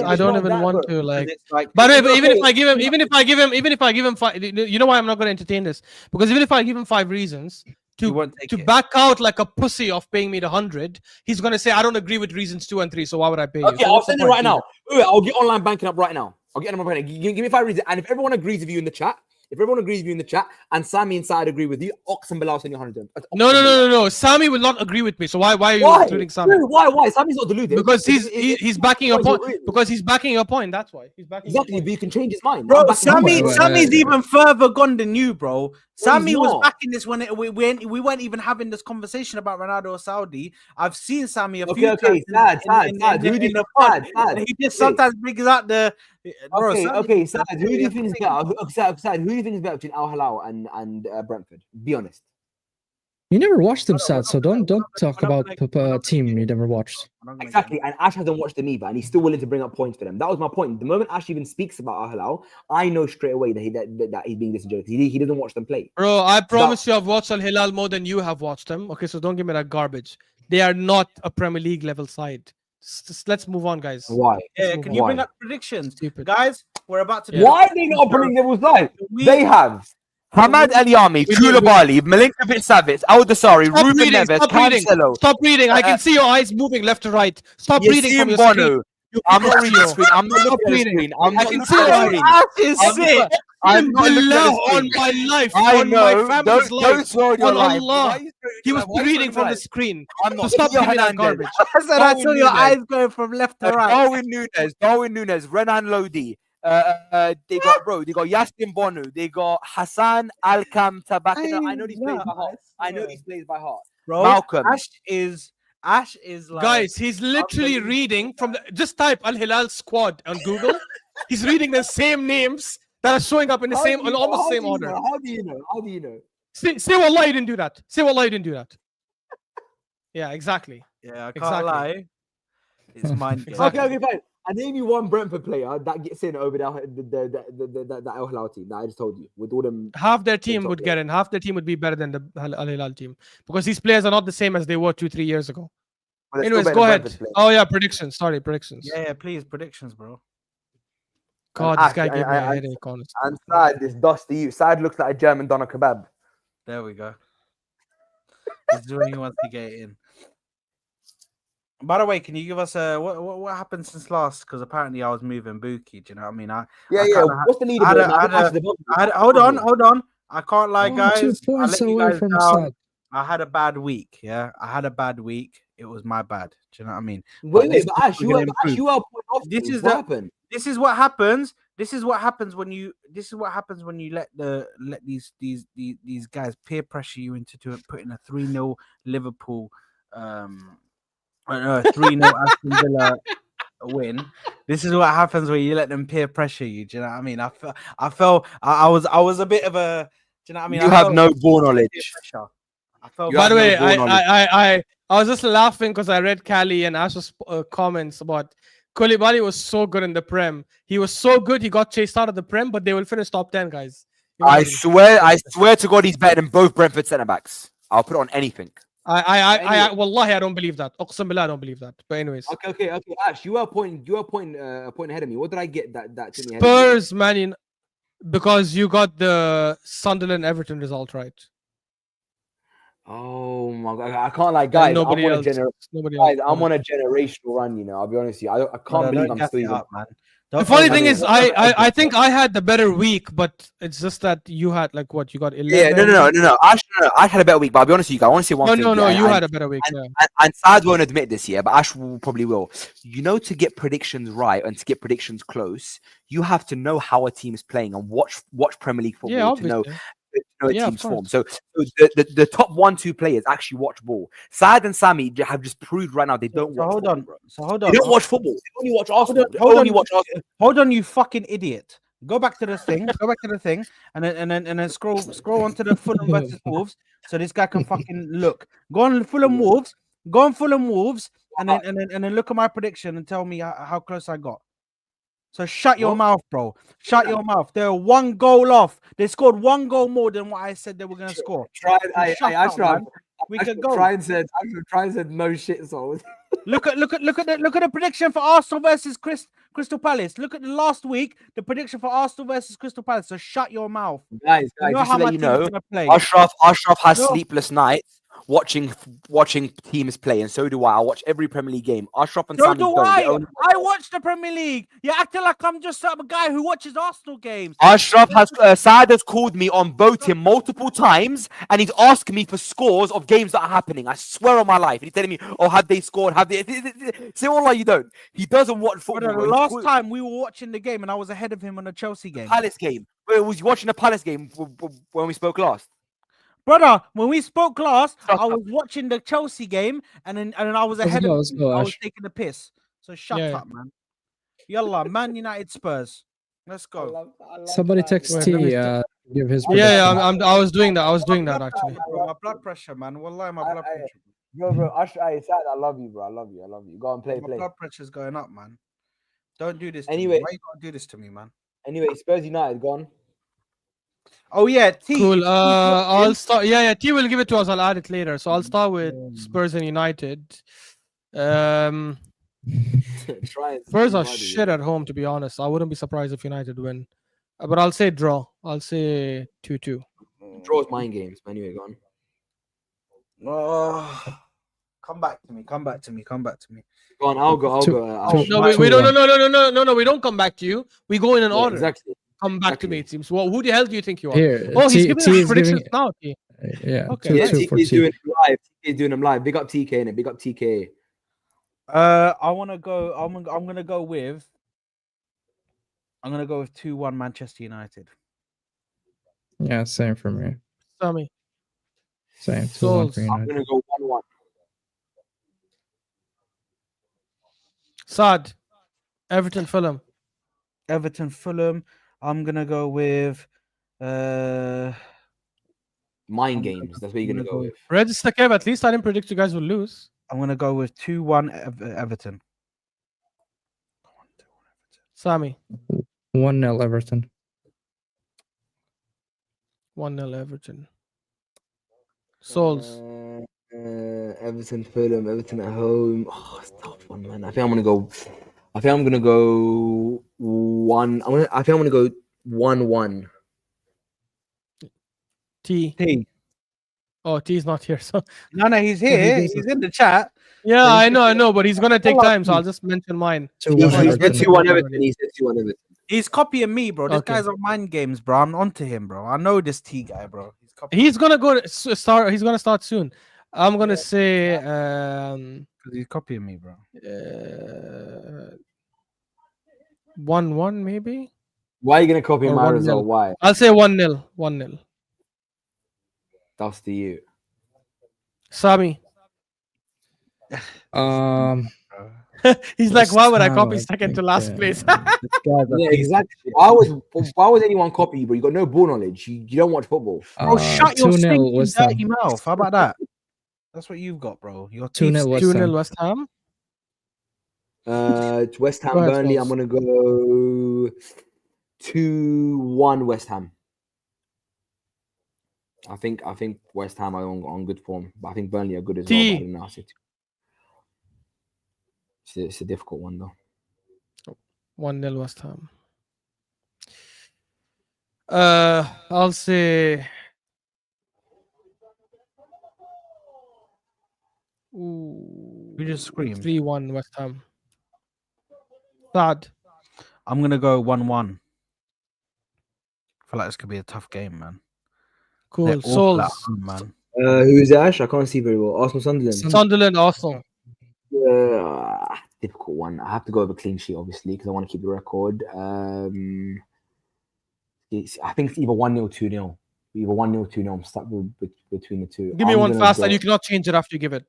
I don't even want to like. But even if I give him 5, you know why I'm not going to entertain this? Because even if I give him 5 reasons to back out like a pussy of paying me the 100, he's going to say I don't agree with reasons 2 and 3. So why would I pay you? Okay, I'll send it right now. I'll get online banking up right now. Give me 5 reasons, and if everyone agrees with you in the chat. And Sammy inside agree with you, Oxen Bilal send you 100. No. Sammy will not agree with me. So why are you including Sammy? Why? Sammy's not deluded. Because he's backing your point. Because he's backing your point. That's why. He's backing exactly, but you can change his mind. Bro, Sammy's even further gone than you, bro. Sammy was backing this when we weren't even having this conversation about Ronaldo or Saudi. I've seen Sammy a few times. He just sometimes brings out the. Sad. Who do you think is better? Sad. Who do you think is better between Al Hilal and Brentford? Be honest. You never watched them, Sad. So don't talk about a team you never watched. Exactly, and Ash hasn't watched them either, and he's still willing to bring up points for them. That was my point. The moment Ash even speaks about Al Hilal, I know straight away that he's being disingenuous. He doesn't watch them play. Bro, I promise you, I've watched Al Hilal more than you have watched them. Okay, so don't give me that garbage. They are not a Premier League level side. Just let's move on, guys. Why? Yeah, can you bring up predictions, guys? We're about to. Why are they not bringing level side? They have. Hamad El-Yami, Koulibaly, Milinkovic-Savic, Al-Dasari, Ruben Neves, Cancelo. Stop reading. I can see your eyes moving left to right. Stop reading from your screen. I'm not reading the screen. I'm not looking at the screen. I can see your screen. I'm not on my life. On my family's life. On Allah. He was reading from the screen. So stop giving that garbage. I saw your eyes going from left to right. Darwin Nunez, Renan Lodi. They got Yassin Bonu. They got Hassan Alkam Tabakina. I know these plays by heart. Bro, Malcolm. Ash is like, guys, he's literally reading from the. Just type Al Hilal squad on Google. He's reading the same names that are showing up in the almost same order. How do you know? Say wallah, you didn't do that. Say wallah, you didn't do that. Yeah, exactly. Yeah, I can't lie. It's mine. Okay, fine. I name you 1 Brentford player that gets in over the Al Hilal team that I just told you. With all them, half their team would get in. Half their team would be better than the Al Hilal team because these players are not the same as they were 2-3 years ago. Anyways, go ahead. Oh yeah, predictions. Sorry, predictions. Yeah, please, predictions, bro. God, this guy gave me a headache. Honestly. And Sad is dusty. Sad looks like a German doner kebab. There we go. He's doing he wants to get in. By the way, can you give us what happened since last? Because apparently I was moving Buki. Do you know what I mean? What's the leader? Hold on. I can't lie, guys. 2 points away from Sad. I had a bad week. Yeah, I had a bad week. It was my bad. Do you know what I mean? Wait, but Ash, you are point off. This is what happened. This is what happens. This is what happens when you let these guys peer pressure you into putting a 3-0 Liverpool 3-0 Aston Villa win. This is what happens when you let them peer pressure you. Do you know what I mean? I was a bit of a. Do you know what I mean? You have no ball knowledge. By the way, I was just laughing because I read Cali and Ash's comments about Koulibaly was so good in the Prem. He was so good, he got chased out of the Prem, but they will finish top 10, guys. I swear to God, he's better than both Brentford centre backs. I'll put it on anything. Wallahi, I don't believe that. Uqsam billah, I don't believe that. But anyways. Okay. Ash, you are pointing ahead of me. What did I get that Spurs, man, because you got the Sunderland Everton result right. Oh my God! I can't like guys. I'm on a generational run. You know, I'll be honest with you. I can't believe I'm still even. Man. The funny thing is, I think I had the better week, but it's just that you had like what you got 11. Yeah, no. Ash had a better week, but I'll be honest with you guys. I want to say one thing. No, you had a better week. And Sad won't admit this, yeah, but Ash probably will. You know, to get predictions right and to get predictions close, you have to know how a team is playing and watch Premier League football to know a team's form. So the top 1-2 players actually watch ball. Saad and Sammy have just proved right now they don't watch football. Hold on. They don't watch football. They only watch Arsenal. Hold on, you fucking idiot. Go back to the thing. And then scroll onto the Fulham versus Wolves, so this guy can fucking look. Go on Fulham Wolves, and then look at my prediction and tell me how close I got. So shut your mouth, bro. Shut your mouth. They're 1 goal off. They scored 1 goal more than what I said they were gonna score. We could go. Try and said no shit. So look at the prediction for Arsenal versus Crystal Palace. Look at the last week, the prediction for Arsenal versus Crystal Palace. So shut your mouth, guys. Just to let you know, Ashraf has sleepless nights watching teams play, and so do I. I watch every Premier League game. Ashraf and Sammy don't. I watch the Premier League. You're acting like I'm just some guy who watches Arsenal games. Ashraf Saad has called me on boating multiple times, and he's asking me for scores of games that are happening. I swear on my life. And he's telling me, "Oh, have they scored? Have they?" Say all like you don't. He doesn't watch football. The last time we were watching the game, and I was ahead of him on the Chelsea game. Palace game. Was you watching the Palace game when we spoke last? Brother, when we spoke last, I was watching the Chelsea game, and then I was ahead of you. I was taking the piss. So shut up, man. Yalla, Man United Spurs. Let's go. Somebody text T. Give his. I was doing that actually. Bro, my blood pressure, man. Wallahi, my blood pressure. Bro, I love you, bro. I love you. Go and play. My blood pressure's going up, man. Don't do this. Anyway, why you gotta do this to me, man? Anyway, Spurs United gone. Oh yeah, T. Cool. I'll start. Yeah. T will give it to us. I'll add it later. So I'll start with Spurs and United. Spurs are shit at home, to be honest. I wouldn't be surprised if United win, but I'll say draw. I'll say 2-2. Draw is mind games. But anyway, go on. Come back to me. Go on. I'll go. No, we don't. No. We don't come back to you. We go in an order. Exactly. Come back to me, it seems. Well, who the hell do you think you are? Here, he's giving us predictions now. T. Yeah. Okay. Yeah, TK's doing them live. TK's doing them live. Big up TK in it. Big up TK. I want to go. I'm gonna go with 2-1 Manchester United. Yeah, same for me. Sammy. Same. 2-1 for United. I'm gonna go 1-1. Saad. Everton Fulham. I'm gonna go with mind games. That's what you're gonna go with. Register Kev. At least I didn't predict you guys would lose. I'm gonna go with 2-1 Everton. Sammy. 1-0 Everton. 1-0 Everton. Souls. Everton Fulham. Everton at home. Oh, it's a tough one, man. I think I'm gonna go 1. I think I'm gonna go 1-1. T. Oh, T's not here. So no, he's here. He's in the chat. Yeah, I know, but he's gonna take time, so I'll just mention mine. He said 2-1 Everton. He's copying me, bro. This guy's on mind games, bro. I'm onto him, bro. I know this T guy, bro. He's gonna start. He's gonna start soon. I'm gonna say because he's copying me, bro. 1-1 maybe. Why are you gonna copy my result? Why? I'll say 1-0. 1-0. That's to you, I Bro. He's like, why would I copy second to last place? Yeah, exactly. Why would anyone copy you, bro? You got no ball knowledge. You don't watch football. Bro, shut your 2-0 stinking West Ham. dirty mouth. How about that? That's what you've got, bro. Your 2-0 West 2-0 Ham. West Ham. It's West Ham, Go ahead, Burnley. Sauce. I'm gonna go 2-1 West Ham. I think West Ham are on good form, but I think Burnley are good as well. But I don't know. It's a difficult one though. 1-0 West Ham. I'll say. Ooh, You just screamed. 3-1 West Ham. Bad. I'm gonna go 1-1. I feel like this could be a tough game, man. Cool. Souls. Man. Who's Ash? I can't see very well. Arsenal, Sunderland. Sunderland, Arsenal. Difficult one. I have to go with a clean sheet, obviously, because I want to keep the record. I think it's either 1-0, 2-0. Either 1-0, 2-0. I'm stuck between the two. Give me one fast, and you cannot change it after you give it.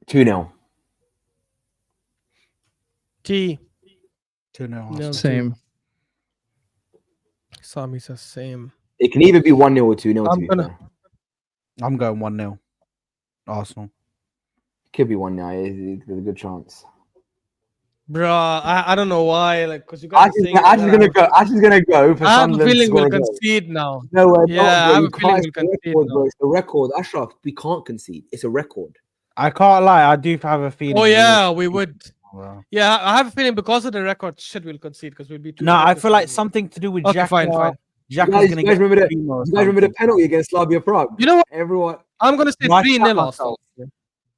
$2-0. T. 2-0. Same. Sami says same. It can either be 1-0 or 2-0. I'm going 1-0. Arsenal. Could be 1-0. There's a good chance. Bro, I don't know why. Like, because you guys Ash is gonna go for I have a Sunderland. feeling we'll concede now. No, Yeah, I have a feeling we'll concede now. It's a record. Ashraf, we can't concede. It's a record. I can't lie. I do have a feeling. Oh yeah, we would. Well. Yeah, I have a feeling because of the record, shit, we'll concede because we'll be too. No, I feel like something to do with Okay, Jack. fine. You guys remember the penalty against Slavia Prague? You know what? Everyone. I'm gonna say 3-0 also.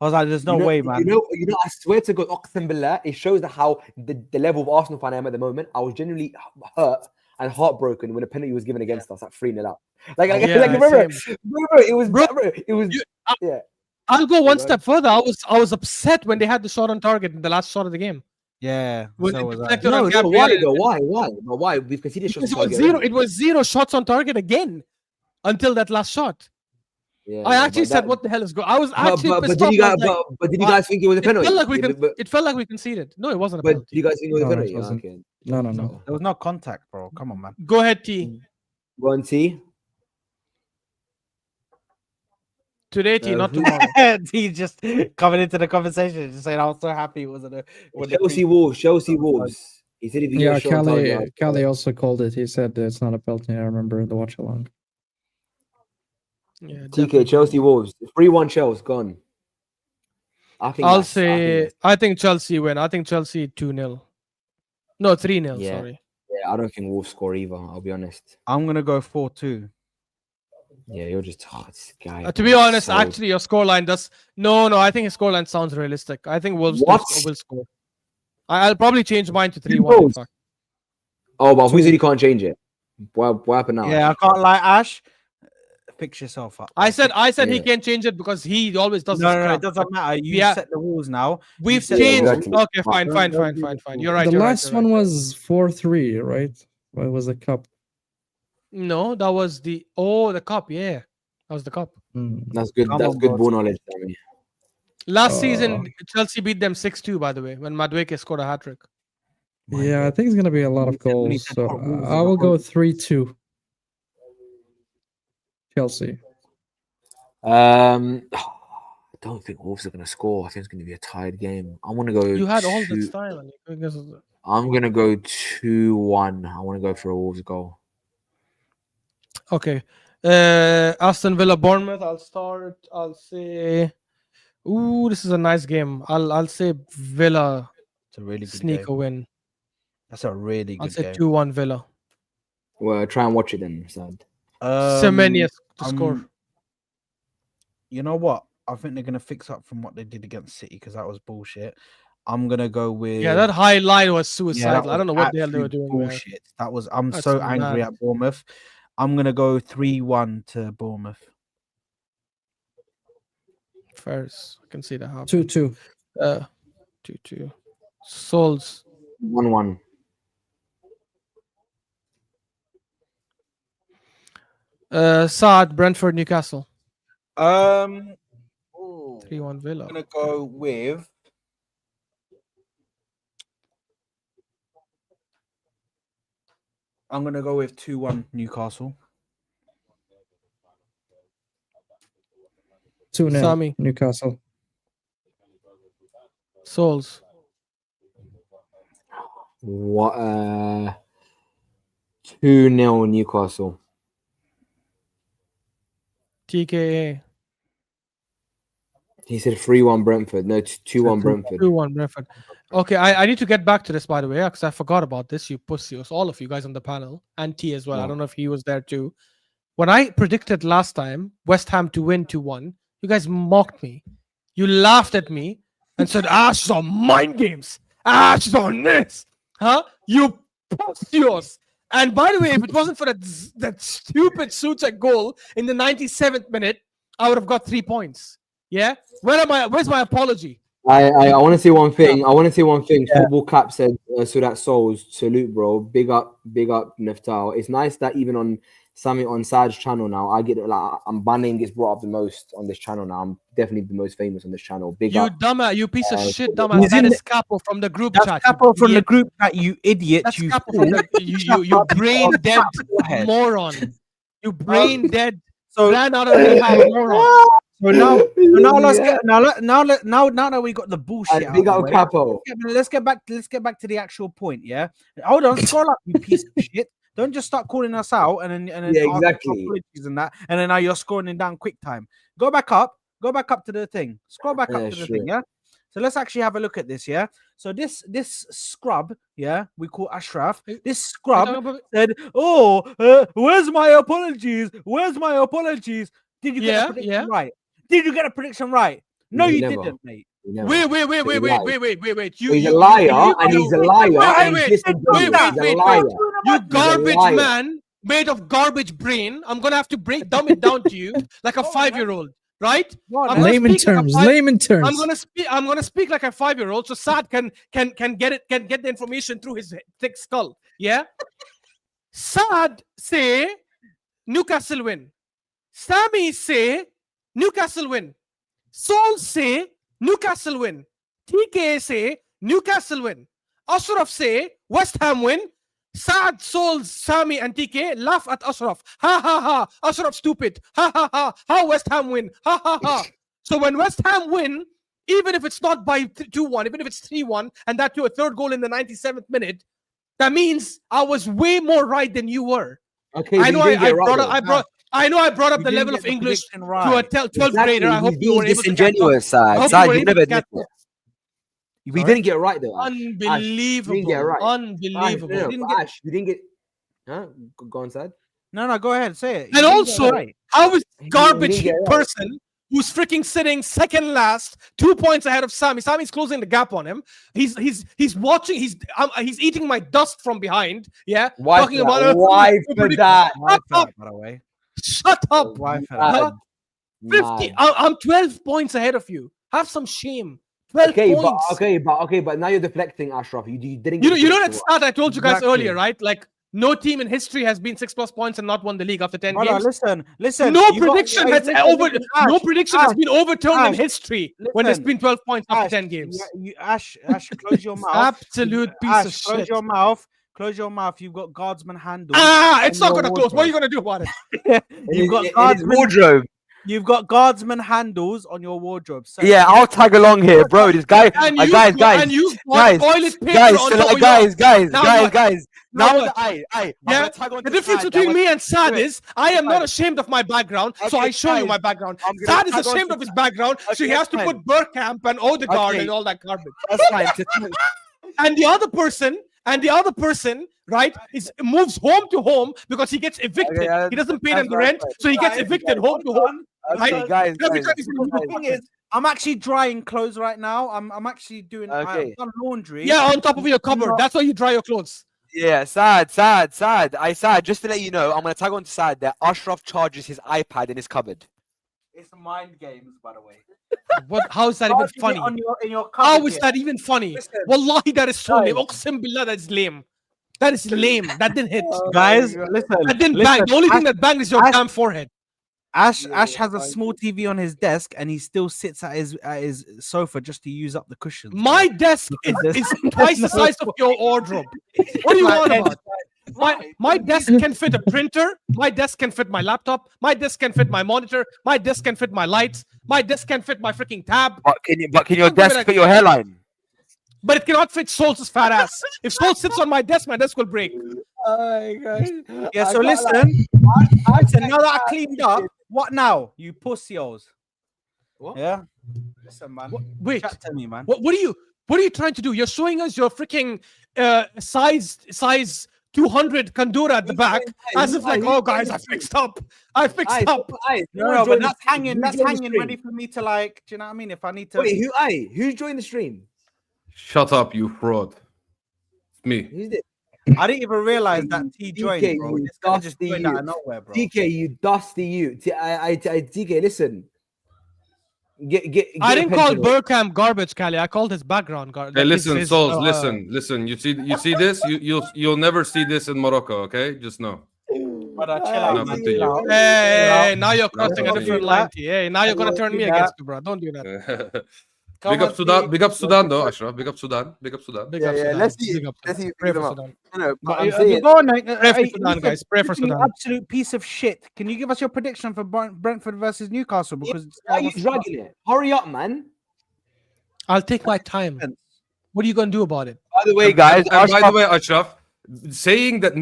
I was like, there's no way, man. You know, I swear to God, Oqsam Billah, it shows how the level of Arsenal fan I am at the moment. I was genuinely hurt and heartbroken when a penalty was given against us, like 3-0 up. Remember, it was. Yeah. I'll go one step further. I was upset when they had the shot on target in the last shot of the game. Yeah. So was Why? We've conceded shots. It was 0 shots on target again until that last shot. Yeah, I actually said, "What the hell is going?" I was actually but did you guys think it was a penalty? It felt like we conceded. No, it wasn't a penalty. penalty. But did you guys think it was a penalty? Okay. No. There was no contact, bro. Come on, man. Go ahead, T. Go on, T. Today, T, not tomorrow. T just coming into the conversation, just saying, "I was so happy." Was it Chelsea Wolves. He said if you yeah, Callie also called it. He said it's not a penalty. I remember the watch along. Yeah, TK Chelsea Wolves 3-1 Chelsea gone. I think Chelsea win. I think Chelsea 2-0. No, 3-0. Yeah. Sorry. Yeah, I don't think Wolves score either. I'll be honest. I'm gonna go 4-2. Yeah, you're just this guy. To be honest, actually, your scoreline does. No. I think his scoreline sounds realistic. I think Wolves will score. I'll probably change mine to 3-1. Oh, but who said you can't change it? What happened now? Yeah, I can't lie, Ash. Fix yourself up. I said he can't change it because he always does. No, it doesn't matter. You set the rules now. We've changed. Okay, fine. You're right. The last one was 4-3, right? It was a cup. No, that was the cup. Yeah, that was the cup. That's good. That's good ball knowledge, Sammy. Last season, Chelsea beat them 6-2. By the way, when Madueke scored a hat trick. Yeah, I think it's gonna be a lot of goals. So I will go 3-2. Chelsea. I don't think Wolves are going to score. I think it's going to be a tied game. I want to go. You had all this time. I'm going to go 2-1. I want to go for a Wolves goal. Okay. Aston Villa, Bournemouth. I'll start. I'll say. Ooh, this is a nice game. I'll say Villa. It's a really good sneak game. A win. That's a really good game. I'll say 2-1 Villa. Well, try and watch it then, Sad. Semenius to score. You know what? I think they're gonna fix up from what they did against City because that was bullshit. I'm gonna go with that high line was suicidal. Yeah, I don't know what the hell they were doing. Bullshit. That was. I'm so angry at Bournemouth. I'm gonna go 3-1 to Bournemouth. First, I can see that happen. 2-2. 2-2. Souls. 1-1. Saad, Brentford, Newcastle. 3-1 Villa. I'm gonna go with. I'm gonna go with 2-1 Newcastle. 2-0 Newcastle. Souls. What? 2-0 Newcastle. TKA. He said 3-1 Brentford. No, 2-1 Brentford. 2-1 Brentford. Okay, I need to get back to this, by the way, because I forgot about this. You pussies, all of you guys on the panel, and T as well. Yeah. I don't know if he was there too. When I predicted last time West Ham to win 2-1, you guys mocked me. You laughed at me and said, she's on mind games. She's on this. Huh? You pussies. And by the way, if it wasn't for that stupid Suchek goal in the 97th minute, I would have got 3 points. Yeah? Where's my apology? I want to say one thing. Yeah. Football Cap said, so that Souls, salute, bro. Big up, Neftal. It's nice that even on something on Sad's channel now, I get it. Like, my name gets brought up the most on this channel now. I'm definitely the most famous on this channel. Big up. Dumbass, you piece of shit, dumbass. That is Capo from the group chat. That's Capo from the group chat, you idiot. That's Capo from you brain dead moron. You brain dead. So ran out of rehab moron. So now that we got the bullshit. Big up Capo. Let's get back to the actual point. Yeah. Hold on, scroll up, you piece of shit. Don't just start calling us out and then exactly. And then now you're scrolling down quick time. Go back up to the thing. Scroll back up to the thing, yeah. So let's actually have a look at this, yeah. So this scrub, yeah, we call Ashraf. This scrub said, where's my apologies? Where's my apologies? Did you get a prediction right? Did you get a prediction right? No, you didn't, mate. Wait. He's a liar, and he's a liar. Wait. You garbage man made of garbage brain. I'm gonna have to dumb it down to you like a 5-year-old, right? Layman terms. I'm gonna speak like a 5-year-old, so Saad can get the information through his thick skull. Yeah. Saad say Newcastle win. Sammy say Newcastle win. Saul say Newcastle win. TK say Newcastle win. Ashraf say West Ham win. Saad, Saul, Sami, and TK laugh at Ashraf. Ha ha ha. Ashraf stupid. Ha ha ha. How West Ham win? Ha ha ha. So when West Ham win, even if it's not by 2-1, even if it's 3-1, and that to a third goal in the 97th minute, that means I was way more right than you were. Okay. I know I brought up the level of English to a 12th grader. I hope you were able to catch up. You never admit it. We didn't get it right though. Unbelievable. Didn't get it right. Unbelievable. Ash, you didn't get. Huh? Go on, Sad. No, go ahead, say it. And also, how is garbage person who's freaking sitting second last, 2 points ahead of Sami? Sami's closing the gap on him. He's watching. He's eating my dust from behind. Yeah. Why for that? By the way. Shut up. 50. I'm 12 points ahead of you. Have some shame. 12 points. But now you're deflecting, Ashraf. You didn't. You know that stat I told you guys earlier, right? Like no team in history has been 6+ points and not won the league after 10 games. Listen. No prediction has been overturned in history when there's been 12 points after 10 games. Ash, close your mouth. Absolute piece of shit. Close your mouth. You've got guardsman handles. It's not gonna close. What are you gonna do about it? You've got guardsman wardrobe. You've got guardsman handles on your wardrobe. So I'll tag along here, bro. This guy, guys. Now the difference between me and Saad is I am not ashamed of my background, so I show you my background. Saad is ashamed of his background, so he has to put Bergkamp and Odegaard and all that garbage. That's fine. And the other person, right, moves home to home because he gets evicted. He doesn't pay them the rent, so he gets evicted home to home. Okay, guys. The thing is, I'm actually drying clothes right now. I'm actually doing I've done laundry. Yeah, on top of your cupboard. That's why you dry your clothes. Yeah, Sad. Just to let you know, I'm gonna tag on to Sad that Ashraf charges his iPad in his cupboard. It's mind games, by the way. How is that even funny? How is that even funny? Wallahi, that is so lame. Uqsim billah, that is lame. That is lame. That didn't hit. Guys, listen. That didn't bang. The only thing that banged is your damn forehead. Ash has a small TV on his desk, and he still sits at his sofa just to use up the cushions. My desk is twice the size of your wardrobe. What do you want about? My desk can fit a printer. My desk can fit my laptop. My desk can fit my monitor. My desk can fit my lights. My desk can fit my freaking tab. But can your desk fit your hairline? But it cannot fit Sol's fat ass. If Sol sits on my desk will break. Yeah, so listen, now that I cleaned up, what now? You pussios. What? Yeah. Listen, man. Wait. Chat to me, man. What are you trying to do? You're showing us your freaking size 200 Kandura at the back, as if like, oh guys, I fixed up. No, but that's hanging ready for me to like, do you know what I mean? If I need to Wait, who joined the stream? Shut up, you fraud. It's me. Who's it? I didn't even realize that T joined, DK, bro. you This guy just dusty joined out of nowhere, bro. DK, you dusty you. DK, listen. I didn't call Burkham garbage, Callie. I called his background garbage. Hey, listen, Souls, listen. You see this? You'll never see this in Morocco, okay? Just know. But chill out, man. Hey, now you're crossing a different line. Hey, now you're gonna turn me against you, bro. Don't do that. Big up Sudan though, Ashraf. Big up Sudan. Let's see. Pray for Sudan. No, Pray for Sudan, guys. Pray for Sudan. Absolute piece of shit. Can you give us your prediction for Brentford versus Newcastle? Because why are you dragging it? Hurry up, man. I'll take my time. What are you gonna do about it? By the way, guys. By the way, Ashraf, saying that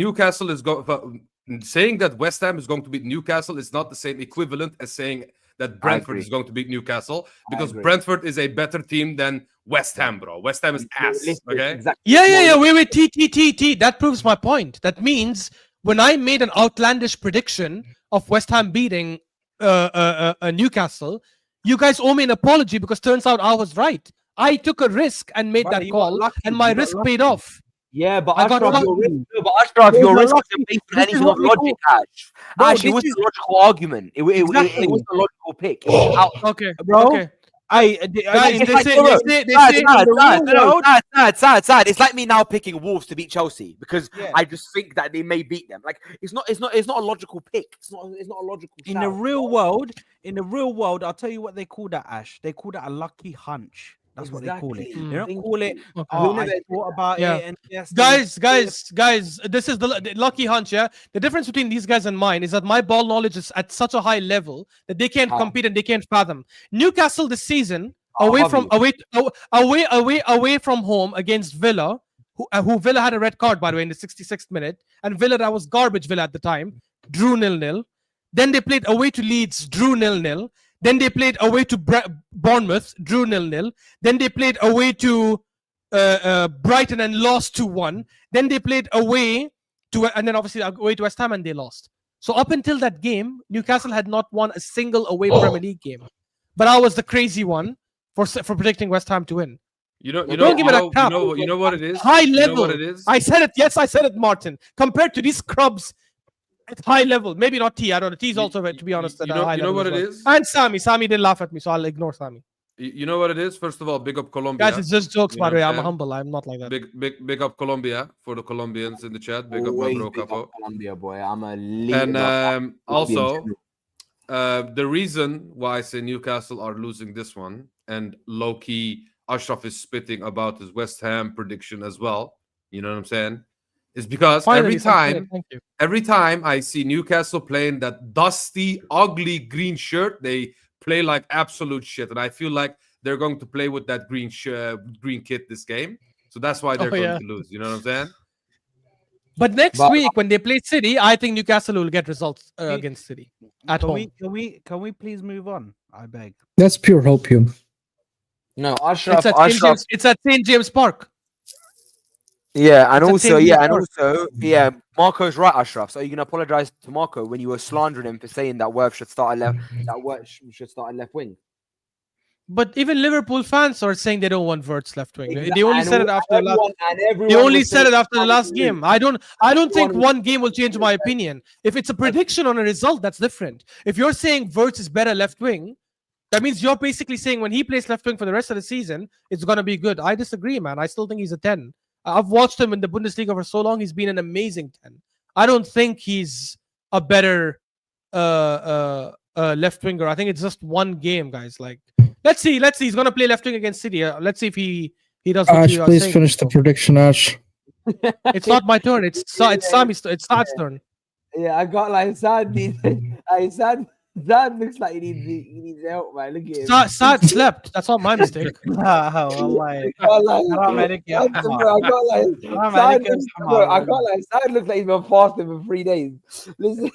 West Ham is going to beat Newcastle is not the same equivalent as saying that Brentford is going to beat Newcastle, because Brentford is a better team than West Ham, bro. West Ham is ass. Okay. Exactly. Yeah. Wait. T. That proves my point. That means when I made an outlandish prediction of West Ham beating Newcastle, you guys owe me an apology because turns out I was right. I took a risk and made that call, and my risk paid off. Yeah, but Ashraf, your risk wasn't based on anything of logic, Ash. Ash, it was a logical argument. It was a logical pick. Okay, bro. Okay. Sad. It's like me now picking Wolves to beat Chelsea because I just think that they may beat them. Like it's not a logical pick. It's not a logical. In the real world, I'll tell you what they call that, Ash. They call that a lucky hunch. That's what they call it. They don't call it. I thought about it. And yes, guys, this is the lucky hunch. Yeah, the difference between these guys and mine is that my ball knowledge is at such a high level that they can't compete and they can't fathom. Newcastle this season away from home against Villa, who Villa had a red card by the way in the 66th minute, and Villa that was garbage Villa at the time, drew 0-0. Then they played away to Leeds, drew 0-0. Then they played away to Bournemouth, drew 0-0. Then they played away to Brighton and lost 2-1. Then they played away to, and then obviously away to West Ham and they lost. So up until that game, Newcastle had not won a single away Premier League game. But I was the crazy one for predicting West Ham to win. You know what it is. High level. You know what it is. I said it. Yes, I said it, Martin. Compared to these scrubs. It's high level, maybe not T. I don't know. T's also, to be honest, at high level. You know what it is? And Sammy didn't laugh at me, so I'll ignore Sammy. You know what it is? First of all, big up Colombia. Guys, it's just jokes, by the way. I'm humble. I'm not like that. Big up Colombia for the Colombians in the chat. Big up my bro, Capo. Colombia, boy. I'm a leader. And also, the reason why I say Newcastle are losing this one, and low-key Ashraf is spitting about his West Ham prediction as well. You know what I'm saying? Is because every time I see Newcastle playing that dusty, ugly green shirt, they play like absolute shit, and I feel like they're going to play with that green kit this game. So that's why they're going to lose. You know what I'm saying? But next week when they play City, I think Newcastle will get results against City at home. Can we please move on? I beg. That's pure hopium. No, Ashraf. It's at St. James Park. Yeah, and also, Marco's right, Ashraf. So you're gonna apologize to Marco when you were slandering him for saying that Worth should start at left wing. But even Liverpool fans are saying they don't want Wirtz left wing. They only said it after the last game. I don't think one game will change my opinion. If it's a prediction on a result, that's different. If you're saying Wirtz is better left wing, that means you're basically saying when he plays left wing for the rest of the season, it's gonna be good. I disagree, man. I still think he's a 10. I've watched him in the Bundesliga for so long. He's been an amazing 10. I don't think he's a better left winger. I think it's just one game, guys. Like, let's see. He's gonna play left wing against City. Let's see if he does. What Ash, you are please saying. finish the prediction, Ash. It's not my turn. It's Sami's. It's Saad's turn. Yeah, I got like Saad needs. Saad looks like he needs help, man. Look at him. Saad slept. That's not my mistake. I got like Saad looks like he's been fasting for 3 days. Listen,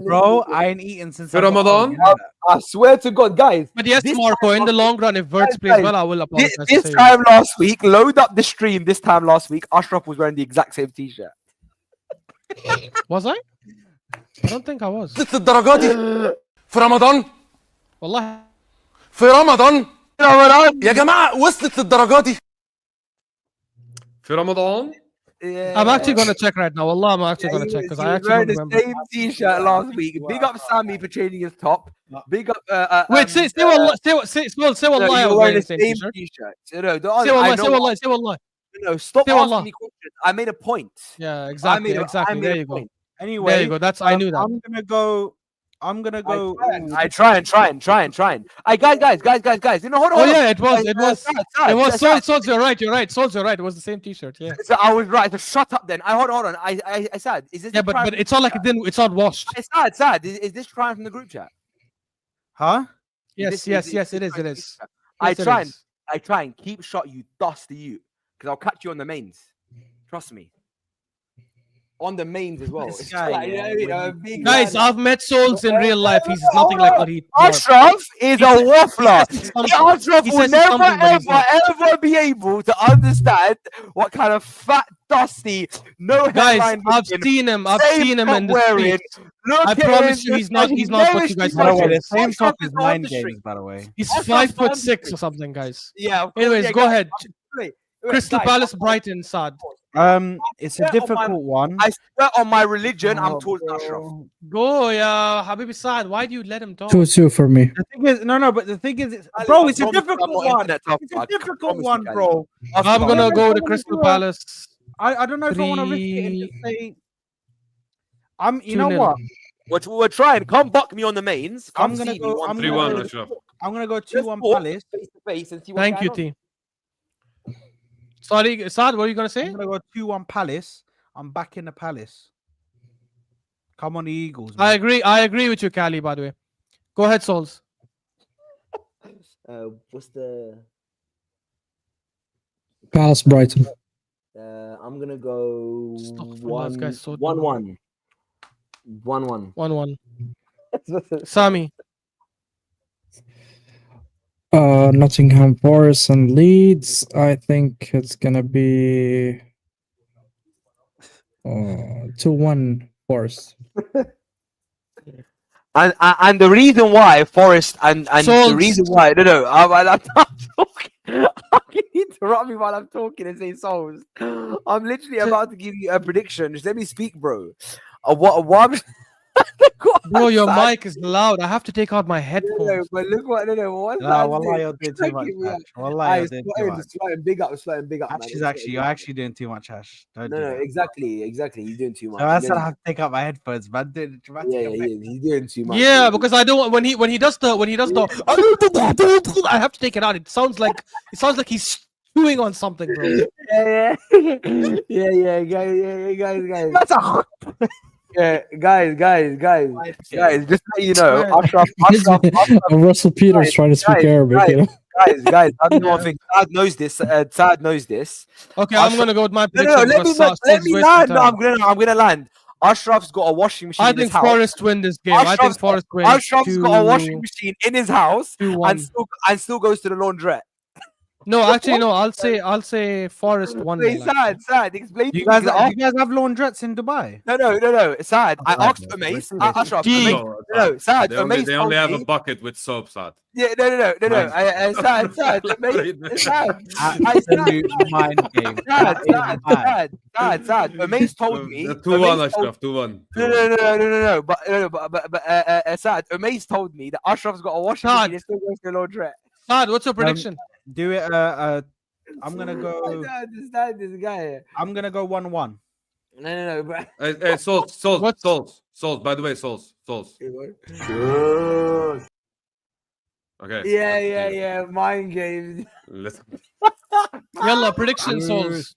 bro, I ain't eaten since Ramadan. I swear to God, guys. But yes, Marco, in the long run, if Verts plays well, I will apologize. This time last week, load up the stream. This time last week, Ashraf was wearing the exact same t-shirt. Was I? I don't think I was. وصلت للدرجات دي في رمضان والله في رمضان يا جماعه وصلت للدرجات دي في رمضان. I'm actually gonna check right now. Wallah, I'm actually gonna check because I actually don't remember. The same t-shirt last week. Big up Sammy for changing his top. Big up. Wait, say wallah. Say wallah. You're wearing the same t-shirt. No, say wallah. No, stop asking me questions. I made a point. Yeah, exactly. There you go. Anyway, there you go. That's I knew that. I'm gonna go. I try and. Guys. You know, hold on. Oh yeah, it was. Souls, you're right. Souls, you're right. It was the same T-shirt. Yeah. So I was right. So shut up then. Hold on. I said, is this? Yeah, but it's not like it didn't. It's not washed. It's sad. Is this trying from the group chat? Huh? Yes. It is. I try and keep shot. You dusty you, because I'll catch you on the mains. Trust me. On the mains as well. Guys, I've met Souls in real life. He's nothing like what he. Ashraf is a waffler. Ashraf will never be able to understand what kind of fat, dusty, no guys. I've seen him in the street. I promise you, he's not what you guys think. The same top is 9 games, by the way. He's 5'6" or something, guys. Yeah. Anyways, go ahead. Crystal Palace, Brighton, Saad. It's a difficult one. I swear on my religion, I'm told Ashraf. Go, yeah, Habibi Saad. Why do you let him talk? 2-2 for me. The thing is, but the thing is, bro, it's a difficult one. It's a difficult one, bro. I'm gonna go to Crystal Palace. I don't know if I want to risk it and just say. You know what? We're trying. Come buck me on the mains. I'm gonna go 3-1, Ashraf. I'm gonna go 2-1 Palace. Thank you, T. Sorry, Saad, what are you going to say? I'm going to go 2-1 Palace. I'm back in the Palace. Come on, the Eagles. Man. I agree with you, Cali, by the way. Go ahead, Souls. What's the... Palace, Brighton. I'm going to go 1-1. 1-1. 1-1. Sami. Nottingham Forest and Leeds. I think it's gonna be 2-1 Forest. And the reason why Forest and the reason why I'm not talking. You interrupt me while I'm talking and say Souls. I'm literally about to give you a prediction. Just let me speak, bro. What? Bro, your mic is loud. I have to take out my headphones. No, but look what Wallah, you're doing too much, Ash. Wallah, you're doing too much. Big up, man. You're actually doing too much, Ash. No, exactly. You're doing too much. So I said I have to take out my headphones, man. Doing dramatic. Yeah, he's doing too much. Yeah, because I don't. When he does the I have to take it out. It sounds like he's chewing on something, bro. Yeah, guys. Yeah, guys, just so you know, Ashraf Russell Peters trying to speak Arabic. Guys, I know one thing. Sad knows this. Sad knows this. Okay, I'm gonna go with my prediction. Let me land. No, I'm gonna land. Ashraf's got a washing machine. I think Forest win this game. I think Forest win. Ashraf's got a washing machine in his house and still goes to the laundrette. No, actually, no. I'll say Forest won. Sad. Explain. You guys have laundrettes in Dubai? No. Sad. I asked Umays. Ashraf. No, Sad. They only have a bucket with soap, Sad. Yeah, no. Sad. Absolute mind game. Sad. Umays told me. 2-1, Ashraf. 2-1. No. But Sad. Umays told me that Ashraf's got a washing machine and still goes to the laundrette. Sad. What's your prediction? Do it. I'm gonna go. I don't understand this guy. I'm gonna go 1-1. No, bro. Hey, Souls. Souls. By the way, Souls. Okay. Yeah. Mind games. Listen. Yalla, prediction, Souls.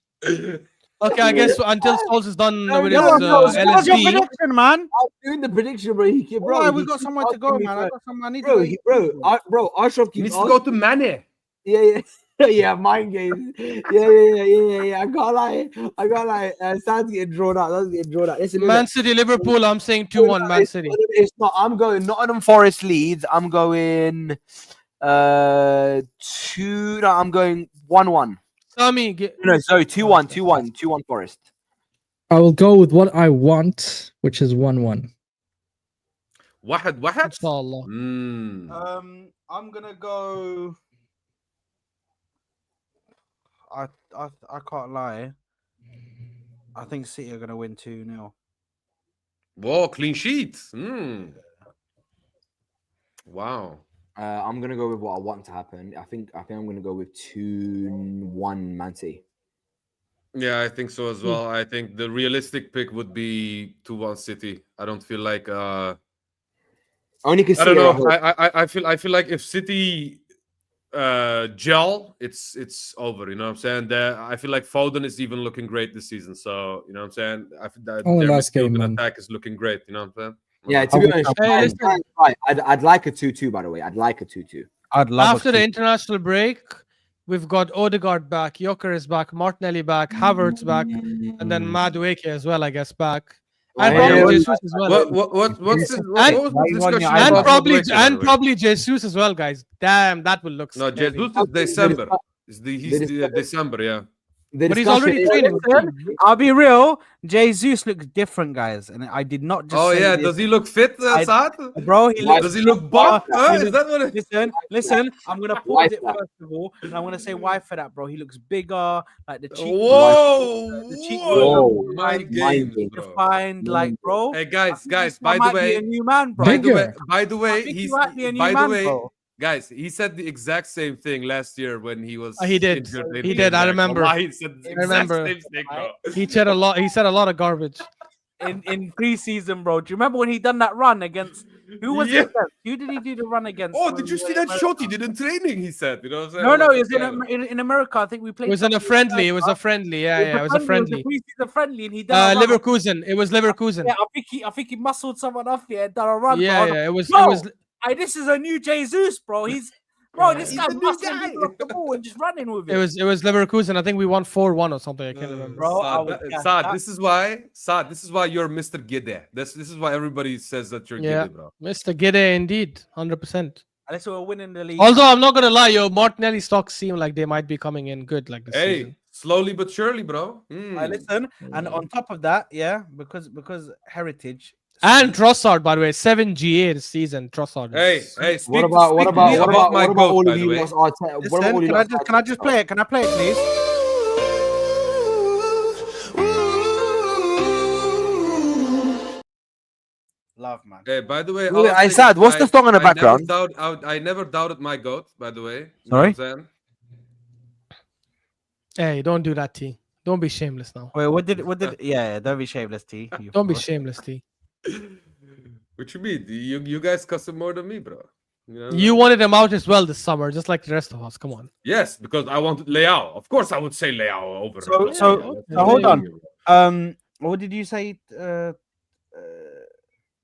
Okay, I guess until Souls is done with his What's your LSD. prediction, man? I'm doing the prediction, bro. Bro, we got somewhere to go, man. I got some. I need Bro, to bro, Ashraf He keeps needs to go to Mane. Yeah, mind games. Yeah. I can't lie. Sounds getting drawn out. Listen, Man City, Liverpool. I'm saying 2-1 Man City. It's not. I'm going Nottingham Forest Leeds. I'm going 2. No, I'm going 1-1. Sami, No, sorry, 2-1. 2-1 Forest. I will go with what I want, which is 1-1. واحد. Inshallah. I'm gonna go. I can't lie. I think City are gonna win 2-0. Whoa, clean sheet. Wow. I'm gonna go with what I want to happen. I think I'm gonna go with 2-1 Man City. Yeah, I think so as well. I think the realistic pick would be 2-1 City. I don't feel like only because I don't know. I feel like if City gel, it's over. You know what I'm saying? I feel like Foden is even looking great this season. So you know what I'm saying? I feel that their midfield attack is looking great. You know what I'm saying? Yeah, to be honest, I'd like a 2-2. By the way, I'd like a 2-2. I'd love after the international break. We've got Odegaard back, Joker is back, Martinelli back, Havertz back, and then Madueke as well, I guess, back. And probably Jesus as well. What's discussion? Probably Jesus as well, guys. Damn, that will look. No, Jesus is December. He's December, yeah. But he's already training. I'll be real. Jesus looks different, guys, and I did not just. Oh yeah, does he look fit, Saad? Bro, does he look buff? Is that what it... Listen. I'm gonna pause it first of all, and I'm gonna say why for that, bro. He looks bigger, like the cheek. Whoa, mind game, defined, like, bro. Hey guys. By the way, a new man, bro. By the way, guys, he said the exact same thing last year when he was. He did. I remember. He said the exact same thing, bro. He said a lot. He said a lot of garbage in preseason, bro. Do you remember when he done that run against? Who was it? Who did he do the run against? Oh, did you see that shot he did in training? He said, you know what I'm No, saying? it was in America. I think we played. It was in a friendly. It was a friendly. Yeah, it was a friendly. It was a preseason friendly, and he done Leverkusen. It was Leverkusen. Yeah, I think he muscled someone off here and done a run. Yeah, it was. This is a new Jesus, bro. This guy muscling off the ball and just running with it. It was Leverkusen. I think we won 4-1 or something. I can't remember. Bro, Saad, this is why you're Mr. Gide. This is why everybody says that you're Gide, bro. Mr. Gide, indeed, 100%. Unless we're winning the league. Although I'm not gonna lie, Martinelli stocks seem like they might be coming in good like this season. Slowly but surely, bro. Listen, and on top of that, because heritage. And Trossard, by the way, 7 GA this season. Trossard. What about my goat, all of you? Listen, can I just play it? Can I play it, please? Love, man. Okay, by the way, I said, what's the song in the background? I never doubted my goat, by the way. Sorry? Hey, don't do that, T. Don't be shameless now. Wait, what did yeah, don't be shameless, T. Don't be shameless, T. What you mean? You guys cuss him more than me, bro. You wanted him out as well this summer, just like the rest of us. Come on. Yes, because I wanted Leao. Of course, I would say Leao over. So hold on. What did you say?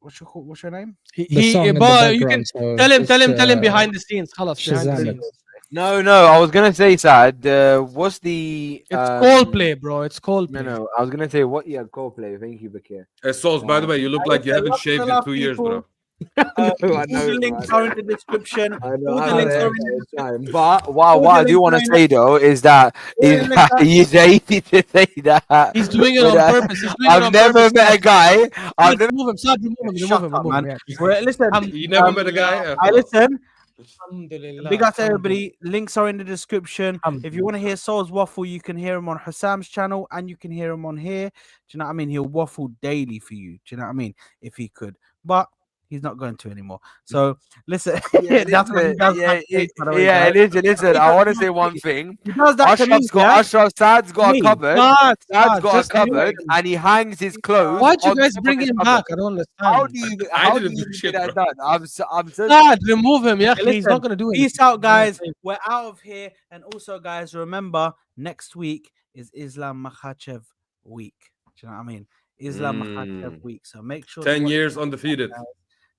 What's your name? But you can tell him behind the scenes. Behind the scenes. No, I was gonna say, Saad. What's the? It's Coldplay, bro. It's Coldplay. No, I was gonna say what? Yeah, Coldplay. Thank you, Bakir. Souls, by the way, you look like you haven't shaved in 2 years, bro. All the links are in the description. But what I do want to say though is that he's easy to say that. He's doing it on purpose. I've never met a guy. Remove him. Listen, you never met a guy. I listen. Big up to everybody. Links are in the description. If you want to hear Sol's waffle, you can hear him on Hassam's channel and you can hear him on here. Do you know what I mean? He'll waffle daily for you. Do you know what I mean? If he could, but he's not going to anymore. So listen, listen, I want to say one thing. Sad's got a cupboard. Sad's got a cupboard, and he hangs his clothes. Why'd you guys bring him back? I don't understand. How do you get that done? I'm so Sad, remove him. Yeah, he's not gonna do it. Peace out, guys. We're out of here. And also, guys, remember next week is Islam Makhachev week. Do you know what I mean? Islam Makhachev week. So make sure 10 years undefeated.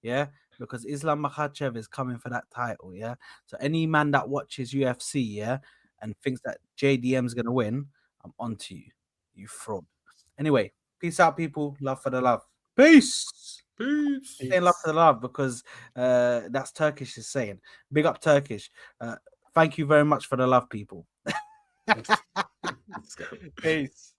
Yeah, because Islam Makhachev is coming for that title. Yeah. So any man that watches UFC, yeah, and thinks that JDM's gonna win, I'm onto you. You fraud. Anyway, peace out, people. Love for the love. Peace. Peace. Saying love for the love because that's Turkish is saying. Big up Turkish. Thank you very much for the love, people. Peace.